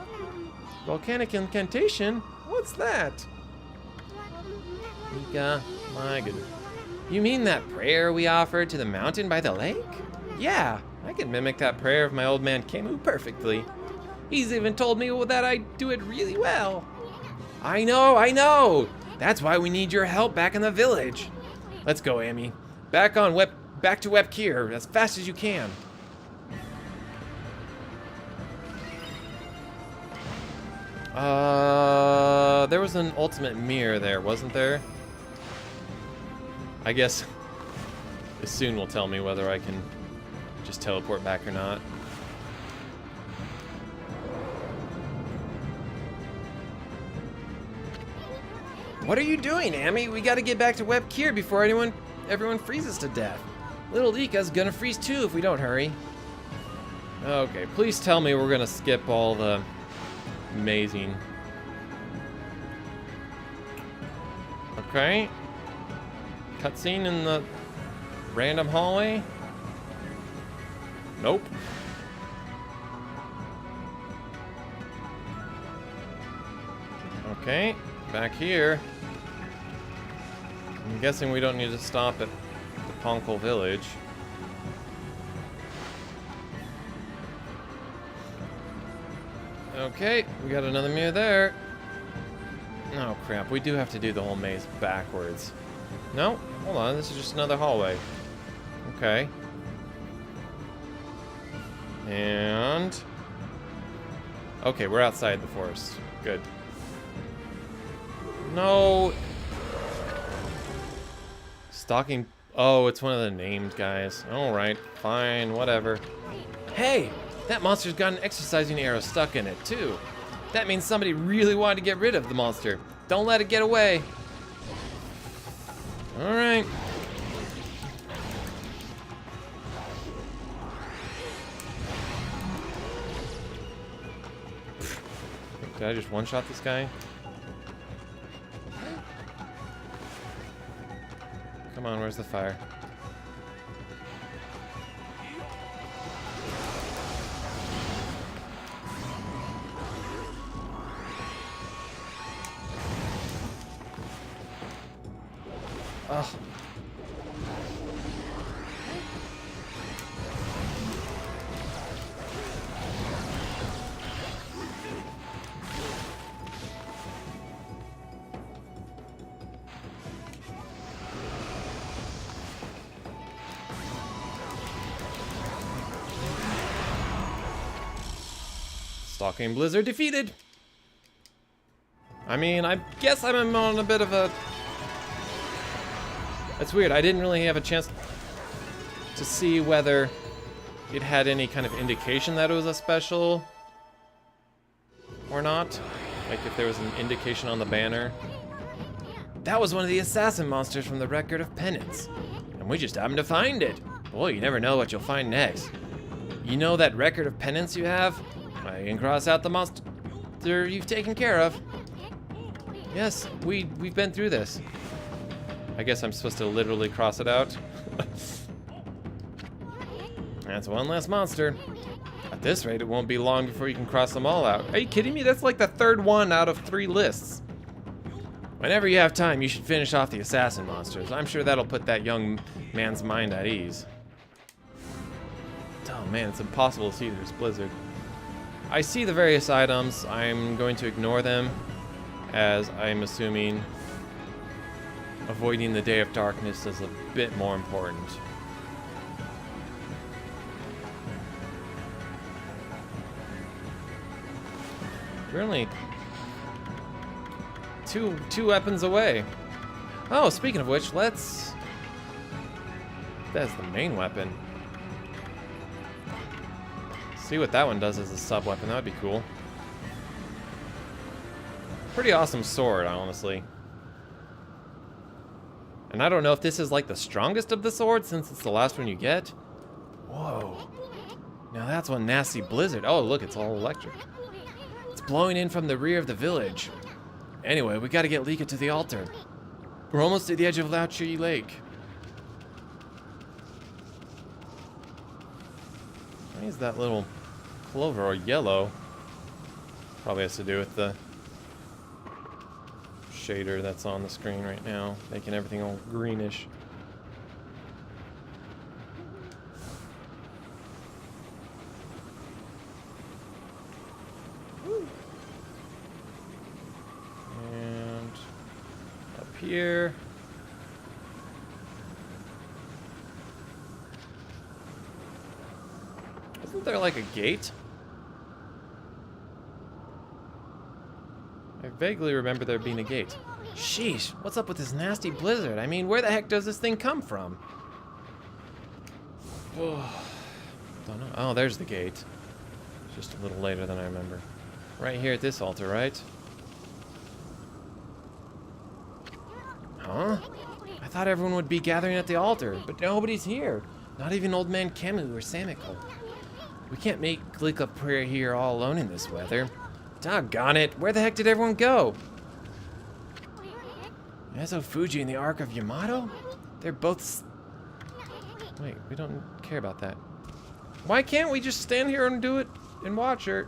Volcanic incantation? What's that? Ika, my goodness. You mean that prayer we offered to the mountain by the lake? Yeah, I can mimic that prayer of my old man Kemu perfectly. He's even told me that I do it really well. I know! That's why we need your help back in the village. Let's go, Amy. Back to Webkir as fast as you can. There was an ultimate mirror there, wasn't there? I guess soon will tell me whether I can just teleport back or not. What are you doing, Amy? We gotta get back to Webkir before everyone freezes to death. Little Ika's gonna freeze too if we don't hurry. Okay, please tell me we're gonna skip all the amazing. Okay. Cutscene in the random hallway? Nope. Okay, back here. I'm guessing we don't need to stop at the Ponkal village. Okay, we got another mirror there. Oh crap, we do have to do the whole maze backwards. No, hold on, this is just another hallway. Okay. And... okay, we're outside the forest. Good. No! Stalking... oh, it's one of the named guys. Alright, fine, whatever. Hey! That monster's got an exercising arrow stuck in it, too. That means somebody really wanted to get rid of the monster. Don't let it get away. Alright. Did I just one-shot this guy? Come on, where's the fire? Ugh. Stalking Blizzard defeated. I mean, I guess I'm on a bit of a... That's weird. I didn't really have a chance to see whether it had any kind of indication that it was a special or not. Like if there was an indication on the banner. That was one of the assassin monsters from the Record of Penance. And we just happened to find it. Boy, you never know what you'll find next. You know that Record of Penance you have? I can cross out the monster you've taken care of. Yes, we've been through this. I guess I'm supposed to literally cross it out. That's one less monster. At this rate, it won't be long before you can cross them all out. Are you kidding me? That's like the third one out of 3 lists. Whenever you have time, you should finish off the assassin monsters. I'm sure that'll put that young man's mind at ease. Oh man, it's impossible to see through this blizzard. I see the various items. I'm going to ignore them, as I'm assuming avoiding the Day of Darkness is a bit more important. We're only two weapons away. Oh, speaking of which, let's... That's the main weapon. See what that one does as a sub-weapon. That would be cool. Pretty awesome sword, honestly. And I don't know if this is like the strongest of the swords, since it's the last one you get. Whoa. Now that's one nasty blizzard. Oh, look, it's all electric. It's blowing in from the rear of the village. Anyway, we gotta get Lika to the altar. We're almost at the edge of Lauchi Lake. Why is that little clover or yellow? Probably has to do with the shader that's on the screen right now, making everything all greenish. And up here. Isn't there like a gate? I vaguely remember there being a gate. Sheesh, what's up with this nasty blizzard? I mean, where the heck does this thing come from? Oh, don't know. Oh, there's the gate. It's just a little later than I remember. Right here at this altar, right? Huh? I thought everyone would be gathering at the altar, but nobody's here. Not even Old Man Kemu or Samiko. We can't make Lika prayer here all alone in this weather. Doggone it, where the heck did everyone go? Ezo Fuji and the Ark of Yamato? They're both... Wait, we don't care about that. Why can't we just stand here and do it and watch her?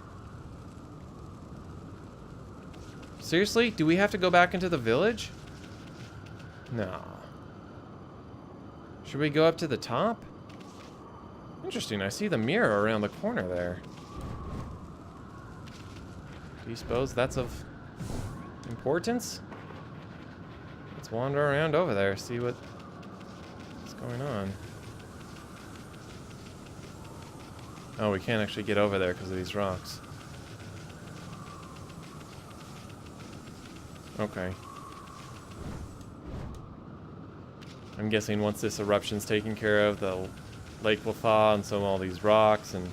Seriously? Do we have to go back into the village? No. Should we go up to the top? Interesting, I see the mirror around the corner there. Do you suppose that's of importance? Let's wander around over there, see what's going on. Oh, we can't actually get over there because of these rocks. Okay. I'm guessing once this eruption's taken care of, the lake will thaw and so all these rocks, and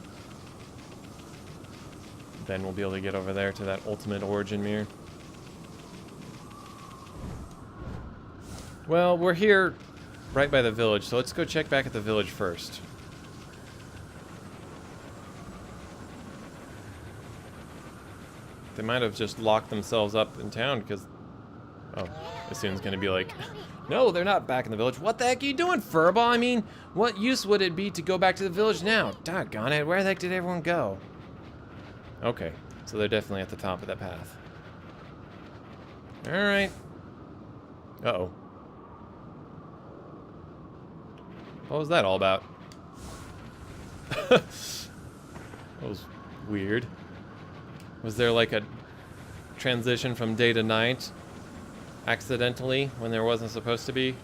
then we'll be able to get over there to that ultimate origin mirror. Well, we're here right by the village, so let's go check back at the village first. They might have just locked themselves up in town because... Oh, Assune's gonna be like, no, they're not back in the village. What the heck are you doing, Furball? I mean, what use would it be to go back to the village now? Doggone it, where the heck did everyone go? Okay, so they're definitely at the top of that path. Alright. Uh-oh. What was that all about? That was weird. Was there like a transition from day to night accidentally when there wasn't supposed to be?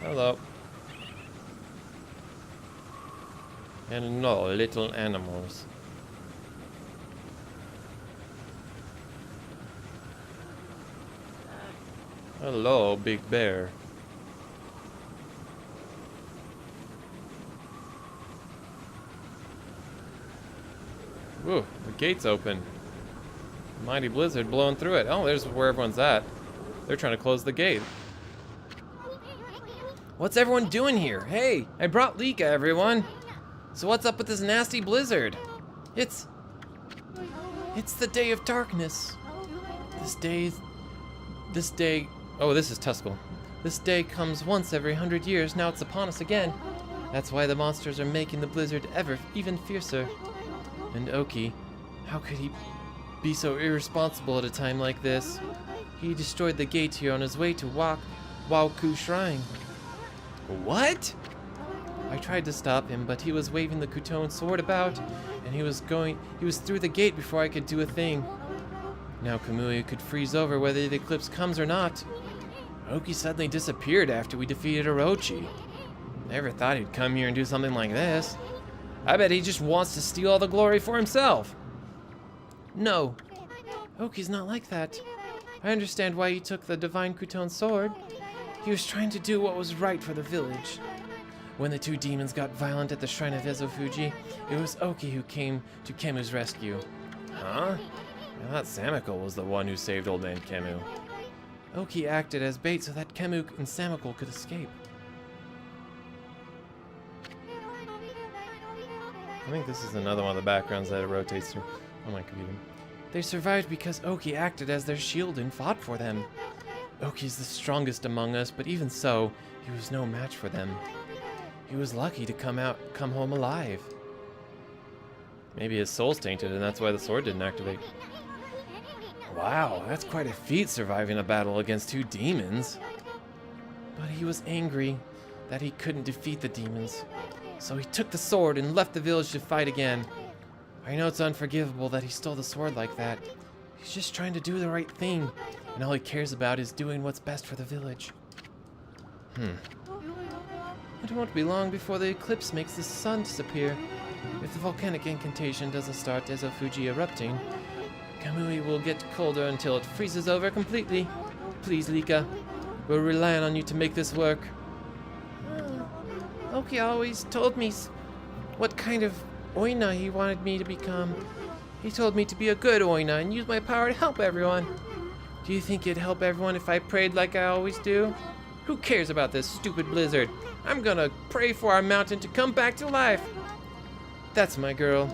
Hello. And no little animals. Hello, big bear. Ooh, the gate's open. Mighty blizzard blowing through it. Oh, there's where everyone's at. They're trying to close the gate. What's everyone doing here? Hey, I brought Lika, everyone. So what's up with this nasty blizzard? It's the Day of Darkness. This day... Oh, this is Tuscal. This day comes once every 100 years, now it's upon us again. That's why the monsters are making the blizzard even fiercer. And Oki, how could he be so irresponsible at a time like this? He destroyed the gate here on his way to Waoku Shrine. What? I tried to stop him, but he was waving the Kuton sword about, and he was through the gate before I could do a thing. Now Kamui could freeze over whether the eclipse comes or not. Oki suddenly disappeared after we defeated Orochi. Never thought he'd come here and do something like this. I bet he just wants to steal all the glory for himself. No, Oki's not like that. I understand why he took the Divine Kuton sword. He was trying to do what was right for the village. When the two demons got violent at the shrine of Ezofuji, it was Oki who came to Kemu's rescue. Huh? I thought Samiko was the one who saved old man Kemu. Oki acted as bait so that Kemu and Samiko could escape. I think this is another one of the backgrounds that it rotates through on my computer. They survived because Oki acted as their shield and fought for them. Oki's the strongest among us, but even so, he was no match for them. He was lucky to come home alive. Maybe his soul's tainted and that's why the sword didn't activate. Wow, that's quite a feat surviving a battle against two demons. But he was angry that he couldn't defeat the demons. So he took the sword and left the village to fight again. I know it's unforgivable that he stole the sword like that. He's just trying to do the right thing, and all he cares about is doing what's best for the village. It won't be long before the eclipse makes the sun disappear. If the volcanic incantation doesn't start Ezofuji erupting, Kamui will get colder until it freezes over completely. Please, Lika, we're relying on you to make this work. Oki always told me what kind of Oina he wanted me to become. He told me to be a good Oina and use my power to help everyone. Do you think it'd help everyone if I prayed like I always do? Who cares about this stupid blizzard? I'm gonna pray for our mountain to come back to life. That's my girl.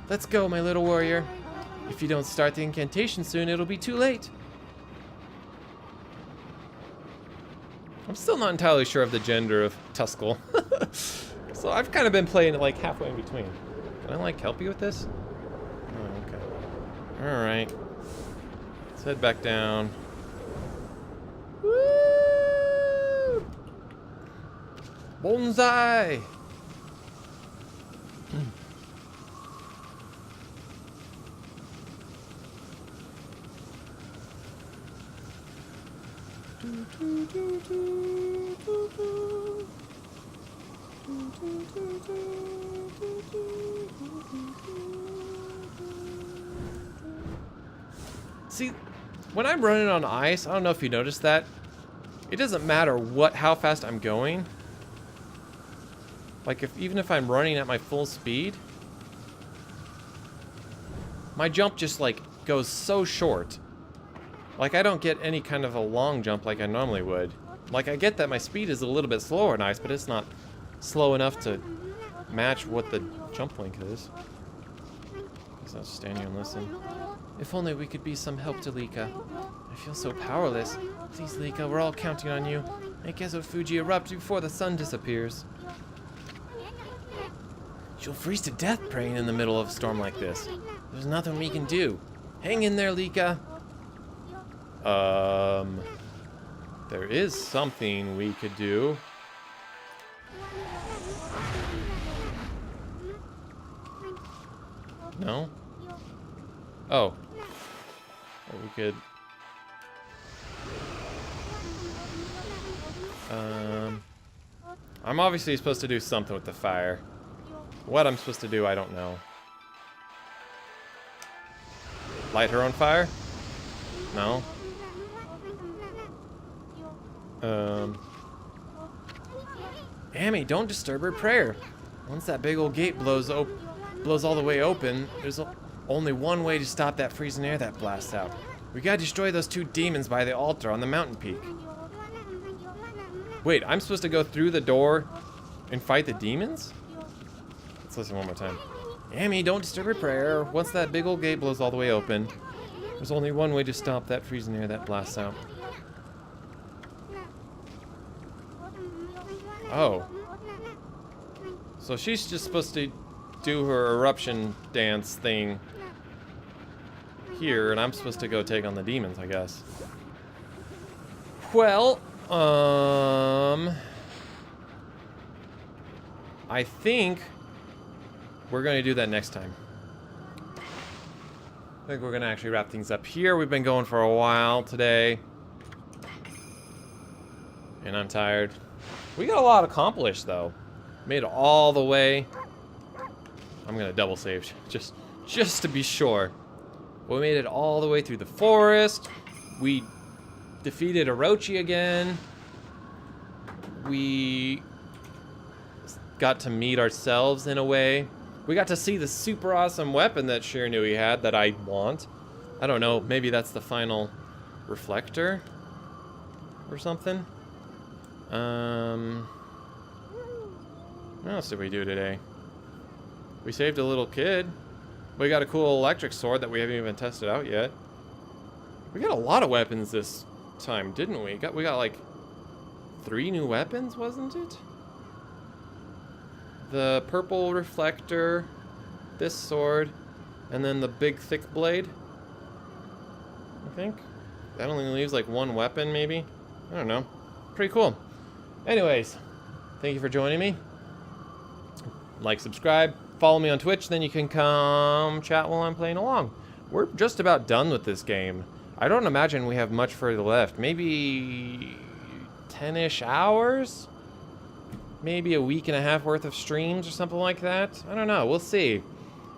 Let's go, my little warrior. If you don't start the incantation soon, it'll be too late. I'm still not entirely sure of the gender of Tuskel. So I've kind of been playing it like halfway in between. Can I like help you with this? Oh, okay. Alright. Let's head back down. Woo! Bonsai! See, when I'm running on ice, I don't know if you noticed that, it doesn't matter how fast I'm going. Like even if I'm running at my full speed, my jump just like goes so short. Like I don't get any kind of a long jump like I normally would. Like I get that my speed is a little bit slower on ice, but it's not slow enough to match what the jump link is. Guess I'll stand here and listen. If only we could be some help to Lika. I feel so powerless. Please, Lika, we're all counting on you. Make Ezofuji erupt before the sun disappears. She'll freeze to death praying in the middle of a storm like this. There's nothing we can do. Hang in there, Lika. There is something we could do. No? Oh. Well, we could... I'm obviously supposed to do something with the fire. What I'm supposed to do, I don't know. Light her on fire? No? Amy, don't disturb her prayer. Once that big old gate blows all the way open, there's only one way to stop that freezing air that blasts out. We gotta destroy those two demons by the altar on the mountain peak. Wait, I'm supposed to go through the door and fight the demons? Let's listen one more time. Amy, don't disturb her prayer. Once that big old gate blows all the way open, there's only one way to stop that freezing air that blasts out. Oh. So she's just supposed to do her eruption dance thing here, and I'm supposed to go take on the demons, I guess. Well, I think we're going to do that next time. I think we're going to actually wrap things up here. We've been going for a while today. And I'm tired. We got a lot accomplished, though. Made it all the way. I'm going to double save just to be sure. We made it all the way through the forest. We defeated Orochi again. We got to meet ourselves in a way. We got to see the super awesome weapon that Shiranui had that I want. I don't know, maybe that's the final reflector or something. What else did we do today? We saved a little kid. We got a cool electric sword that we haven't even tested out yet. We got a lot of weapons this time, didn't we? We got like 3 new weapons, wasn't it? The purple reflector, this sword, and then the big thick blade. I think that only leaves like 1 weapon, maybe. I don't know. Pretty cool. Anyways, thank you for joining me. Like, subscribe, follow me on Twitch, then you can come chat while I'm playing along. We're just about done with this game. I don't imagine we have much further left. Maybe 10-ish hours? Maybe a week and a half worth of streams or something like that. I don't know. We'll see.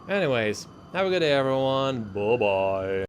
Anyways, have a good day, everyone. Bye-bye.